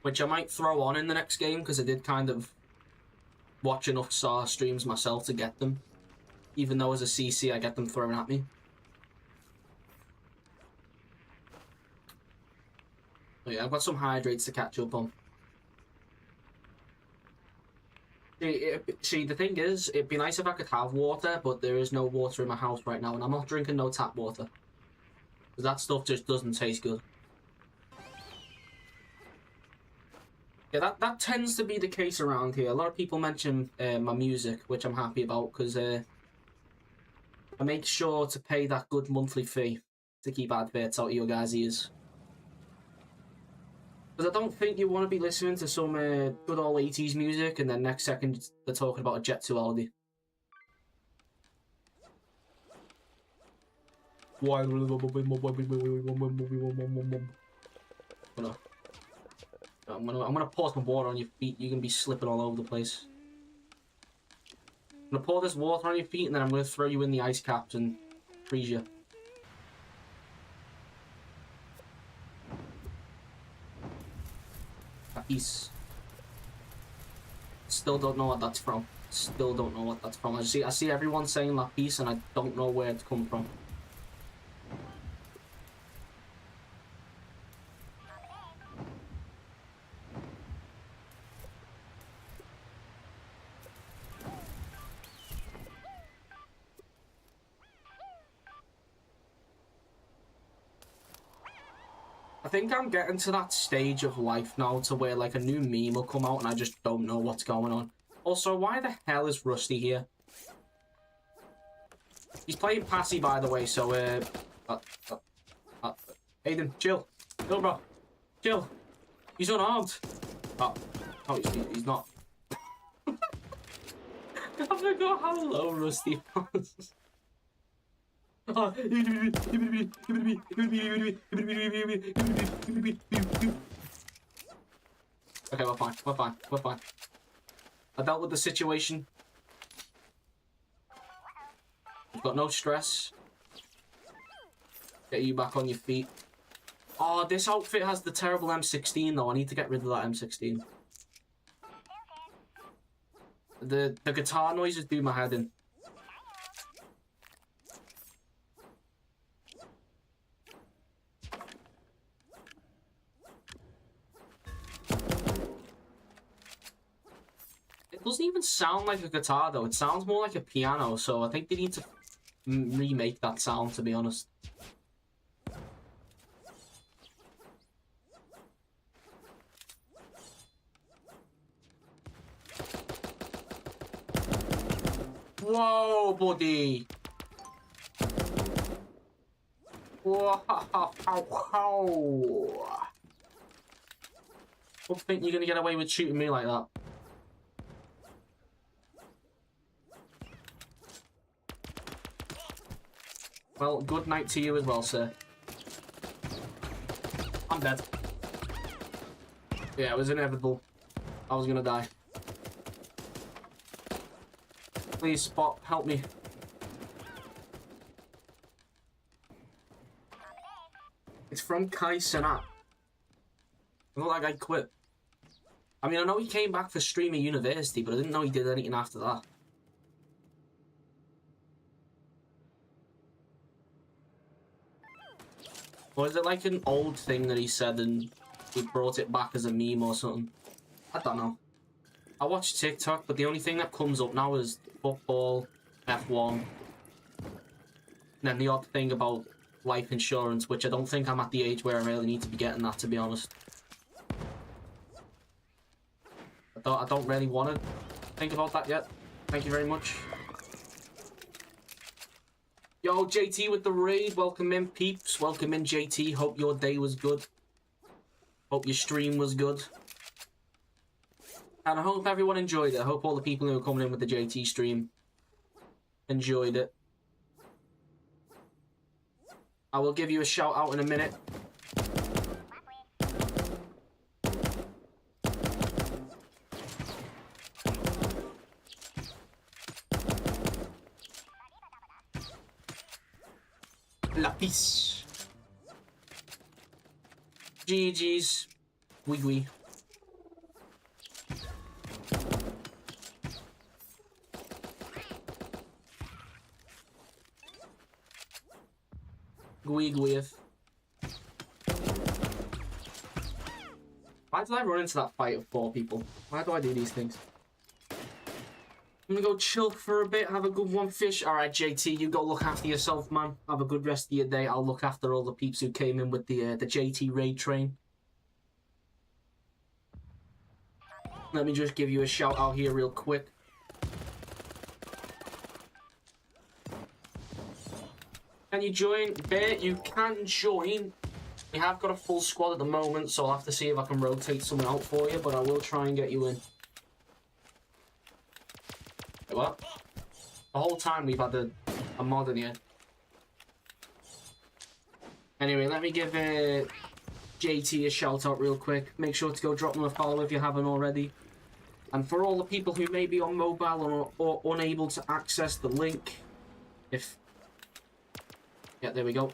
Which I might throw on in the next game, because I did kind of watch enough SAR streams myself to get them. Even though as a CC I get them thrown at me. But yeah, I've got some hydrates to catch up on. See, the thing is, it'd be nice if I could have water, but there is no water in my house right now, and I'm not drinking no tap water. Because that stuff just doesn't taste good. Yeah, that tends to be the case around here. A lot of people mention my music, which I'm happy about, because I make sure to pay that good monthly fee to keep adverts out of your guys' ears. Because I don't think you want to be listening to some good old 80s music, and then next second they're talking about a Jet 2 holiday. I'm gonna pour some water on your feet. You're gonna be slipping all over the place. I'm gonna pour this water on your feet, and then I'm gonna throw you in the ice caps and freeze you. Peace. Still don't know what that's from. Still don't know what that's from. I see everyone saying that piece, and I don't know where it's come from. I think I'm getting to that stage of life now to where like a new meme will come out and I just don't know what's going on. Also, why the hell is Rusty here? He's playing Passy, by the way, so Aiden, chill. Chill, bro. Chill. He's unarmed. Oh, he's not. I forgot how low Rusty was. Okay, we're fine. We're fine. We're fine. I dealt with the situation. You've got no stress. Get you back on your feet. Oh, this outfit has the terrible M16 though. I need to get rid of that M16. The guitar noises do my head in. It doesn't even sound like a guitar though. It sounds more like a piano, so I think they need to remake that sound, to be honest. Whoa, buddy! Whoa! Don't think you're gonna get away with shooting me like that. Well, good night to you as well, sir. I'm dead. Yeah, it was inevitable. I was gonna die. Please, Spot, help me. It's from Kai Cenat. I thought that guy quit. I mean, I know he came back for Streamer University, but I didn't know he did anything after that. Or is it like an old thing that he said and he brought it back as a meme or something? I don't know. I watch TikTok, but the only thing that comes up now is football, F1, and then the odd thing about life insurance, which I don't think I'm at the age where I really need to be getting that, to be honest. I don't really want to think about that yet. Thank you very much. Yo, JT with the raid. Welcome in, peeps. Welcome in, JT. Hope your day was good. Hope your stream was good. And I hope everyone enjoyed it. I hope all the people who are coming in with the JT stream enjoyed it. I will give you a shout out in a minute. La peace. GG's. Wee wee. Gwee. Why did I run into that fight of 4 people? Why do I do these things? I'm gonna go chill for a bit, have a good one, fish. Alright, JT, you go look after yourself, man. Have a good rest of your day. I'll look after all the peeps who came in with the JT raid train. Let me just give you a shout out here real quick. Can you join? Bear, you can join. We have got a full squad at the moment, so I'll have to see if I can rotate someone out for you, but I will try and get you in. Wait, what? The whole time we've had a mod in here. Anyway, let me give JT a shout out real quick. Make sure to go drop them a follow if you haven't already. And for all the people who may be on mobile or unable to access the link, yeah, there we go.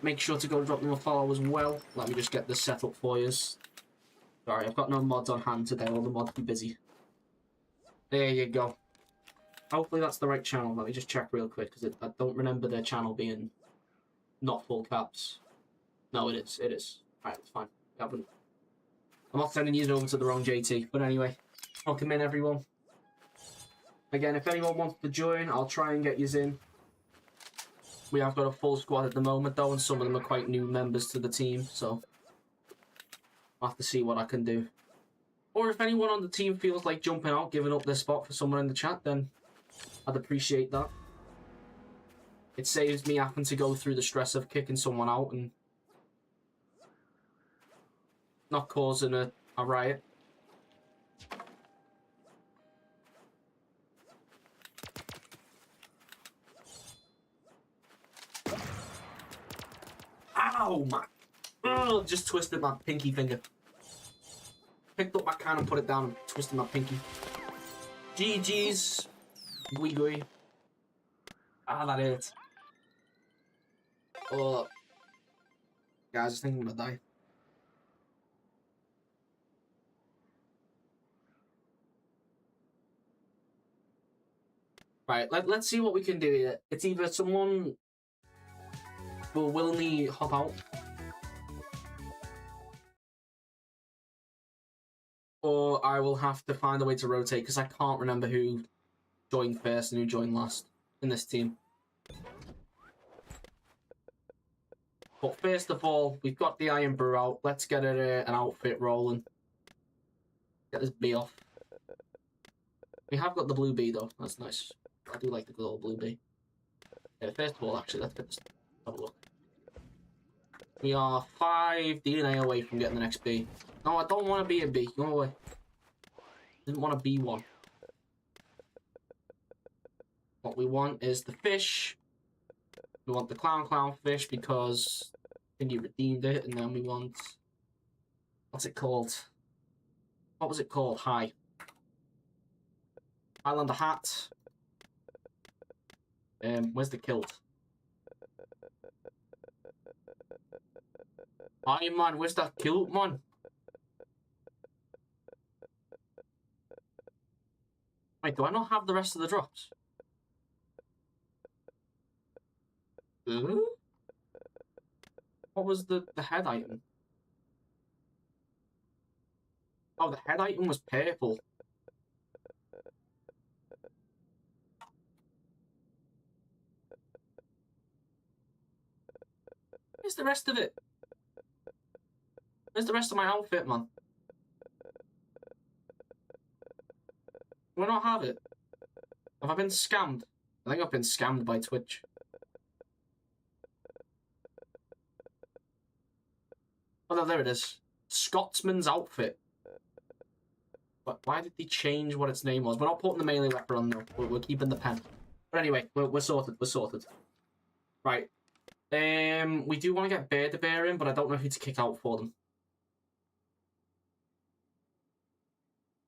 Make sure to go drop them a follow as well. Let me just get this set up for you. Sorry, I've got no mods on hand today. All the mods be busy. There you go. Hopefully that's the right channel. Let me just check real quick, because I don't remember their channel being not full caps. No, it is. It is. Alright, it's fine. I'm not sending you over to the wrong JT. But anyway, welcome in, everyone. Again, if anyone wants to join, I'll try and get you in. We have got a full squad at the moment, though, and some of them are quite new members to the team, so I'll have to see what I can do. Or if anyone on the team feels like jumping out, giving up their spot for someone in the chat, then I'd appreciate that. It saves me having to go through the stress of kicking someone out and not causing a riot. Ow, man. Oh, just twisted my pinky finger. Picked up my can and put it down and twisted my pinky. GG's. Gui gui. Ah, that hurts. Oh. Guys, I think I'm gonna die. Right, let's see what we can do here. It's either someone will willingly hop out, or I will have to find a way to rotate, because I can't remember who joined first and who joined last in this team. But first of all, we've got the Iron Brew out. Let's get an outfit rolling. Get this bee off. We have got the blue bee, though. That's nice. I do like the good old blue bee. Yeah, first of all, actually, let's get this. Have a look. We are 5 DNA away from getting the next bee. No, I don't want to be a bee. Go away. Didn't want to be one. What we want is the fish. We want the clown fish because I think he redeemed it, and then we want... What's it called? What was it called? Highlander hat. Where's the kilt? Aye, man, where's that kilt, man? Wait, do I not have the rest of the drops? What was the head item? Oh, the head item was purple. Where's the rest of it? Where's the rest of my outfit, man? Do I not have it? Have I been scammed? I think I've been scammed by Twitch. Oh, no, there it is. Scotsman's outfit. But why did they change what its name was? We're not putting the melee weapon on, though. We're keeping the pen. But anyway, we're sorted. We're sorted. Right. We do want to get Bear to Bear in, but I don't know who to kick out for them.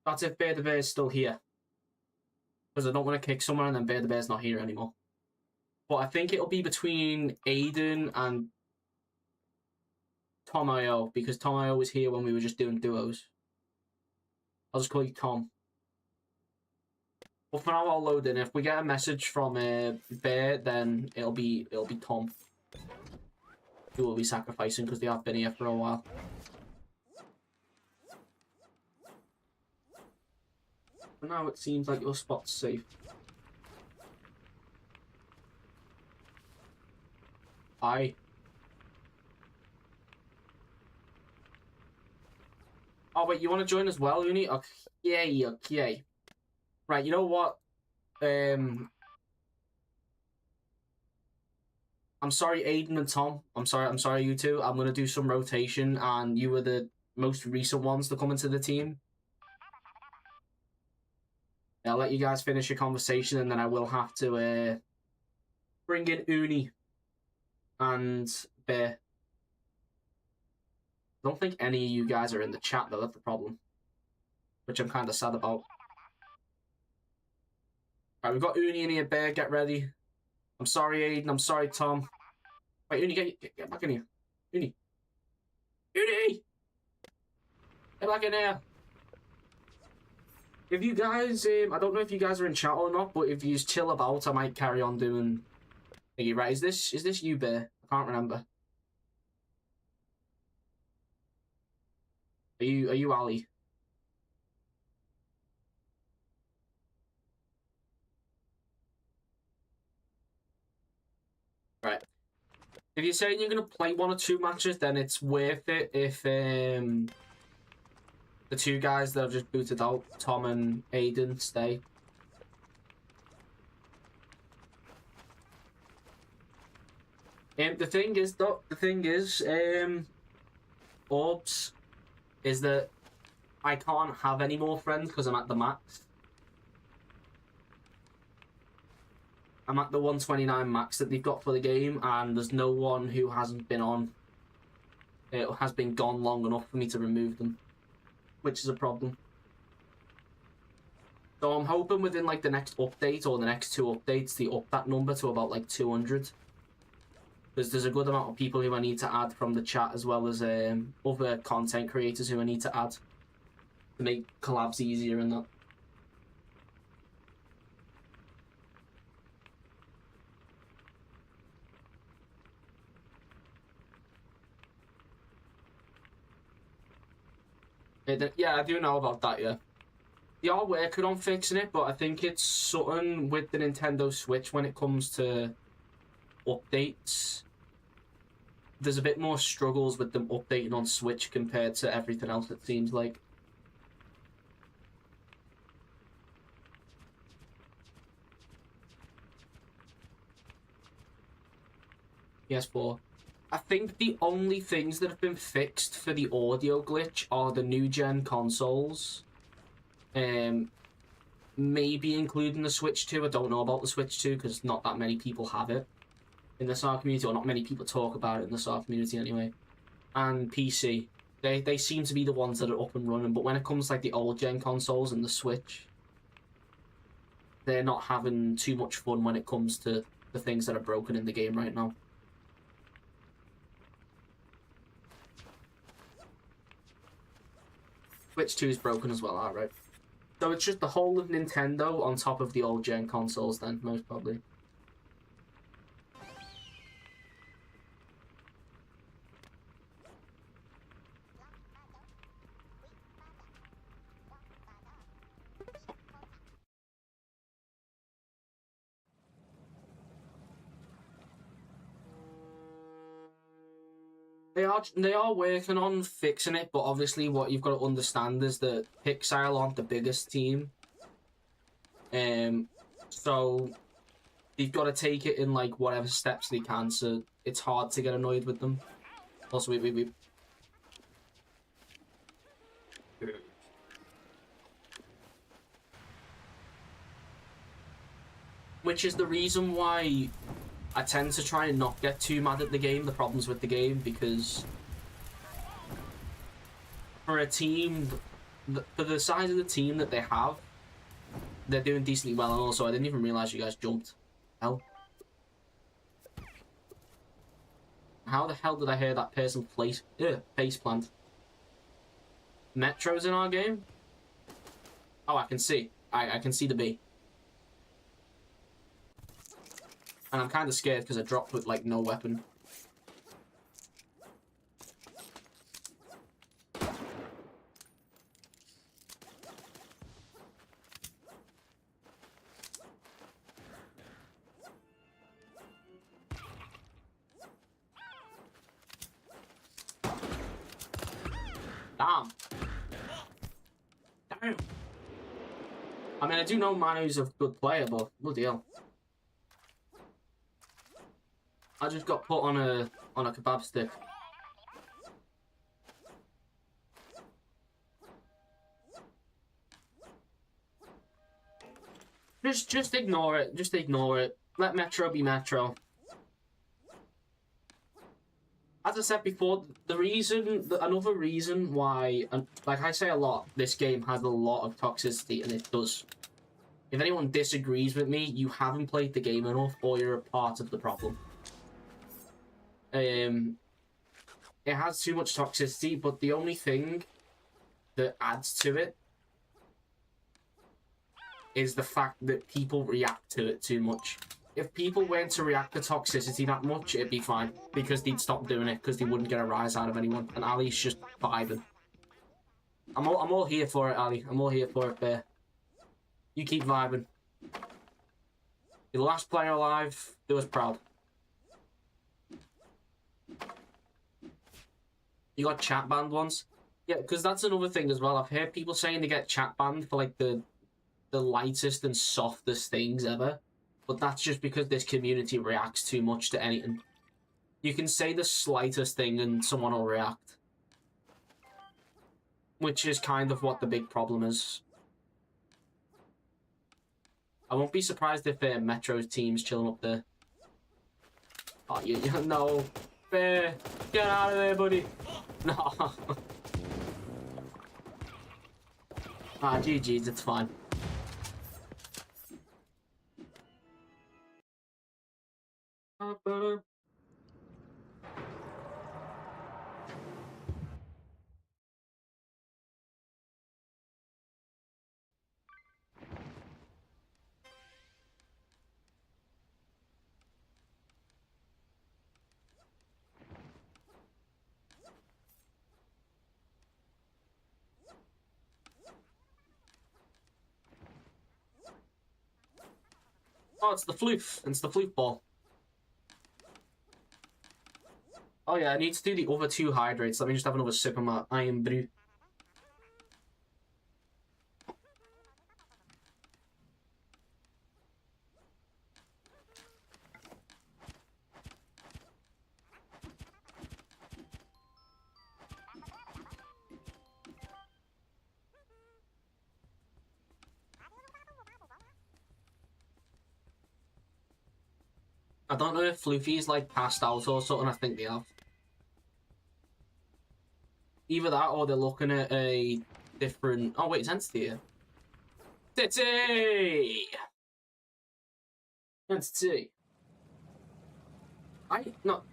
That's if Bear to Bear is still here. Because I don't want to kick someone and then Bear to Bear's not here anymore. But I think it'll be between Aiden and Tom IO, because Tom IO was here when we were just doing duos. I'll just call you Tom. But for now, I'll load in. If we get a message from Bear, then it'll be Tom who will be sacrificing, because they have been here for a while. For now, it seems like your spot's safe. Aye. Oh, wait, you want to join as well, Uni? Okay, okay. Right, you know what? I'm sorry, Aiden and Tom. I'm sorry, you two. I'm going to do some rotation, and you were the most recent ones to come into the team. I'll let you guys finish your conversation, and then I will have to bring in Uni and Bear. I don't think any of you guys are in the chat, though. That's the problem. Which I'm kind of sad about. Alright, we've got Uni in here. Bear, get ready. I'm sorry, Aiden. I'm sorry, Tom. Wait, Uni, get back in here. Uni. Uni! Get back in here. If you guys, I don't know if you guys are in chat or not, but if you chill about, I might carry on doing... Right, is this you, Bear? I can't remember. Are you Ali? Right. If you're saying you're going to play 1 or 2 matches, then it's worth it if the 2 guys that I've just booted out, Tom and Aiden, stay. The thing is, Orbs, is that I can't have any more friends because I'm at the max. I'm at the 129 max that they've got for the game, and there's no one who hasn't been on. It has been gone long enough for me to remove them, which is a problem. So I'm hoping within like the next update or the next 2 updates, they up that number to about like 200. Because there's a good amount of people who I need to add from the chat, as well as other content creators who I need to add to make collabs easier and that. Yeah, I do know about that, yeah. They are working on fixing it, but I think it's something with the Nintendo Switch when it comes to updates. There's a bit more struggles with them updating on Switch compared to everything else, it seems like. PS4. I think the only things that have been fixed for the audio glitch are the new gen consoles. Maybe including the Switch 2. I don't know about the Switch 2 because not that many people have it in the SAR community, or not many people talk about it in the SAR community anyway. And PC. They seem to be the ones that are up and running, but when it comes to like the old gen consoles and the Switch, they're not having too much fun when it comes to the things that are broken in the game right now. Switch 2 is broken as well, alright. So it's just the whole of Nintendo on top of the old gen consoles then, most probably. They are working on fixing it, but obviously what you've got to understand is that Pixel aren't the biggest team. So you've got to take it in like whatever steps they can, so it's hard to get annoyed with them. Also, wait. Which is the reason why I tend to try and not get too mad at the game, the problems with the game, because for a team, for the size of the team that they have, they're doing decently well. And also, I didn't even realize you guys jumped. Hell. How the hell did I hear that person face plant? Metro's in our game? Oh, I can see. I can see the B. And I'm kind of scared because I dropped with, like, no weapon. Damn. I mean, I do know Manu's a good player, but bloody hell. I just got put on a kebab stick. Just ignore it. Just ignore it. Let Metro be Metro. As I said before, another reason why, and like I say a lot, this game has a lot of toxicity, and it does. If anyone disagrees with me, you haven't played the game enough, or you're a part of the problem. It has too much toxicity, but the only thing that adds to it is the fact that people react to it too much. If people weren't to react to toxicity that much, it'd be fine, because they'd stop doing it, because they wouldn't get a rise out of anyone, and Ali's just vibing. I'm all here for it, Ali. I'm all here for it, Bear. You keep vibing. You're the last player alive. Do us proud. You got chat banned once? Yeah, because that's another thing as well. I've heard people saying they get chat banned for like the lightest and softest things ever. But that's just because this community reacts too much to anything. You can say the slightest thing and someone will react. Which is kind of what the big problem is. I won't be surprised if Metro's team's chilling up there. Oh, you no. Bear, get out of there, buddy. No. GG's, it's fine. Oh, it's the floof. It's the floof ball. Oh yeah, I need to do the other 2 hydrates. Let me just have another sip of my iron brew. I don't know if Floofy's like passed out or something. I think they have. Either that or they're looking at a different... Oh wait, it's Entity here. Entity! Entity. No.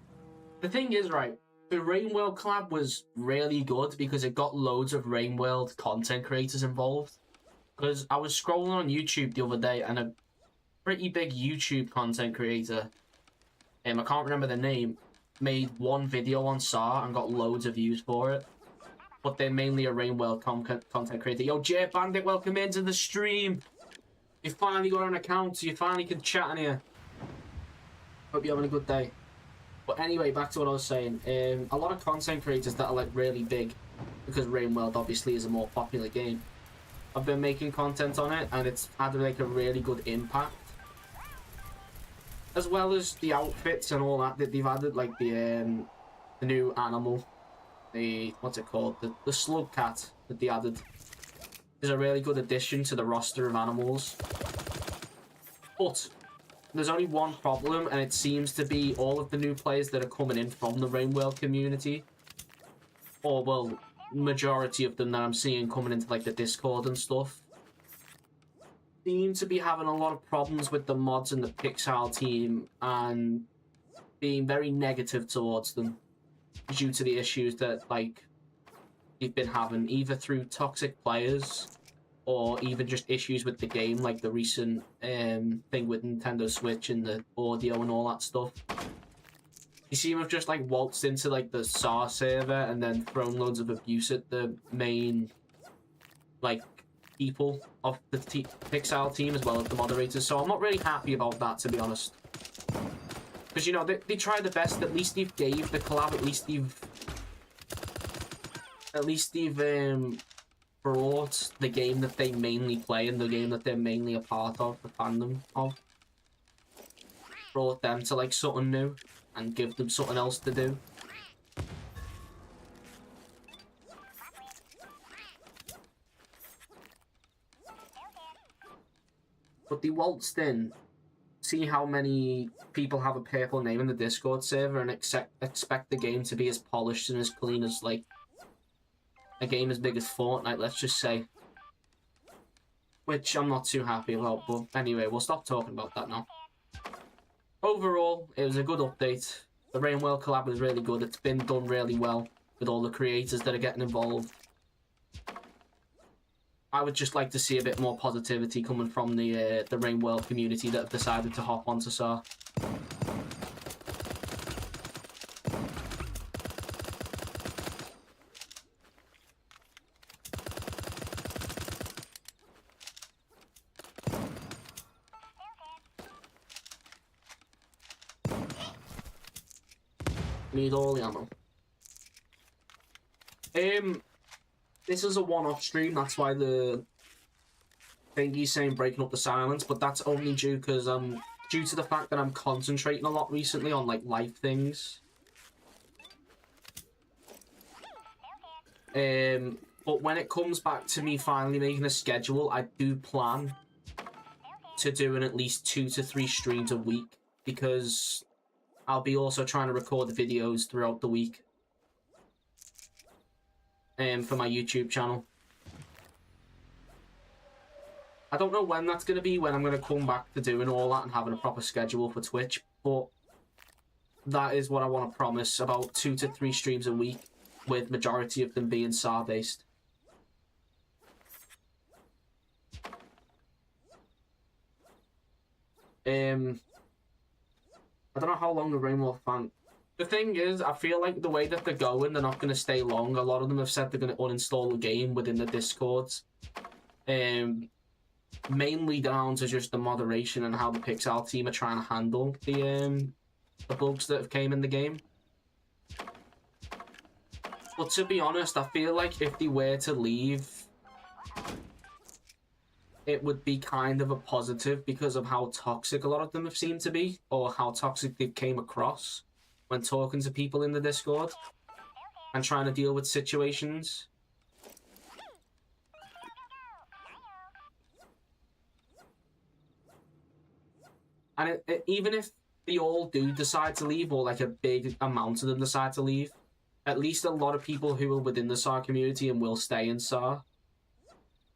The thing is, right, the Rain World collab was really good because it got loads of Rain World content creators involved. Because I was scrolling on YouTube the other day and a pretty big YouTube content creator, I can't remember the name, made one video on SAR and got loads of views for it. But they're mainly a Rain World content creator. Yo, J Bandit, welcome into the stream. You finally got an account, so you finally can chat in here. Hope you're having a good day. But anyway, back to what I was saying. A lot of content creators that are like really big, because Rain World obviously is a more popular game, I've been making content on it, and it's had like a really good impact. As well as the outfits and all that they've added, like the new animal, what's it called, the slug cat that they added is a really good addition to the roster of animals. But there's only one problem, and it seems to be all of the new players that are coming in from the Rain World community, or well, majority of them that I'm seeing coming into like the Discord and stuff, seem to be having a lot of problems with the mods and the Pixel team and being very negative towards them due to the issues that like you've been having, either through toxic players or even just issues with the game, like the recent thing with Nintendo Switch and the audio and all that stuff. You seem to have just like waltzed into like the SAR server and then thrown loads of abuse at the main like people of the Pixel team as well as the moderators, so I'm not really happy about that, to be honest. Because, you know, they tried the best. At least they've gave the collab, at least they've brought the game that they mainly play and the game that they're mainly a part of, the fandom of, brought them to like something new and give them something else to do. But they waltzed in, see how many people have a purple name in the Discord server, and expect the game to be as polished and as clean as, like, a game as big as Fortnite, let's just say. Which I'm not too happy about, but anyway, we'll stop talking about that now. Overall, it was a good update. The Rain World collab was really good. It's been done really well with all the creators that are getting involved. I would just like to see a bit more positivity coming from the Rain World community that have decided to hop onto SAR. Need all the ammo. This is a one-off stream, that's why the thingy's saying breaking up the silence, but that's only due because due to the fact that I'm concentrating a lot recently on like life things. But when it comes back to me finally making a schedule, I do plan to doing at least 2 to 3 streams a week, because I'll be also trying to record the videos throughout the week for my YouTube channel. I don't know when that's going to be, when I'm going to come back to doing all that and having a proper schedule for Twitch, but that is what I want to promise, about 2 to 3 streams a week, with majority of them being SAR based. I don't know how long the Rainbow fan. The thing is, I feel like the way that they're going, they're not going to stay long. A lot of them have said they're going to uninstall the game within the Discords. Mainly down to just the moderation and how the Pixel team are trying to handle the bugs that have came in the game. But to be honest, I feel like if they were to leave, it would be kind of a positive because of how toxic a lot of them have seemed to be, or how toxic they came across when talking to people in the Discord and trying to deal with situations. And even if they all do decide to leave, or like a big amount of them decide to leave, at least a lot of people who are within the SAR community and will stay in SAR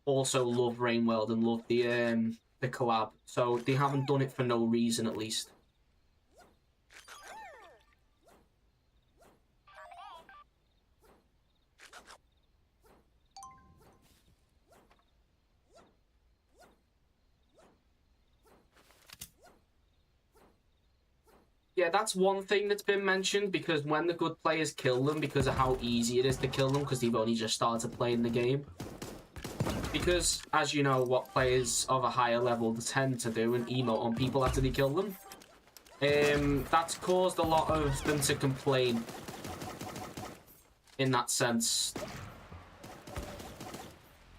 also love Rainworld and love the collab. So they haven't done it for no reason, at least. Yeah, that's one thing that's been mentioned, because when the good players kill them, because of how easy it is to kill them, because they've only just started playing the game. Because, as you know, what players of a higher level tend to do and emote on people after they kill them. That's caused a lot of them to complain in that sense.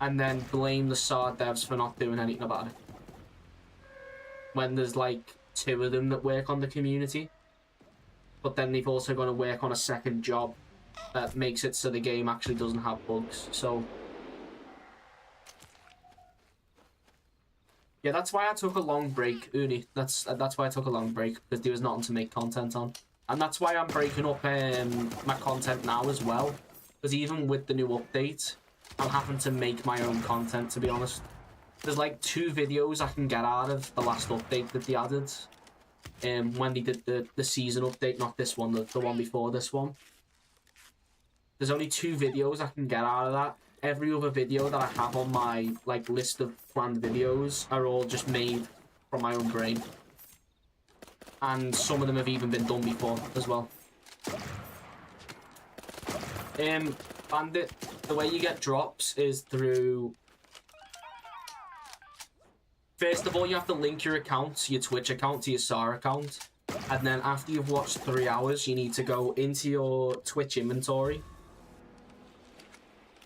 And then blame the SAR devs for not doing anything about it. When there's like 2 of them that work on the community. But then they've also got to work on a second job that makes it so the game actually doesn't have bugs. So yeah, that's why I took a long break, Uni. That's why I took a long break, because there was nothing to make content on. And that's why I'm breaking up my content now as well. Because even with the new update, I'm having to make my own content, to be honest. There's like 2 videos I can get out of the last update that they added. When they did the season update, not this one, the one before this one. There's only 2 videos I can get out of that. Every other video that I have on my like list of planned videos are all just made from my own brain. And some of them have even been done before as well. Bandit, the way you get drops is through... First of all, you have to link your account, your Twitch account, to your SAR account. And then after you've watched 3 hours, you need to go into your Twitch inventory.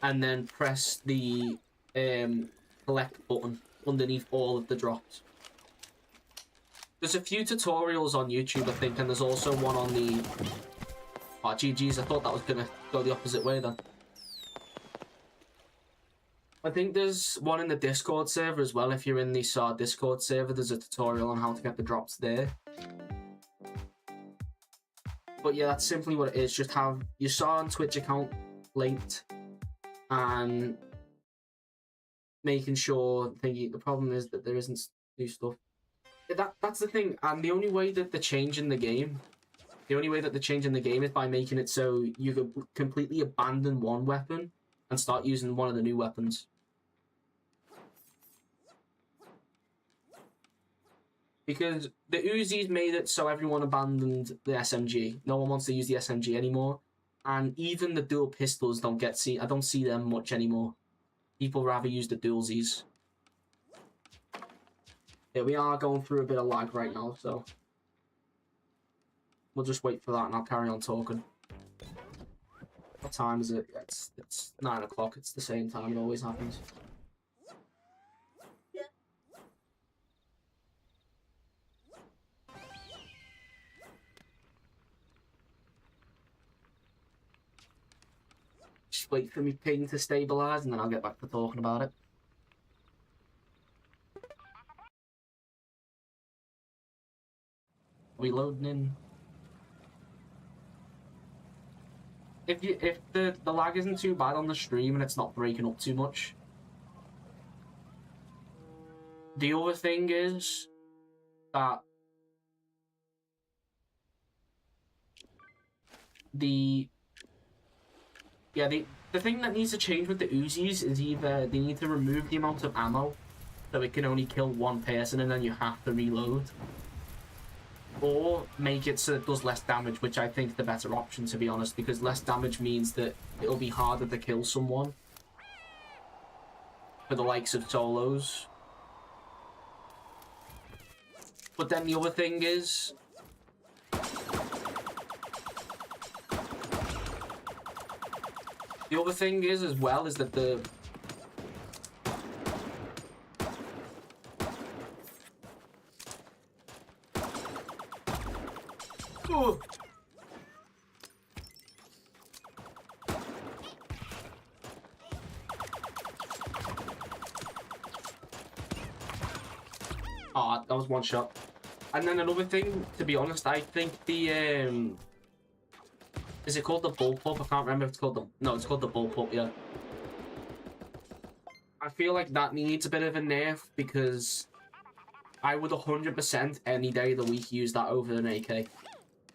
And then press the collect button underneath all of the drops. There's a few tutorials on YouTube, I think, and there's also one on the... Oh, GG's, I thought that was going to go the opposite way then. I think there's one in the Discord server as well. If you're in the SAR Discord server, there's a tutorial on how to get the drops there. But yeah, that's simply what it is. Just have your SAR and Twitch account linked. And making sure the problem is that there isn't new stuff. That's the thing, and the only way that they're changing the game, is by making it so you can completely abandon one weapon and start using one of the new weapons. Because the Uzis made it so everyone abandoned the SMG. No one wants to use the SMG anymore. And even the dual pistols I don't see them much anymore. People rather use the dualsies. Yeah, we are going through a bit of lag right now, so... we'll just wait for that and I'll carry on talking. What time is it? Yeah, it's 9 o'clock. It's the same time. It always happens. Just wait for me ping to stabilize and then I'll get back to talking about it. Are we loading in? If the lag isn't too bad on the stream and it's not breaking up too much. The other thing is that the thing that needs to change with the Uzis is either they need to remove the amount of ammo so it can only kill one person and then you have to reload, or make it so it does less damage, which I think is the better option, to be honest, because less damage means that it'll be harder to kill someone for the likes of solos. But then the other thing is as well is that the that was one shot. And then another thing, to be honest, I think the is it called the bullpup? I can't remember if it's called the... No, it's called the bullpup, yeah. I feel like that needs a bit of a nerf because I would 100% any day of the week use that over an AK.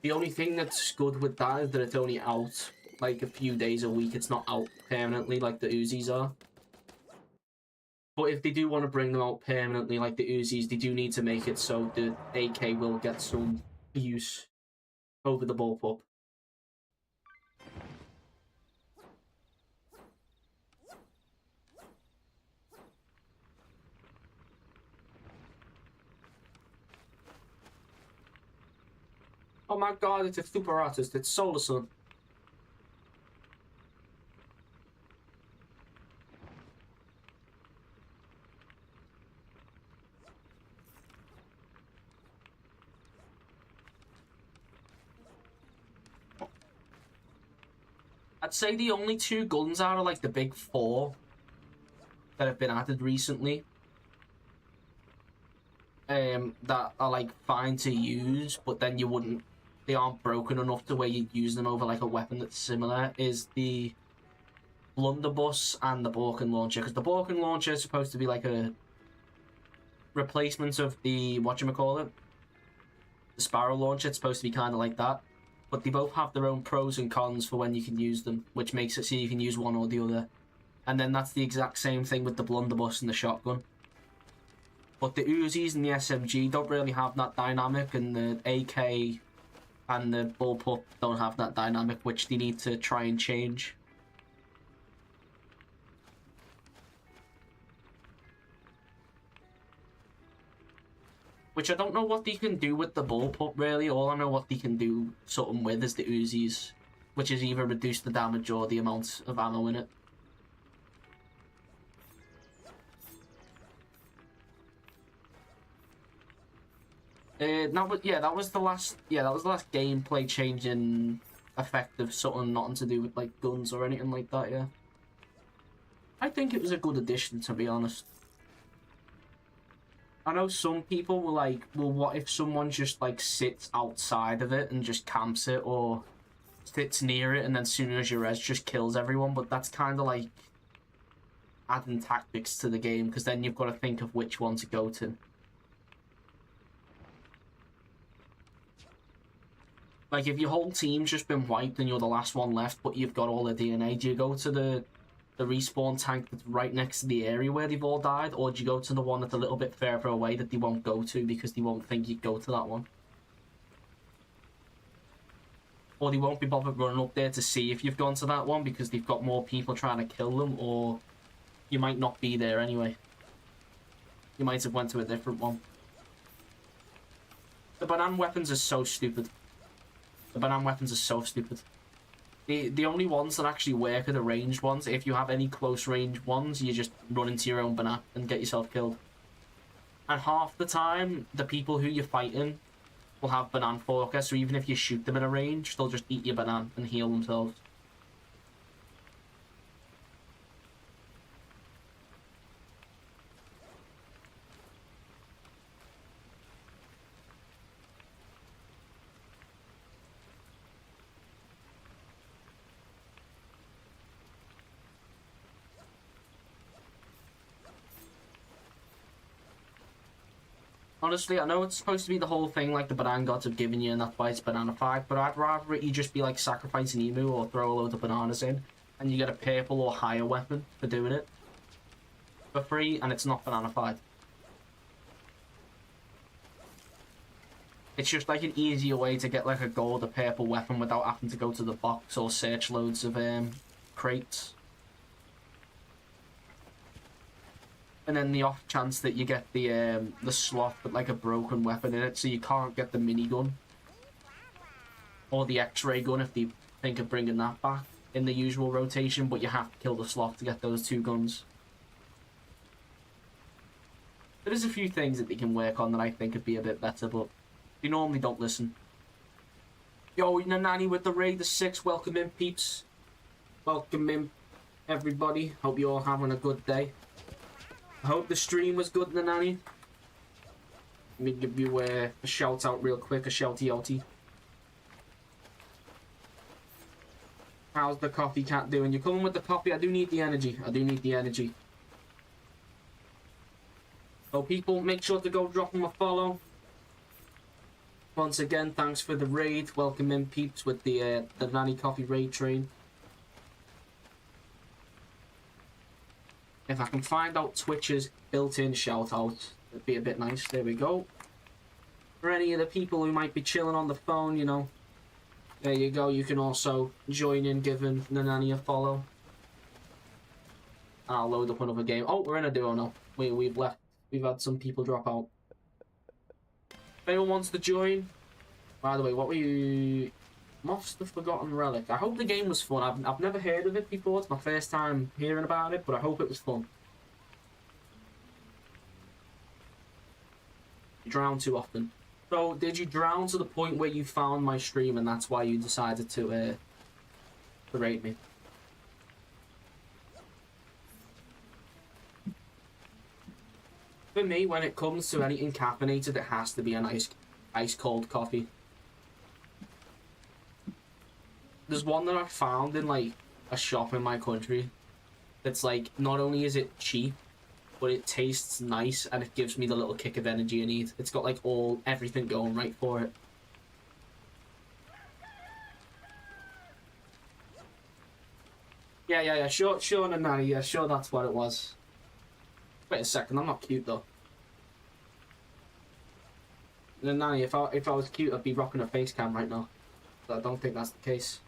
The only thing that's good with that is that it's only out like a few days a week. It's not out permanently like the Uzis are. But if they do want to bring them out permanently like the Uzis, they do need to make it so the AK will get some use over the bullpup. Oh my god, it's a super artist, it's Solar Sun. I'd say the only two guns are like the big four that have been added recently. That are like fine to use, but then you wouldn't... They aren't broken enough to where you'd use them over like a weapon that's similar, is the blunderbuss and the Breakin launcher. Because the Breakin launcher is supposed to be like a replacement of the, whatchamacallit, the Sparrow launcher. It's supposed to be kind of like that. But they both have their own pros and cons for when you can use them, which makes it so you can use one or the other. And then that's the exact same thing with the blunderbuss and the shotgun. But the Uzis and the SMG don't really have that dynamic, and the AK and the bullpup don't have that dynamic, which they need to try and change. Which I don't know what they can do with the bullpup, really. All I know what they can do something with is the Uzis, which is either reduce the damage or the amount of ammo in it. That was the last gameplay changing effect of something nothing to do with like guns or anything like that, yeah. I think it was a good addition, to be honest. I know some people were like, well, what if someone just like sits outside of it and just camps it, or sits near it and then as soon as you res just kills everyone, but that's kind of like adding tactics to the game, because then you've got to think of which one to go to. Like, if your whole team's just been wiped and you're the last one left, but you've got all the DNA, do you go to the respawn tank that's right next to the area where they've all died, or do you go to the one that's a little bit further away that they won't go to because they won't think you'd go to that one? Or they won't be bothered running up there to see if you've gone to that one because they've got more people trying to kill them, or you might not be there anyway. You might have went to a different one. The banana weapons are so stupid. The banana weapons are so stupid. The only ones that actually work are the ranged ones. If you have any close range ones, you just run into your own banana and get yourself killed. And half the time, the people who you're fighting will have banana focus, so even if you shoot them in a range, they'll just eat your banana and heal themselves. Honestly, I know it's supposed to be the whole thing like the banana gods have given you and that's why it's banana-fied, but I'd rather you just be like sacrificing emu or throw a load of bananas in and you get a purple or higher weapon for doing it for free and it's not banana-fied. It's just like an easier way to get like a gold or purple weapon without having to go to the box or search loads of crates. And then the off chance that you get the sloth with like a broken weapon in it, so you can't get the minigun or the X-ray gun if they think of bringing that back in the usual rotation, but you have to kill the sloth to get those two guns. There is a few things that they can work on that I think would be a bit better, but they normally don't listen. Yo, Nanani with the raid, the 6, welcome in peeps. Welcome in everybody, hope you're all having a good day. I hope the stream was good, Nanani. Let me give you a shout out real quick, a shouty outy. How's the coffee cat doing? You're coming with the coffee? I do need the energy. I do need the energy. So people, make sure to go drop them a follow. Once again, thanks for the raid. Welcome in peeps with the Nanny Coffee raid train. If I can find out Twitch's built-in shout-out, it'd be a bit nice. There we go. For any of the people who might be chilling on the phone, you know, there you go. You can also join in giving Nanani a follow. I'll load up another game. Oh, we're in a duo now. We've left. We've had some people drop out. If anyone wants to join, by the way, what were you... Moth's the Forgotten Relic. I hope the game was fun. I've never heard of it before. It's my first time hearing about it, but I hope it was fun. You drown too often. So, did you drown to the point where you found my stream and that's why you decided to raid me? For me, when it comes to anything caffeinated, it has to be a nice ice-cold coffee. There's one that I found in, like, a shop in my country. That's, like, not only is it cheap, but it tastes nice, and it gives me the little kick of energy I need. It's got, like, everything going right for it. Yeah, sure, Nanny, yeah, sure that's what it was. Wait a second, I'm not cute, though. Nanny, if I was cute, I'd be rocking a face cam right now. But I don't think that's the case.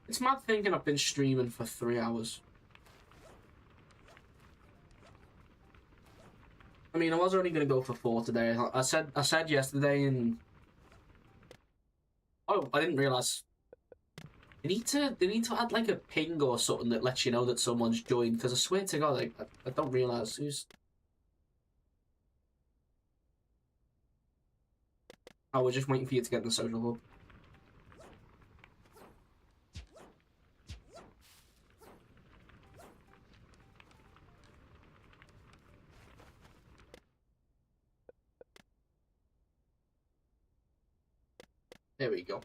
It's mad thinking I've been streaming for 3 hours. I mean, I was only gonna go for 4 today. I said yesterday, and oh, I didn't realize. They need to add like a ping or something that lets you know that someone's joined. Because I swear to God, I don't realize who's. Oh, we're just waiting for you to get in the social hub. There we go.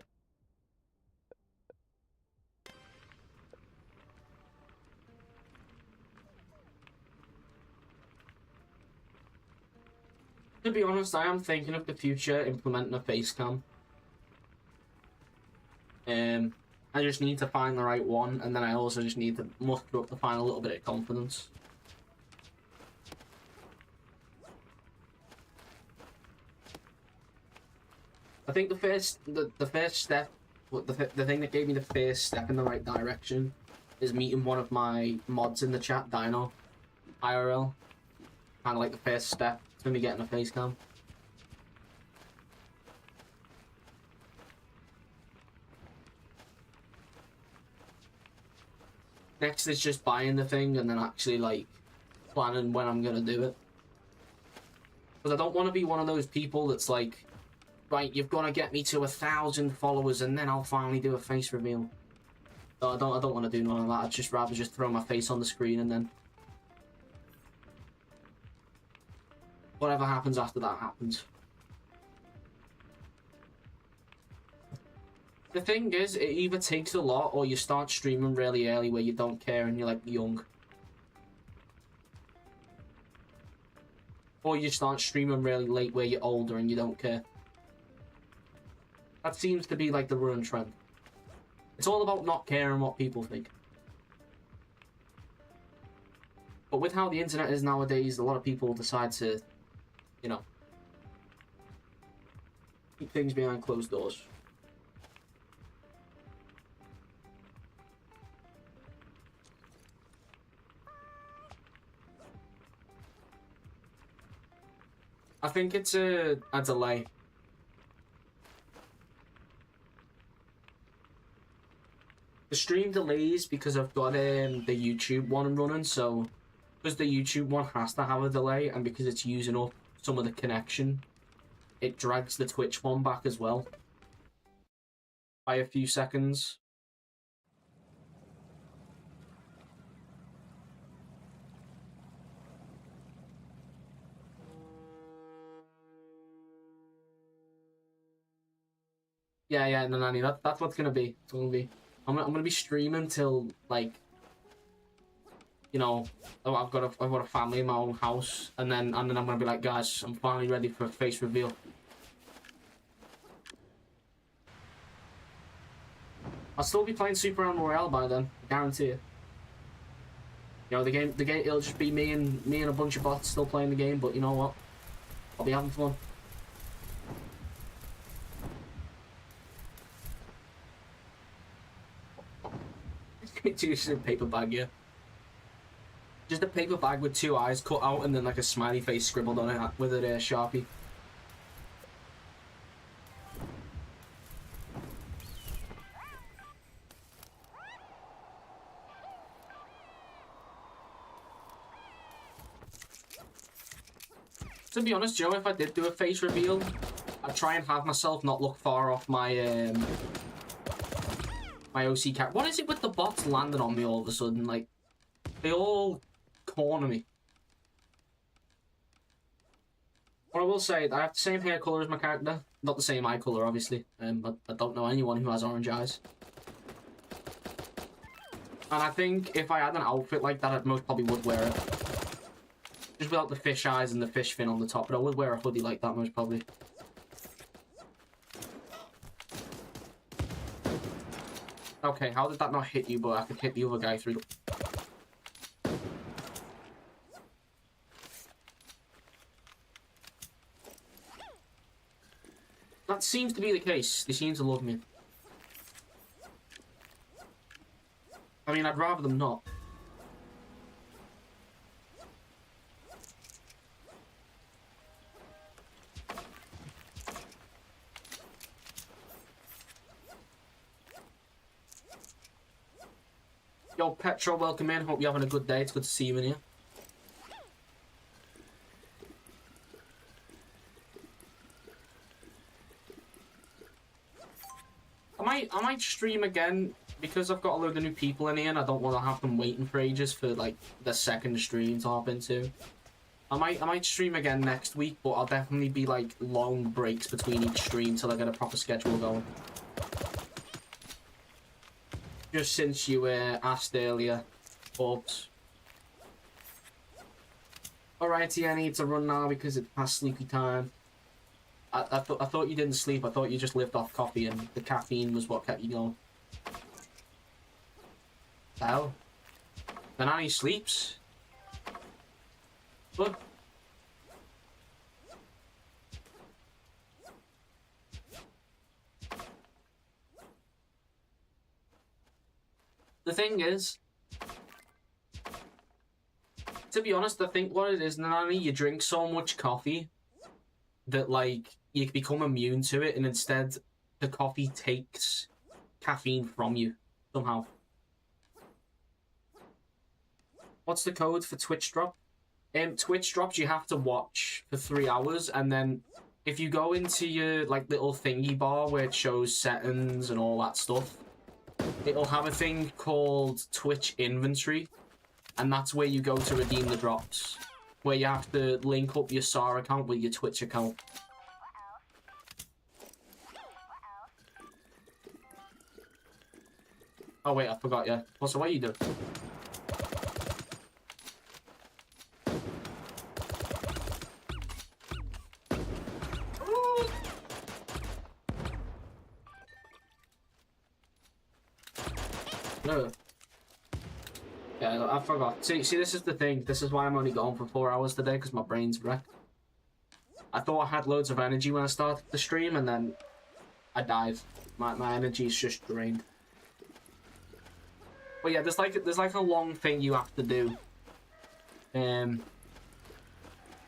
To be honest, I am thinking of the future implementing a face cam. I just need to find the right one, and then I also just need to muster up to find a little bit of confidence. I think the first step, the thing that gave me the first step in the right direction is meeting one of my mods in the chat, Dino, IRL. Kind of like the first step to me getting a face cam. Next is just buying the thing and then actually like planning when I'm gonna do it. Because I don't want to be one of those people that's like, right, you've got to get me to 1,000 followers and then I'll finally do a face reveal. No, I don't want to do none of that. I'd just rather just throw my face on the screen and then whatever happens after that happens. The thing is, it either takes a lot or you start streaming really early where you don't care and you're like young. Or you start streaming really late where you're older and you don't care. That seems to be like the running trend. It's all about not caring what people think. But with how the internet is nowadays, a lot of people decide to, you know, keep things behind closed doors. I think it's a delay. The stream delays because I've got the YouTube one running, so because the YouTube one has to have a delay and because it's using up some of the connection, it drags the Twitch one back as well by a few seconds. Yeah, no, Nanny, that's what's gonna be. It's gonna be. I'm gonna be streaming till like, you know, I've got a family in my own house, and then I'm gonna be like, guys, I'm finally ready for a face reveal. I'll still be playing Super Animal Royale by then, I guarantee it. You know, the game, it'll just be me and a bunch of bots still playing the game, but you know what? I'll be having fun. Just a paper bag, yeah. Just a paper bag with 2 eyes cut out and then like a smiley face scribbled on it with a Sharpie. To be honest, Joe, if I did do a face reveal, I'd try and have myself not look far off my my OC cat. What is it with the bots landing on me all of a sudden? Like, they all corner me. What I will say, I have the same hair colour as my character. Not the same eye colour, obviously. But I don't know anyone who has orange eyes. And I think if I had an outfit like that, I most probably would wear it. Just without the fish eyes and the fish fin on the top. But I would wear a hoodie like that, most probably. Okay, how did that not hit you, but I could hit the other guy through the... That seems to be the case. They seem to love me. I mean, I'd rather them not. Yo, Petro, welcome in. Hope you're having a good day. It's good to see you in here. I might stream again because I've got a load of new people in here and I don't want to have them waiting for ages for like the second stream to hop into. I might stream again next week, but I'll definitely be like long breaks between each stream till I get a proper schedule going. Just since you asked earlier, but alrighty, I need to run now because it's past sleepy time. I thought you didn't sleep. I thought you just lived off coffee and the caffeine was what kept you going. Hell, the nanny sleeps. But The thing is, to be honest, I think what it is, Nanny, you drink so much coffee that, like, you become immune to it, and instead the coffee takes caffeine from you somehow. What's the code for Twitch drop? Twitch drops you have to watch for 3 hours, and then if you go into your like little thingy bar where it shows settings and all that stuff, it'll have a thing called Twitch inventory, and that's where you go to redeem the drops, where you have to link up your SAR account with your Twitch account. Oh wait, I forgot, yeah. What's the way you do? No. Yeah, I forgot. See, this is the thing. This is why I'm only going for 4 hours today, because my brain's wrecked. I thought I had loads of energy when I started the stream, and then I died. My energy's just drained. But yeah, there's like a long thing you have to do.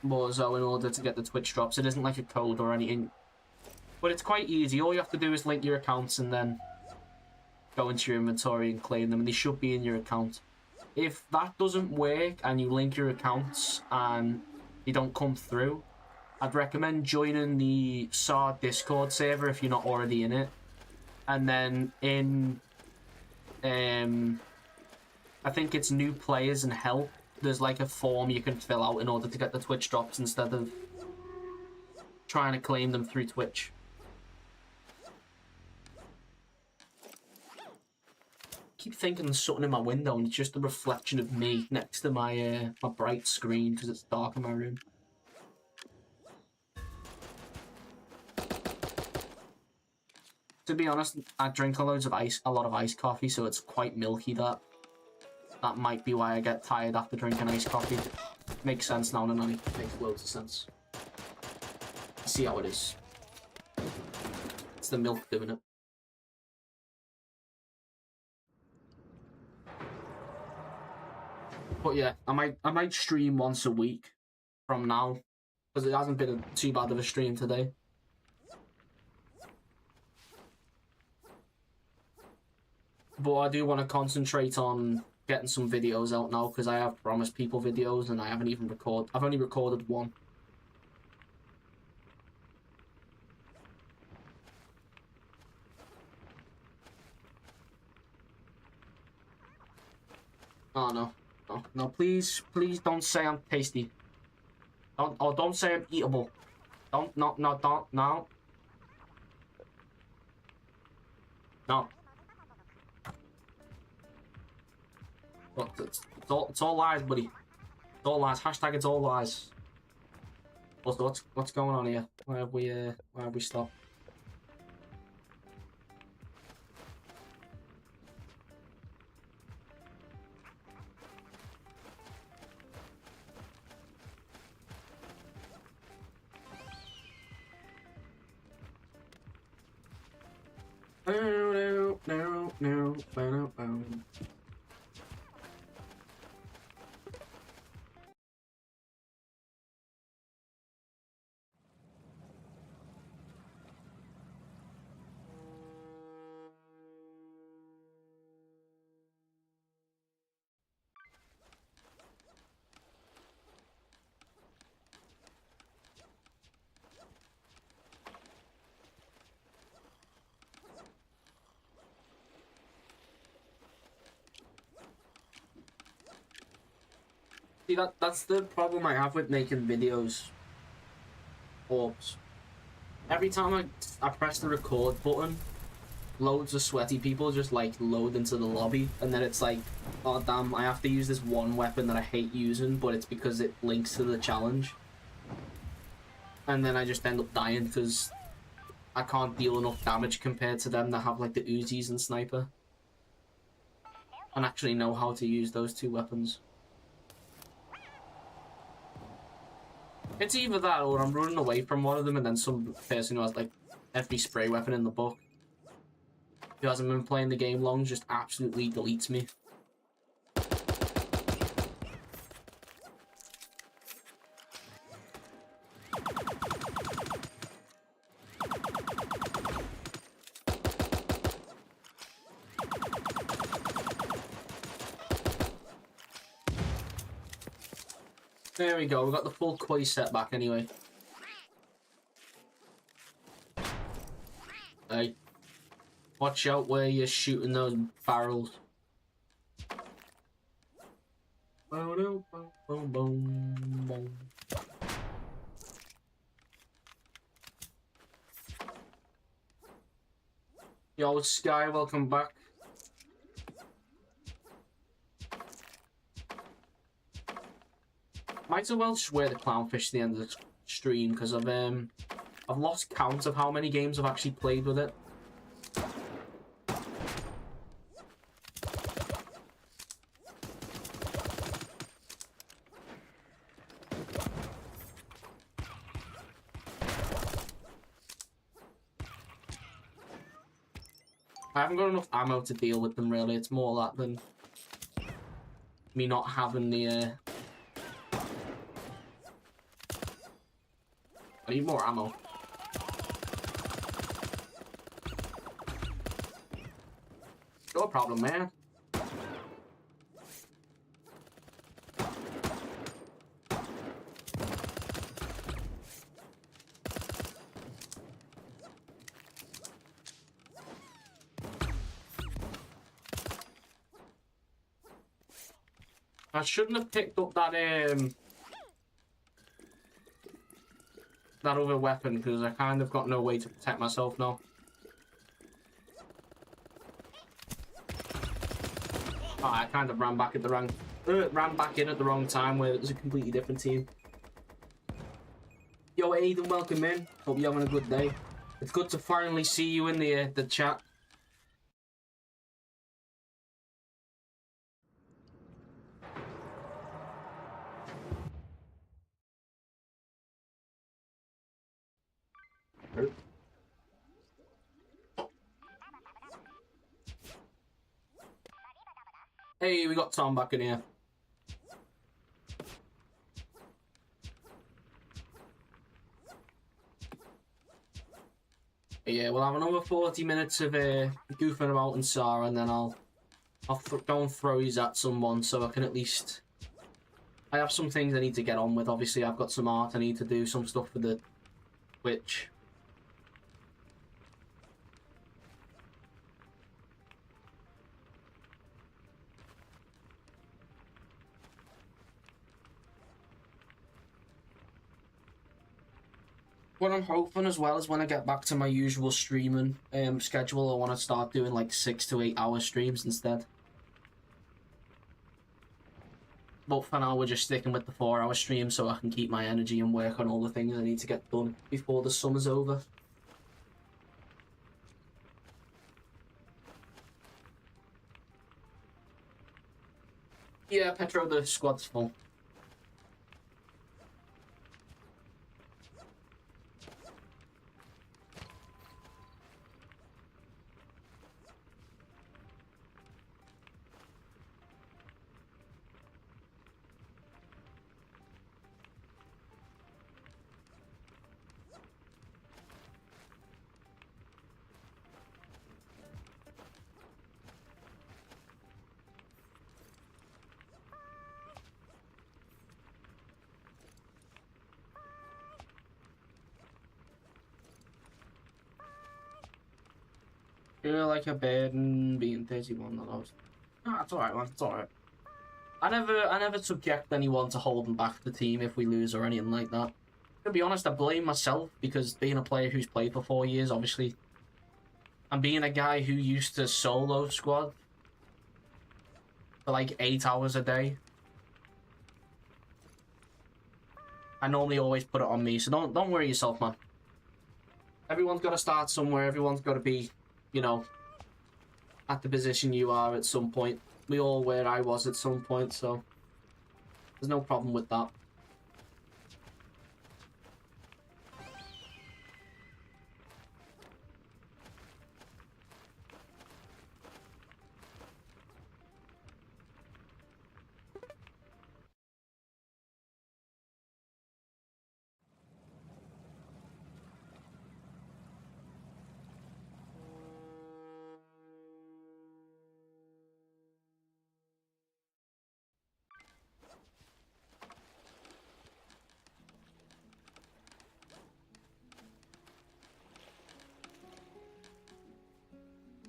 More so in order to get the Twitch drops. It isn't like a code or anything. But it's quite easy. All you have to do is link your accounts and then go into your inventory and claim them, and they should be in your account. If that doesn't work and you link your accounts and you don't come through, I'd recommend joining the SAR Discord server if you're not already in it. And then in I think it's new players and help, there's like a form you can fill out in order to get the Twitch drops instead of trying to claim them through Twitch. I keep thinking there's something in my window, and it's just a reflection of me next to my my bright screen because it's dark in my room. To be honest, I drink a lot of iced coffee, so it's quite milky. That might be why I get tired after drinking iced coffee. Makes sense now, and it makes loads of sense. See how it is. It's the milk doing it. But yeah, I might stream once a week from now, because it hasn't been too bad of a stream today. But I do want to concentrate on getting some videos out now, because I have promised people videos and I haven't even recorded. I've only recorded one. Oh no. No, no, please don't say I'm tasty. Don't say I'm eatable. Don't, no, don't, no. No. Look, it's all lies, buddy. It's all lies. Hashtag it's all lies. What's going on here? Why have we stopped? No. See, that's the problem I have with making videos. Oops. Every time I press the record button, loads of sweaty people just like load into the lobby, and then it's like, oh damn, I have to use this one weapon that I hate using, but it's because it links to the challenge. And then I just end up dying because I can't deal enough damage compared to them that have like the Uzis and sniper, and actually know how to use those two weapons. It's either that or I'm running away from one of them and then some person who has like every spray weapon in the book who hasn't been playing the game long just absolutely deletes me. There we go, we got the full koi set back anyway. Hey, watch out where you're shooting those barrels. Yo, Sky, welcome back. Might as well just wear the clownfish to the end of the stream because I've lost count of how many games I've actually played with it. I haven't got enough ammo to deal with them really. It's more that than me not having the I need more ammo. No problem, man. I shouldn't have picked up that other weapon because I kind of got no way to protect myself now. Oh, I kind of ran back in at the wrong time where it was a completely different team. Yo, Aiden, welcome in. Hope you're having a good day. It's good to finally see you in the chat. Hey, we got Tom back in here. Yeah, we'll have another 40 minutes of goofing about in SAR, and then I'll go and throw these at someone so I can at least... I have some things I need to get on with. Obviously, I've got some art I need to do, some stuff for the Twitch. What I'm hoping as well is when I get back to my usual streaming schedule, I want to start doing like 6 to 8 hour streams instead. But for now, we're just sticking with the 4-hour stream so I can keep my energy and work on all the things I need to get done before the summer's over. Yeah, Petro, the squad's full. Feel like a burden being 31 that I was... No, it's alright, man, it's alright. I never subject anyone to holding back the team if we lose or anything like that. To be honest, I blame myself because being a player who's played for 4 years, obviously, and being a guy who used to solo squad for like 8 hours a day, I normally always put it on me, so don't worry yourself, man. Everyone's got to start somewhere, everyone's got to be, you know, at the position you are at some point. We all where I was at some point, so there's no problem with that.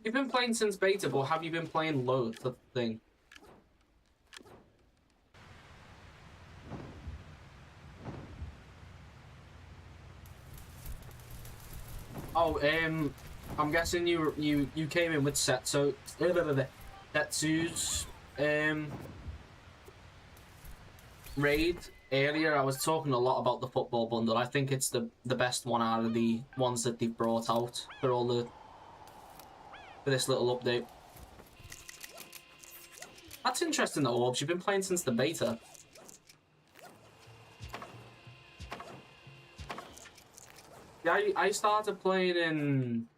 You've been playing since beta, but have you been playing loads? That's the thing. Oh, I'm guessing you came in with Setsu's raid earlier. I was talking a lot about the football bundle. I think it's the best one out of the ones that they've brought out for all the for this little update. That's interesting though, Orbs. You've been playing since the beta. Yeah, I started playing in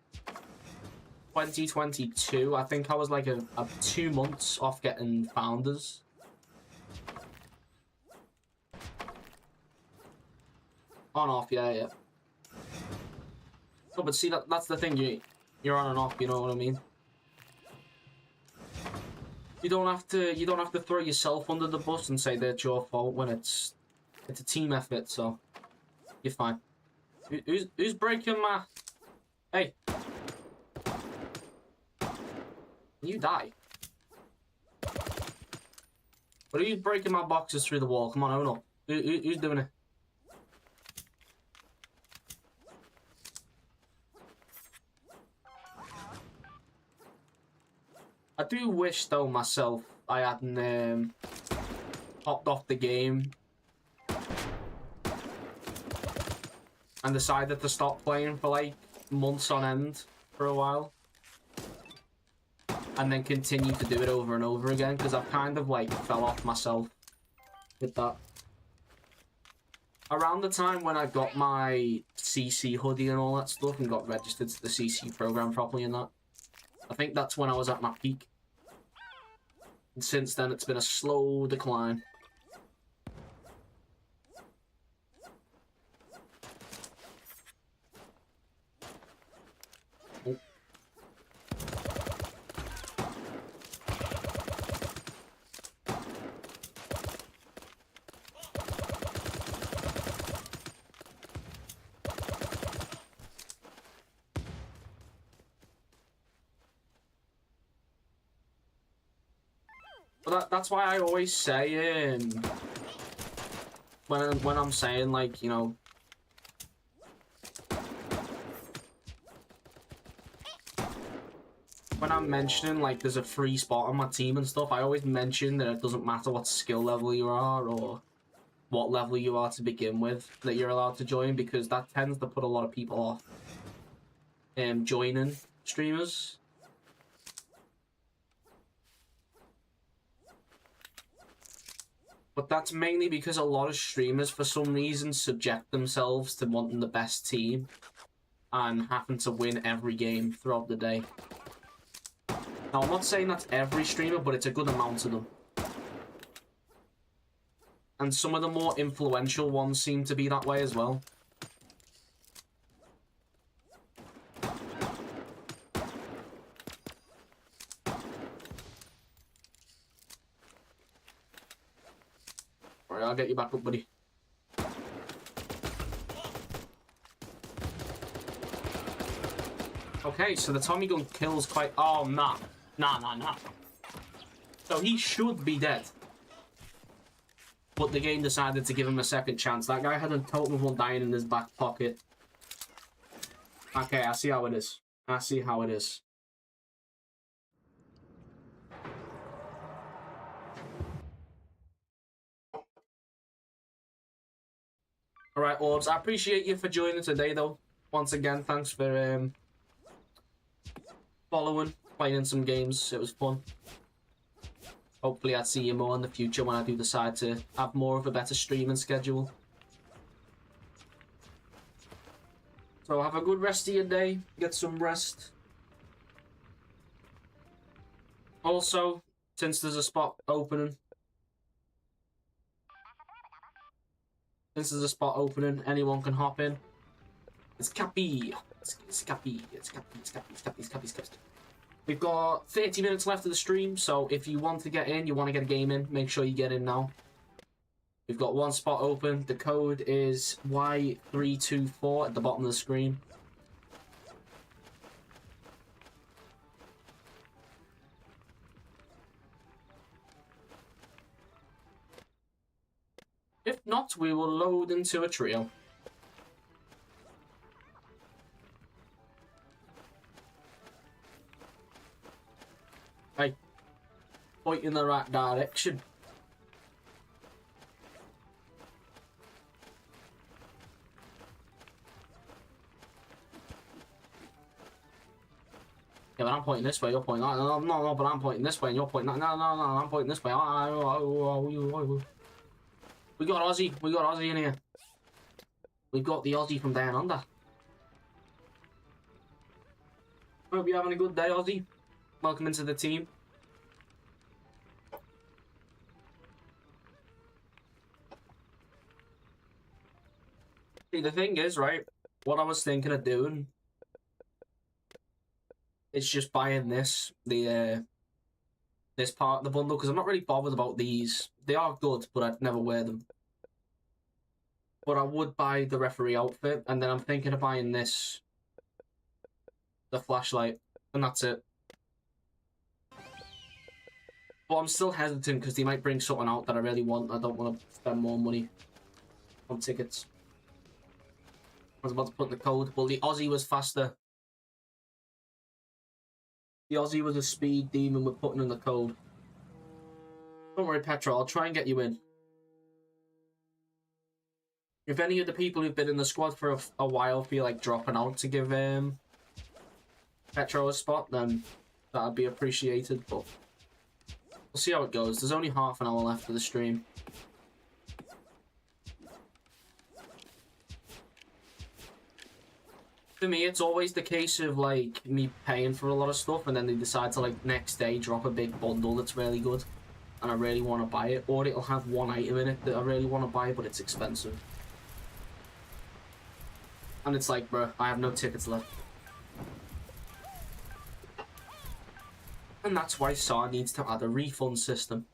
2022. I think I was like a 2 months off getting founders. On off, yeah. Oh, but see that's the thing, you're on and off, you know what I mean? You don't have to throw yourself under the bus and say that it's your fault when it's a team effort, so you're fine. Who's breaking my... Hey. You die. But who's breaking my boxes through the wall? Come on, own up. Who's doing it? I do wish, though, myself, I hadn't hopped off the game and decided to stop playing for, like, months on end for a while. And then continue to do it over and over again, because I've kind of, like, fell off myself with that. Around the time when I got my CC hoodie and all that stuff and got registered to the CC program properly and that, I think that's when I was at my peak. And since then, it's been a slow decline. Oh. But that's why I always say, when I'm saying, like, you know, when I'm mentioning, like, there's a free spot on my team and stuff, I always mention that it doesn't matter what skill level you are or what level you are to begin with that you're allowed to join, because that tends to put a lot of people off joining streamers. But that's mainly because a lot of streamers, for some reason, subject themselves to wanting the best team and having to win every game throughout the day. Now, I'm not saying that's every streamer, but it's a good amount of them. And some of the more influential ones seem to be that way as well. I'll get you back up, buddy. Okay, so the Tommy gun kills quite... Oh, nah. Nah. So he should be dead. But the game decided to give him a second chance. That guy had a total of one dying in his back pocket. Okay, I see how it is. I see how it is. Alright, Orbs, I appreciate you for joining today, though. Once again, thanks for following, playing some games. It was fun. Hopefully I'd see you more in the future when I do decide to have more of a better streaming schedule. So have a good rest of your day. Get some rest. Also, since there's a spot opening... anyone can hop in. It's Cappy. It's Cappy. We've got 30 minutes left of the stream, so if you want to get in, you want to get a game in, make sure you get in now. We've got one spot open. The code is Y324 at the bottom of the screen. not, we will load into a trio. Hey, point in the right direction. Yeah, but I'm pointing this way, you're pointing that. No, but I'm pointing this way and you're pointing that. No, I'm pointing this way. We got Aussie in here. We've got the Aussie from down under. Hope you're having a good day, Aussie. Welcome into the team. See, the thing is, right, what I was thinking of doing is just buying this part of the bundle, because I'm not really bothered about these. They are good, but I'd never wear them. But I would buy the referee outfit, and then I'm thinking of buying this, the flashlight, and that's it. But I'm still hesitant because they might bring something out that I really want. I don't want to spend more money on tickets. I was about to put the code, but the Aussie was faster. The Aussie was a speed demon with putting in the code. Don't worry, Petra, I'll try and get you in. If any of the people who've been in the squad for a while feel like dropping out to give Petra a spot, then that'd be appreciated, but we'll see how it goes. There's only half an hour left of the stream. For me, it's always the case of, like, me paying for a lot of stuff, and then they decide to, like, next day drop a big bundle that's really good, and I really want to buy it, or it'll have one item in it that I really want to buy, but it's expensive. And it's like, bro, I have no tickets left. And that's why SAR needs to add a refund system.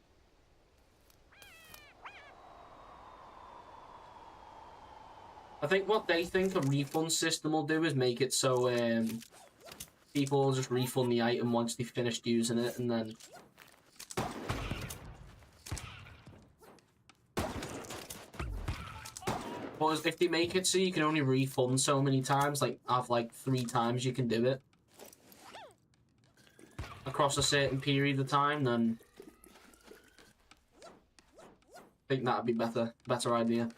I think what they think a refund system will do is make it so people will just refund the item once they've finished using it, and then but if they make it so you can only refund so many times, like have like 3 times you can do it across a certain period of time, then I think that'd be better idea.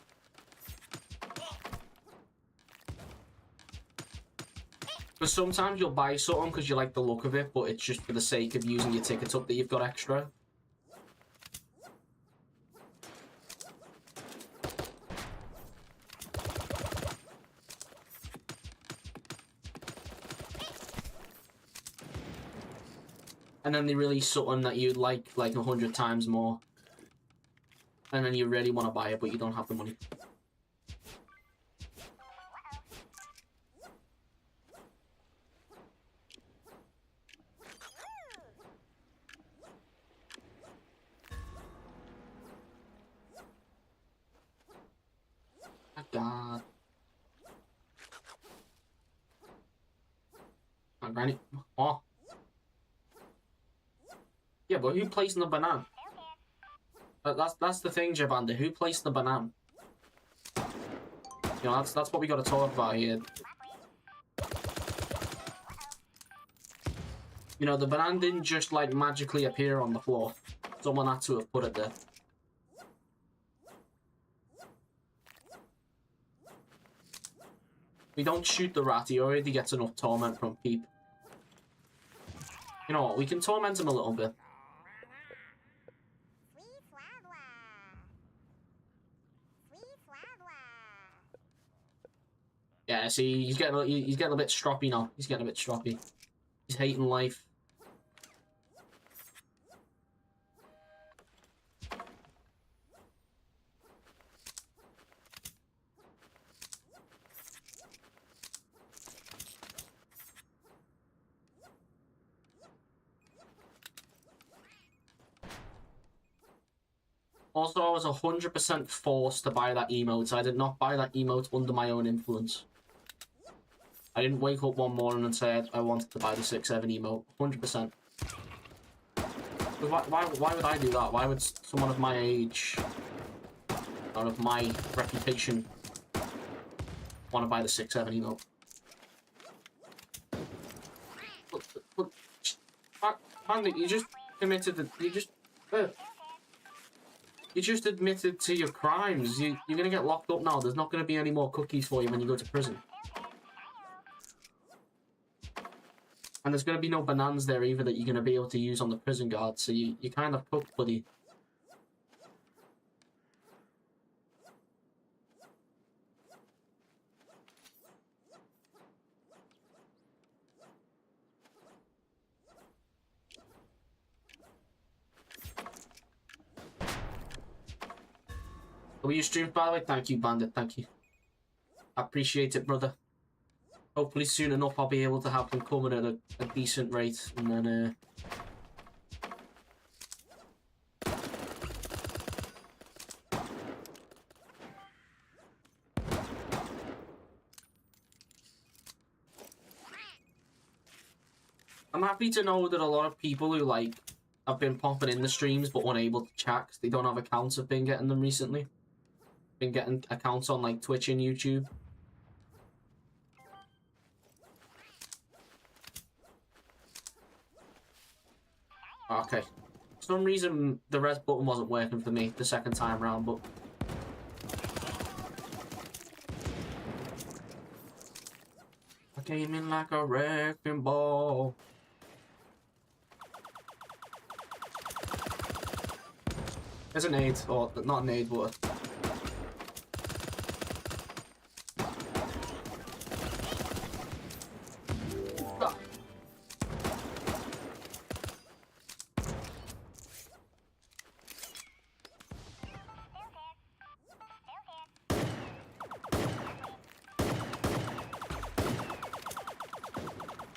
Because sometimes you'll buy something because you like the look of it, but it's just for the sake of using your tickets up that you've got extra. And then they release something that you'd like 100 times more. And then you really want to buy it, but you don't have the money. God. Oh, Granny. Oh. Yeah, but who placed the banana? That's the thing, Javanda. Who placed the banana? You know, that's what we got to talk about here. You know, the banana didn't just like magically appear on the floor. Someone had to have put it there. We don't shoot the rat, he already gets enough torment from Peep. You know what, we can torment him a little bit. Yeah, see, he's getting a bit stroppy now. He's getting a bit stroppy. He's hating life. Also, I was 100% forced to buy that emote. I did not buy that emote under my own influence. I didn't wake up one morning and say I wanted to buy the 6-7 emote. 100%. Why would I do that? Why would someone of my age out of my reputation. Want to buy the 670 though. But, man, you just committed the, you just admitted to your crimes. You're gonna get locked up now. There's not gonna be any more cookies for you when you go to prison. And there's gonna be no bananas there either that you're gonna be able to use on the prison guard. So you kind of cooked, buddy. Will you stream, by the way? Thank you, Bandit. Thank you. I appreciate it, brother. Hopefully soon enough I'll be able to have them coming at a decent rate, and then I'm happy to know that a lot of people who like have been popping in the streams but unable to chat 'cause they don't have accounts have been getting them recently. Been getting accounts on like Twitch and YouTube. Okay. For some reason the res button wasn't working for me the second time round, but I came in like a wrecking ball. There's a nade, or not a nade, but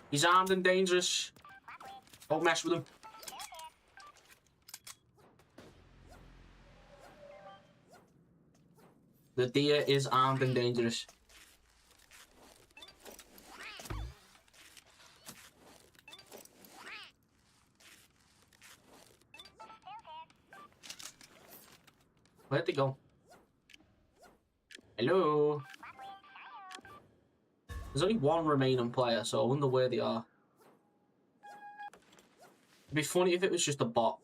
he's armed and dangerous. Don't mess with him. The deer is armed and dangerous. Where'd they go? Hello? There's only one remaining player, so I wonder where they are. It'd be funny if it was just a bot.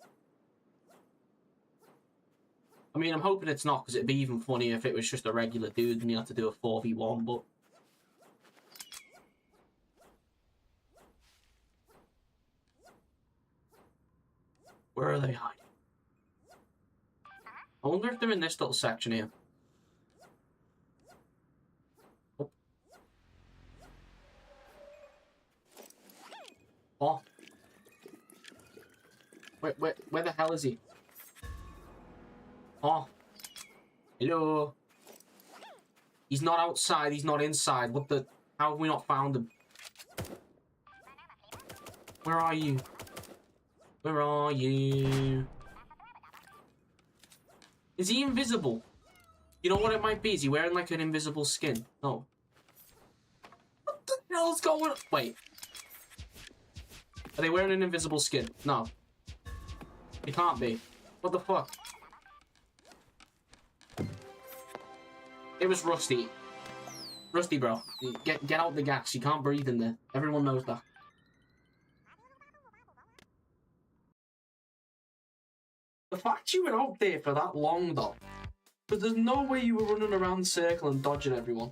I mean, I'm hoping it's not, because it'd be even funnier if it was just a regular dude and you had to do a 4v1, but... Where are they hiding? I wonder if they're in this little section here. Oh. Oh. Where the hell is he? Oh. Hello. He's not outside, he's not inside. What the... How have we not found him? Where are you? Where are you? Is he invisible? You know what it might be? Is he wearing like an invisible skin? No. What the hell's going on? Wait. Are they wearing an invisible skin? No. It can't be. What the fuck? It was Rusty. Rusty, bro. Get out the gas. You can't breathe in there. Everyone knows that. The fact you were out there for that long, though. Because there's no way you were running around the circle and dodging everyone.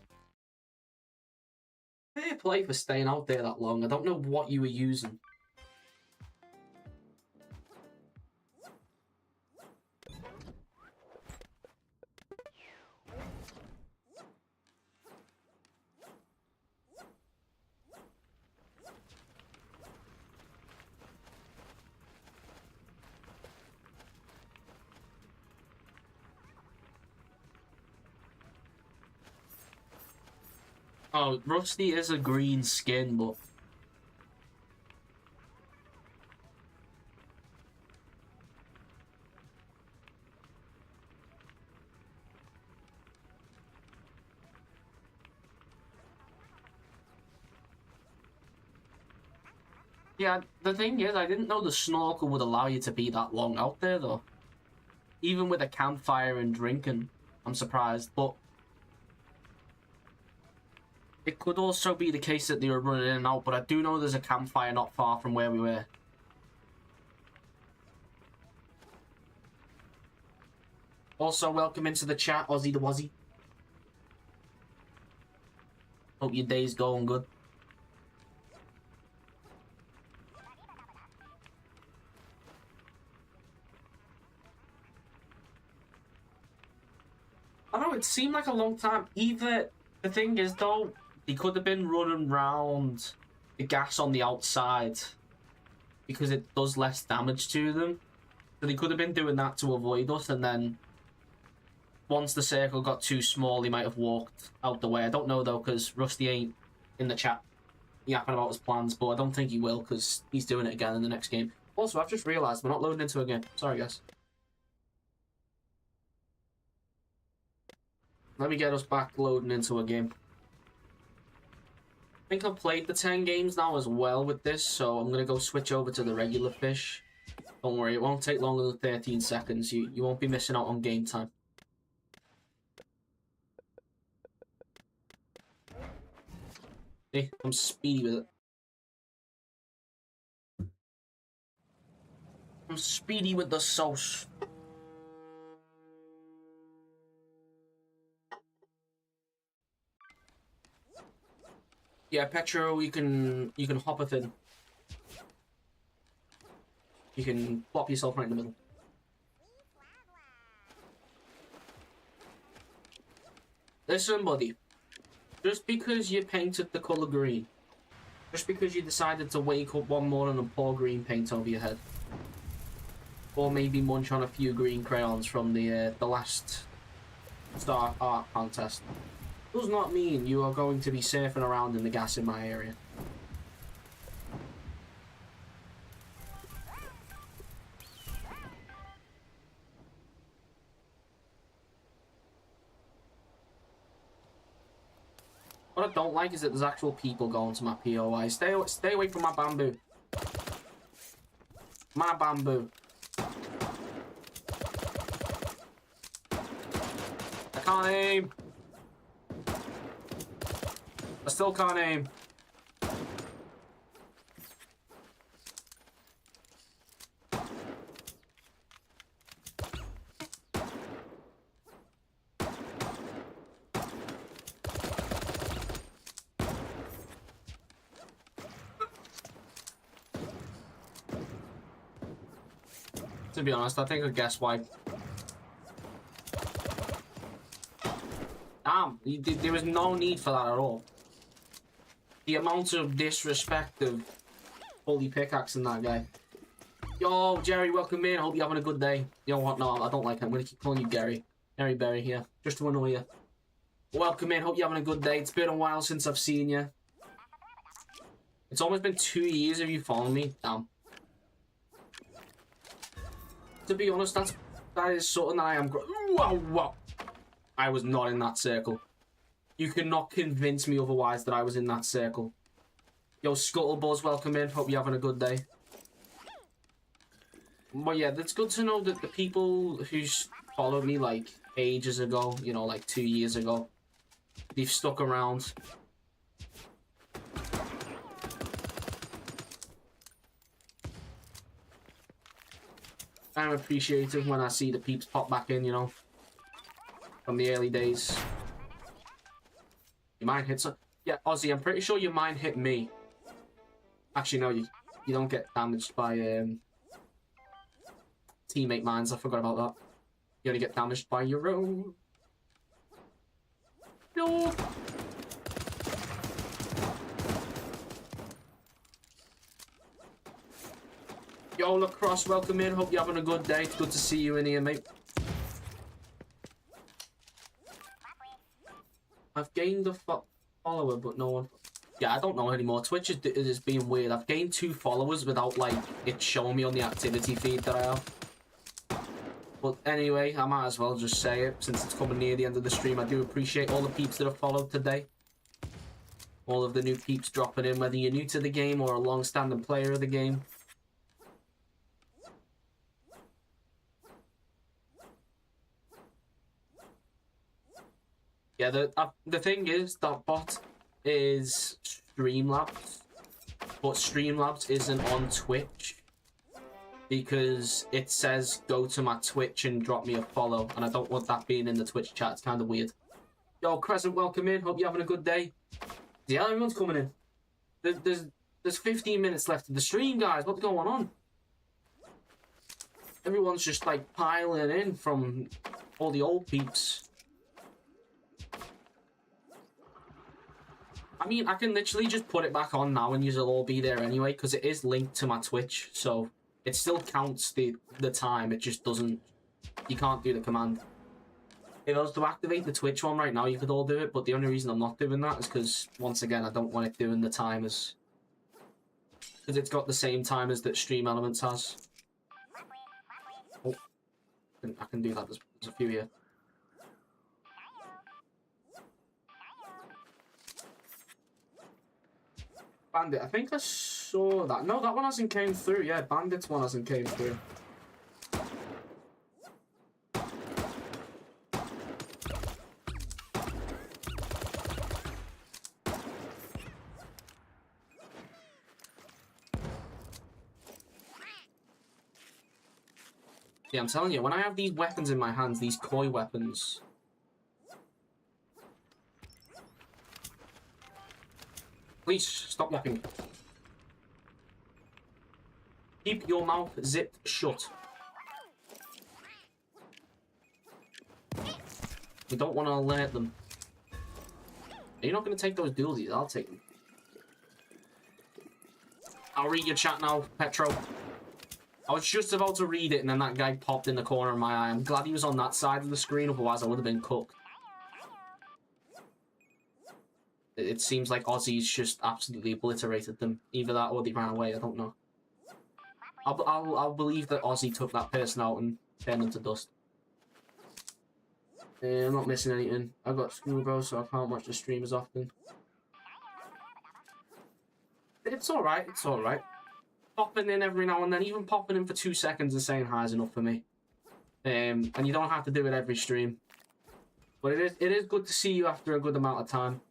Fair play for staying out there that long. I don't know what you were using. Oh, Rusty is a green skin, but... Yeah, the thing is, I didn't know the snorkel would allow you to be that long out there, though. Even with a campfire and drinking. I'm surprised, but it could also be the case that they were running in and out, but I do know there's a campfire not far from where we were. Also, welcome into the chat, Aussie the Wazzy. Hope your day's going good. I don't know, it seemed like a long time. Either, the thing is though, they could have been running round the gas on the outside because it does less damage to them. So they could have been doing that to avoid us, and then once the circle got too small, he might have walked out the way. I don't know though, because Rusty ain't in the chat yapping about his plans, but I don't think he will because he's doing it again in the next game. Also, I've just realised we're not loading into a game. Sorry, guys. Let me get us back loading into a game. I think I've played the 10 games now as well with this, so I'm going to go switch over to the regular fish. Don't worry, it won't take longer than 13 seconds. You won't be missing out on game time. See, I'm speedy with it. I'm speedy with the sauce. Yeah, Petro, you can hop a thing. You can plop yourself right in the middle. Listen, buddy. Just because you painted the colour green, just because you decided to wake up one morning and pour green paint over your head, or maybe munch on a few green crayons from the last SAR art contest, does not mean you are going to be surfing around in the gas in my area. What I don't like is that there's actual people going to my POI. Stay away from my bamboo. My bamboo. I can't aim. I still can't aim. To be honest, I think I guessed why. Damn, there was no need for that at all. The amount of disrespect of fully pickaxing that guy. Yo, Jerry, welcome in. Hope you're having a good day. You know what? No, I don't like him. I'm gonna keep calling you Gary. Gary Berry here, just to annoy you. Welcome in. Hope you're having a good day. It's been a while since I've seen you. It's almost been 2 years of you following me. Damn. To be honest, that is something that I am. Wow, wow. I was not in that circle. You cannot convince me otherwise that I was in that circle. Yo, Scuttlebuzz, welcome in. Hope you're having a good day. But yeah, it's good to know that the people who followed me like ages ago, you know, like 2 years ago, they've stuck around. I'm appreciative when I see the peeps pop back in, you know, from the early days. Your mine hits... Yeah, Ozzy, I'm pretty sure your mine hit me. Actually, no, you don't get damaged by teammate mines. I forgot about that. You only get damaged by your own. No! Yo, Lacrosse, welcome in. Hope you're having a good day. It's good to see you in here, mate. I've gained a follower, but no one... Yeah, I don't know anymore. Twitch is being weird. I've gained 2 followers without, like, it showing me on the activity feed that I have. But anyway, I might as well just say it, since it's coming near the end of the stream. I do appreciate all the peeps that have followed today. All of the new peeps dropping in, whether you're new to the game or a long-standing player of the game. Yeah, the thing is that bot is Streamlabs, but Streamlabs isn't on Twitch because it says go to my Twitch and drop me a follow, and I don't want that being in the Twitch chat. It's kind of weird. Yo, Crescent, welcome in. Hope you're having a good day. Yeah, everyone's coming in. There's 15 minutes left of the stream, guys. What's going on? Everyone's just like piling in from all the old peeps. I mean, I can literally just put it back on now and you'll all be there anyway, because it is linked to my Twitch, so it still counts the time. It just doesn't... You can't do the command. If I was to activate the Twitch one right now, you could all do it, but the only reason I'm not doing that is because, once again, I don't want it doing the time as... Because it's got the same time as that Stream Elements has. Oh, I can do that. There's a few here. Bandit, I think I saw that. No, that one hasn't came through. Yeah, Bandit's one hasn't came through. Yeah, I'm telling you, when I have these weapons in my hands, these koi weapons... Please, stop yapping. Keep your mouth zipped shut. We don't want to alert them. You're not going to take those dualies, I'll take them. I'll read your chat now, Petro. I was just about to read it and then that guy popped in the corner of my eye. I'm glad he was on that side of the screen, otherwise I would have been cooked. It seems like Aussies just absolutely obliterated them. Either that or they ran away, I don't know. I'll believe that Aussie took that person out and turned them to dust. I'm not missing anything. I've got school, bro, so I can't watch the stream as often. It's alright, it's alright. Popping in every now and then, even popping in for 2 seconds and saying hi is enough for me. And you don't have to do it every stream. But it is good to see you after a good amount of time.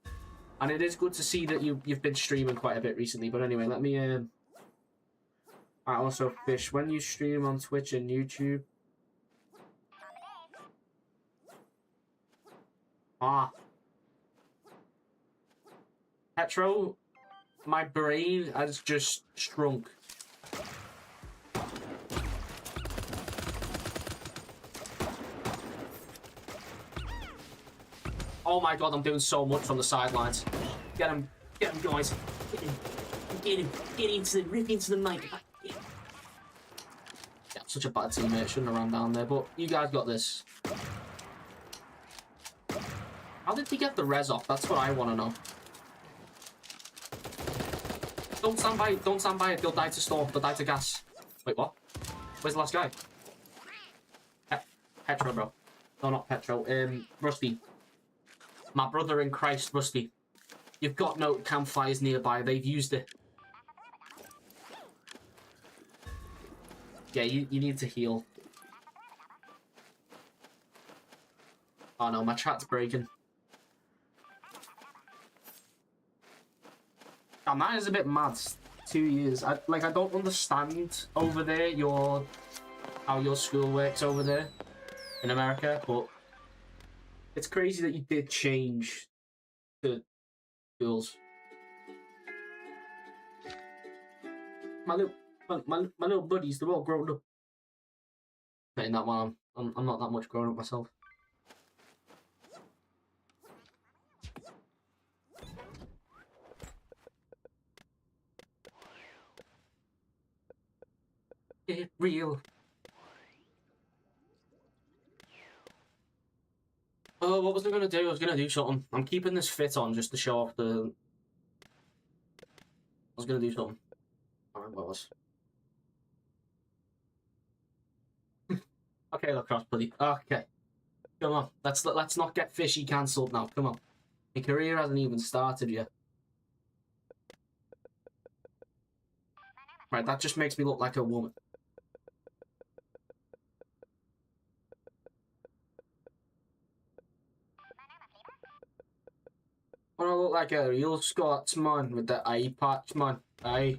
And it is good to see that you've been streaming quite a bit recently. But anyway, let me... I also fish. When you stream on Twitch and YouTube... Petro, my brain has just shrunk. Oh my god, I'm doing so much from the sidelines. Get him, guys. Get him, rip into the mic. Yeah, I'm such a bad teammate, shouldn't have ran down there, but you guys got this. How did he get the res off? That's what I want to know. Don't stand by it, don't stand by it, they'll die to storm, they'll die to gas. Wait, what? Where's the last guy? Petro, bro. No, not Petro, Rusty. My brother in Christ, Rusty. You've got no campfires nearby. They've used it. Yeah, you need to heal. Oh no, my chat's breaking. Damn, that is a bit mad. 2 years. I don't understand over there how your school works over there in America, but it's crazy that you did change to schools. My little buddies, they're all grown up. Saying that one, I'm not that much grown up myself. Get real. Oh, what was I going to do? I was going to do something. I'm keeping this fit on just to show off the... I was going to do something. I don't remember what it was. Okay, lacrosse, buddy. Okay. Come on. Let's not get fishy cancelled now. Come on. My career hasn't even started yet. Right, that just makes me look like a woman. look like a real Scotsman with the eye patch, man. Aye.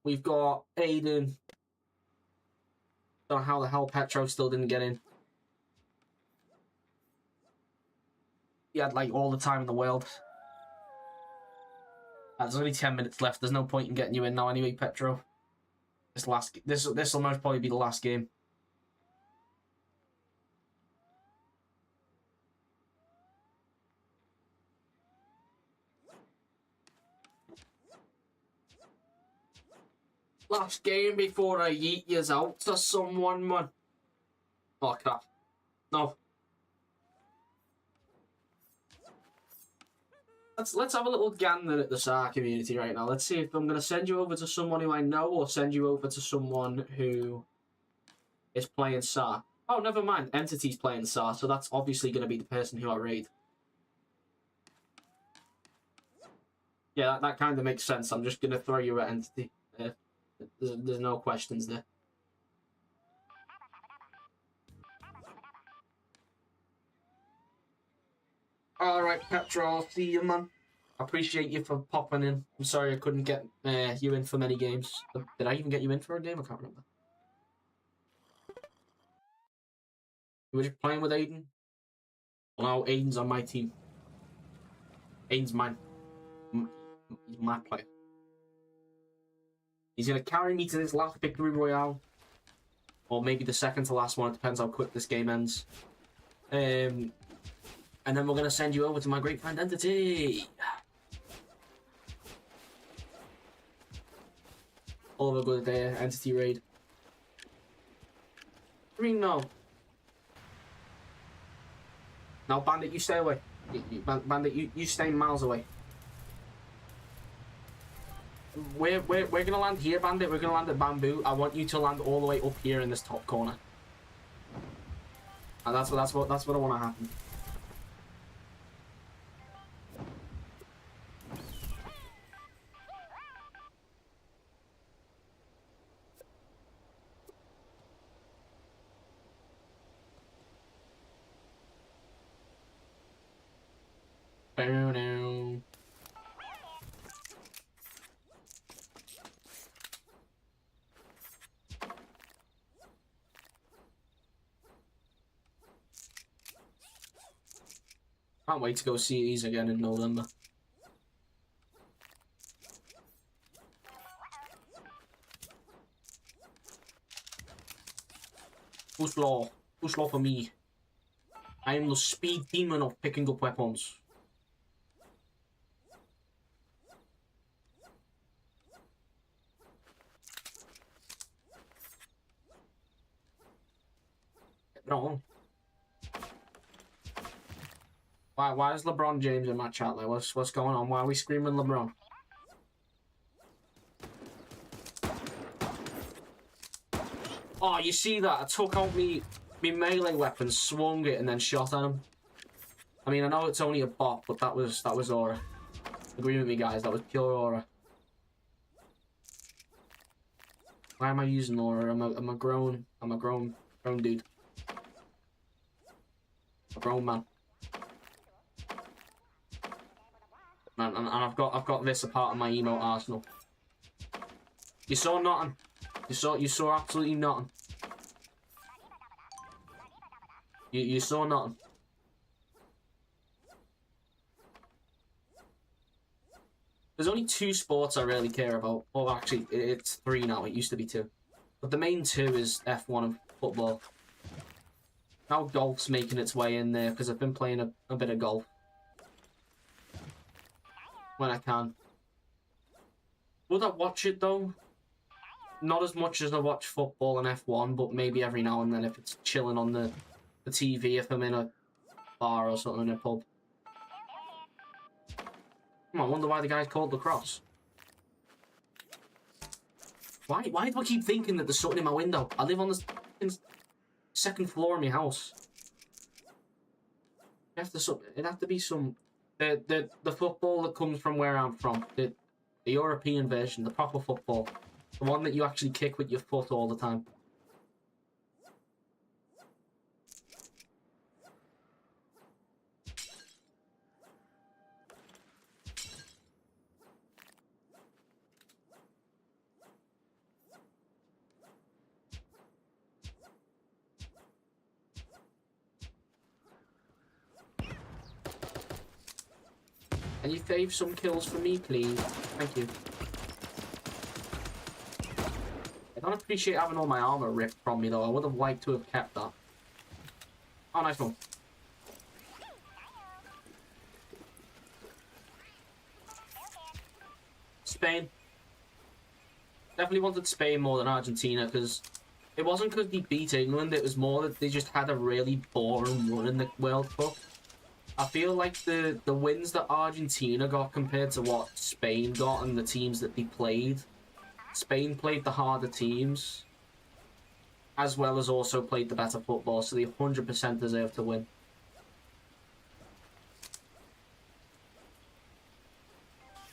We've got Aiden. Don't know how the hell Petro still didn't get in. He had like all the time in the world. There's only 10 minutes left. There's no point in getting you in now anyway, Petro. This will most probably be the last game. Last game before I yeet yous out to someone, man. Oh crap. No. Let's have a little gander at the SAR community right now. Let's see if I'm gonna send you over to someone who I know or send you over to someone who is playing SAR. Oh, never mind. Entity's playing SAR, so that's obviously gonna be the person who I raid. Yeah, that kind of makes sense. I'm just gonna throw you at Entity. There's no questions there. Alright, Petro, I'll see you, man. I appreciate you for popping in. I'm sorry I couldn't get you in for many games. Did I even get you in for a game? I can't remember. You were just playing with Aiden? Well, no, Aiden's on my team. Aiden's mine. He's my player. He's going to carry me to this last victory royale. Or maybe the second to last one. It depends how quick this game ends. And then we're going to send you over to my great friend Entity. All of a good Entity raid. Green, no. No, Bandit, you stay away. Bandit, you stay miles away. We're gonna land here, Bandit. We're gonna land at Bamboo. I want you to land all the way up here in this top corner. And that's what I want to happen. Bow. Can't wait to go see these again in November. Too slow. Too slow for me. I am the speed demon of picking up weapons. LeBron. Why is LeBron James in my chat? Like, what's going on? Why are we screaming LeBron? Oh, you see that? I took out me melee weapon, swung it, and then shot at him. I mean, I know it's only a bot, but that was aura. Agree with me, guys. That was pure aura. Why am I using aura? I'm a grown dude. A grown man. And I've got this a part of my emote arsenal. You saw nothing. You saw absolutely nothing. You saw nothing. There's only 2 sports I really care about. Oh, actually, it's 3 now. It used to be 2. But the main 2 is F1 and football. Now golf's making its way in there because I've been playing a bit of golf. When I can. Would I watch it though? Not as much as I watch football and F1, but maybe every now and then if it's chilling on the TV, if I'm in a bar or something in a pub. I wonder why the guy's called Lacrosse. Why do I keep thinking that there's something in my window? I live on the 2nd floor of my house. It'd have to be some... The football that comes from where I'm from. The European version, the proper football. The one that you actually kick with your foot all the time. Can you save some kills for me, please? Thank you. I don't appreciate having all my armor ripped from me, though. I would have liked to have kept that. Oh, nice one. Spain. Definitely wanted Spain more than Argentina, because it wasn't because they beat England, it was more that they just had a really boring run in the World Cup. I feel like the wins that Argentina got compared to what Spain got and the teams that they played, Spain played the harder teams, as well as also played the better football, so they 100% deserve to win.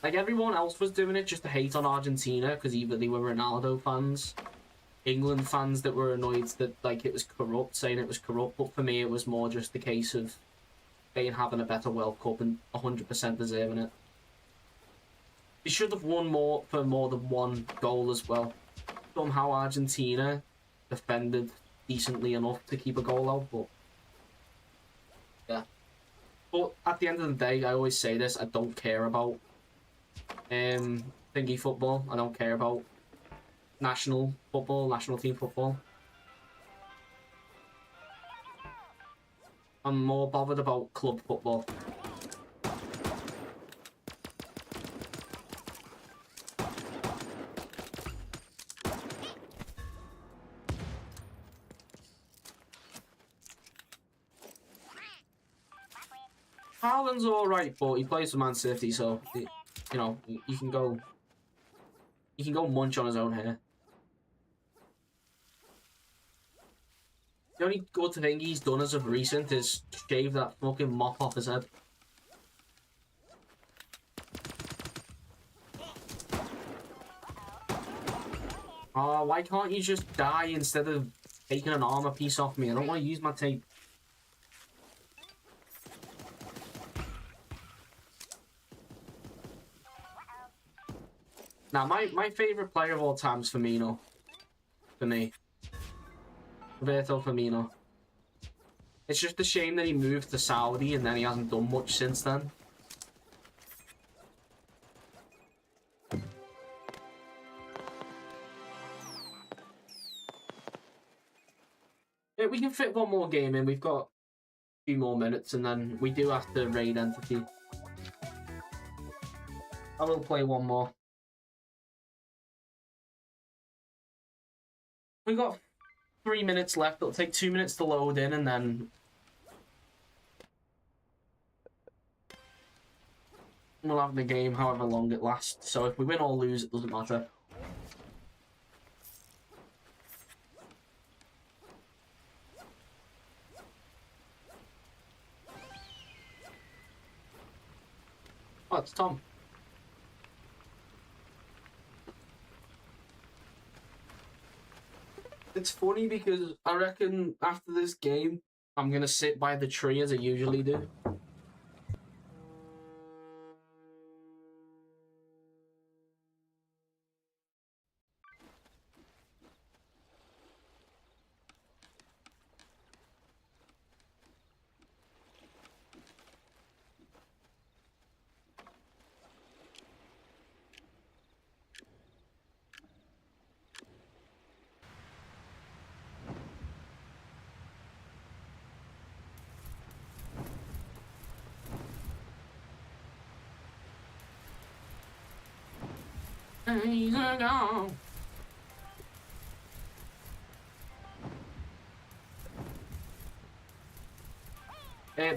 Like, everyone else was doing it just to hate on Argentina, because either they were Ronaldo fans, England fans that were annoyed that, like, it was corrupt, saying it was corrupt, but for me it was more just the case of Spain having a better World Cup and 100% deserving it. They should have won more for more than one goal as well. Somehow Argentina defended decently enough to keep a goal out, but yeah. But at the end of the day, I always say this, I don't care about thingy football. I don't care about national football, national team football. I'm more bothered about club football. Haaland's alright, but he plays for Man City, so you know, he can go munch on his own hair. The only good thing he's done as of recent is shave that fucking mop off his head. Oh, why can't you just die instead of taking an armor piece off me? I don't want to use my tape. Now, my favourite player of all time is Firmino. For me. Roberto Firmino. It's just a shame that he moved to Saudi and then he hasn't done much since then. Yeah, we can fit one more game in. We've got a few more minutes and then we do have to raid entity. I will play one more. We got 3 minutes left. It'll take 2 minutes to load in and then we'll have the game however long it lasts. So if we win or lose, it doesn't matter. Oh, it's Tom. It's funny because I reckon after this game, I'm going to sit by the tree as I usually do.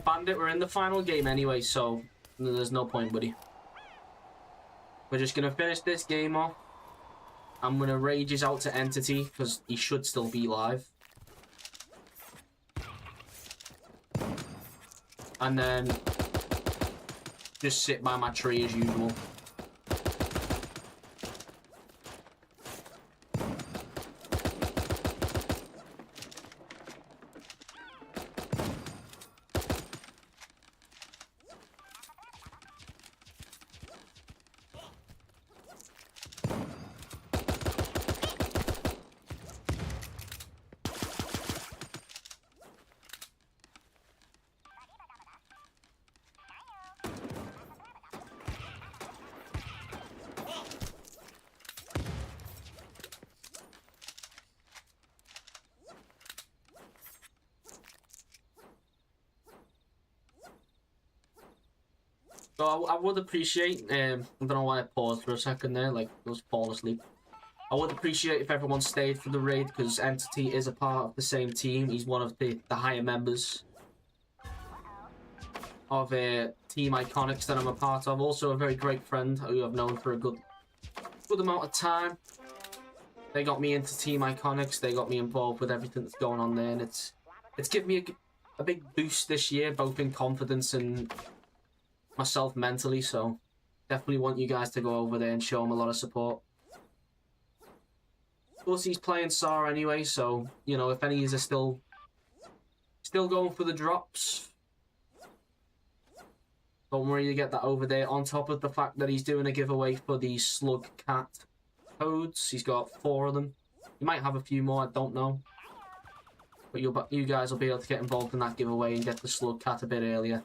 Bandit, we're in the final game anyway, so there's no point, buddy. We're just going to finish this game off. I'm going to rage his out to Entity, because he should still be live. And then just sit by my tree as usual. So I would appreciate, I don't know why I paused for a second there, like I was falling asleep. I would appreciate if everyone stayed for the raid, because Entity is a part of the same team. He's one of the higher members of Team Iconics that I'm a part of. Also a very great friend who I've known for a good amount of time. They got me into Team Iconics. They got me involved with everything that's going on there, and it's given me a big boost this year, both in confidence and myself mentally. So definitely want you guys to go over there and show him a lot of support. Plus, he's playing SAR anyway, so you know, if any of you are still going for the drops, don't worry, you get that over there. On top of the fact that he's doing a giveaway for the Slug Cat codes, he's got 4 of them. He might have a few more, I don't know. But you guys will be able to get involved in that giveaway and get the Slug Cat a bit earlier.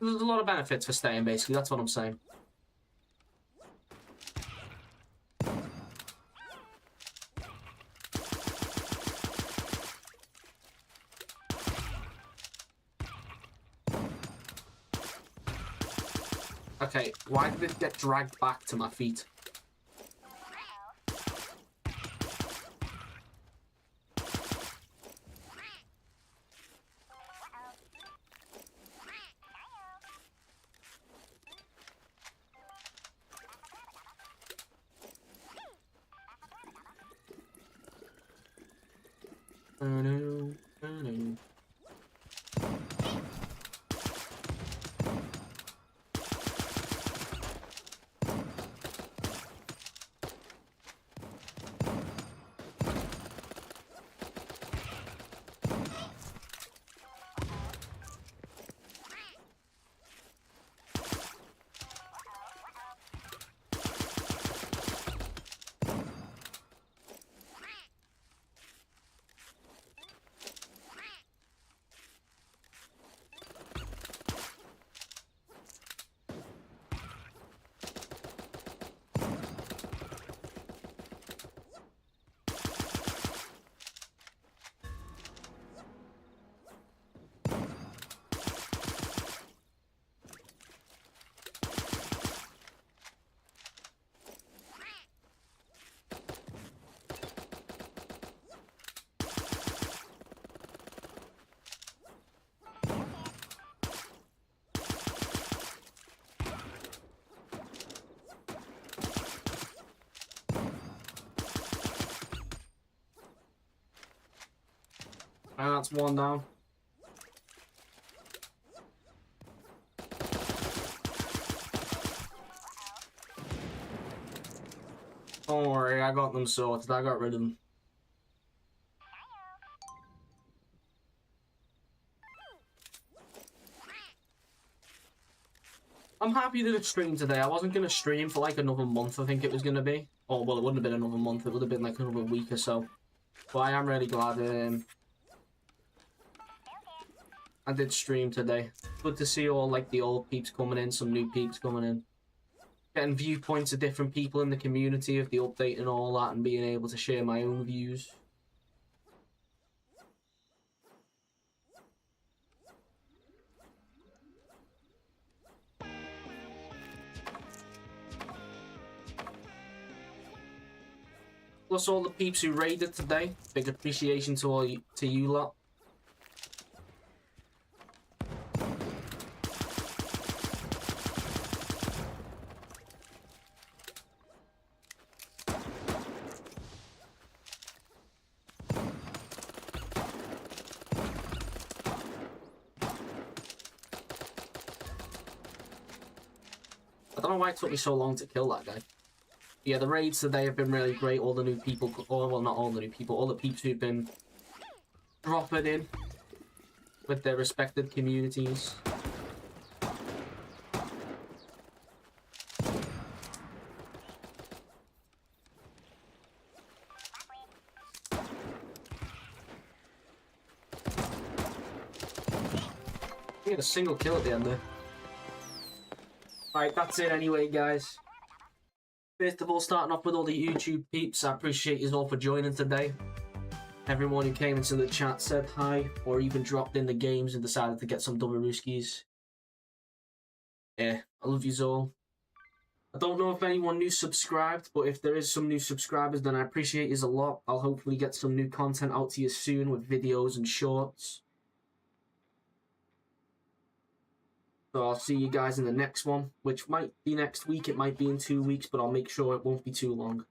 There's a lot of benefits for staying, basically. That's what I'm saying. Okay, why did it get dragged back to my feet? And that's 1 down. Don't worry, I got them sorted. I got rid of them. I'm happy to stream today. I wasn't going to stream for like another month, I think it was going to be. Oh, well, it wouldn't have been another month. It would have been like another week or so. But I am really glad I did stream today. Good to see all like the old peeps coming in, some new peeps coming in. Getting viewpoints of different people in the community of the update and all that, and being able to share my own views. Plus all the peeps who raided today. Big appreciation to you lot. I don't know why it took me so long to kill that guy. Yeah, the raids today have been really great. All the new people, well, not all the new people, all the peeps who've been dropping in with their respective communities. I get a single kill at the end there. Alright, that's it anyway, guys. First of all, starting off with all the YouTube peeps, I appreciate you all for joining today. Everyone who came into the chat said hi, or even dropped in the games and decided to get some Dumbarooskies. Yeah, I love you all. I don't know if anyone new subscribed, but if there is some new subscribers, then I appreciate you a lot. I'll hopefully get some new content out to you soon with videos and shorts. So I'll see you guys in the next one, which might be next week, it might be in 2 weeks, but I'll make sure it won't be too long.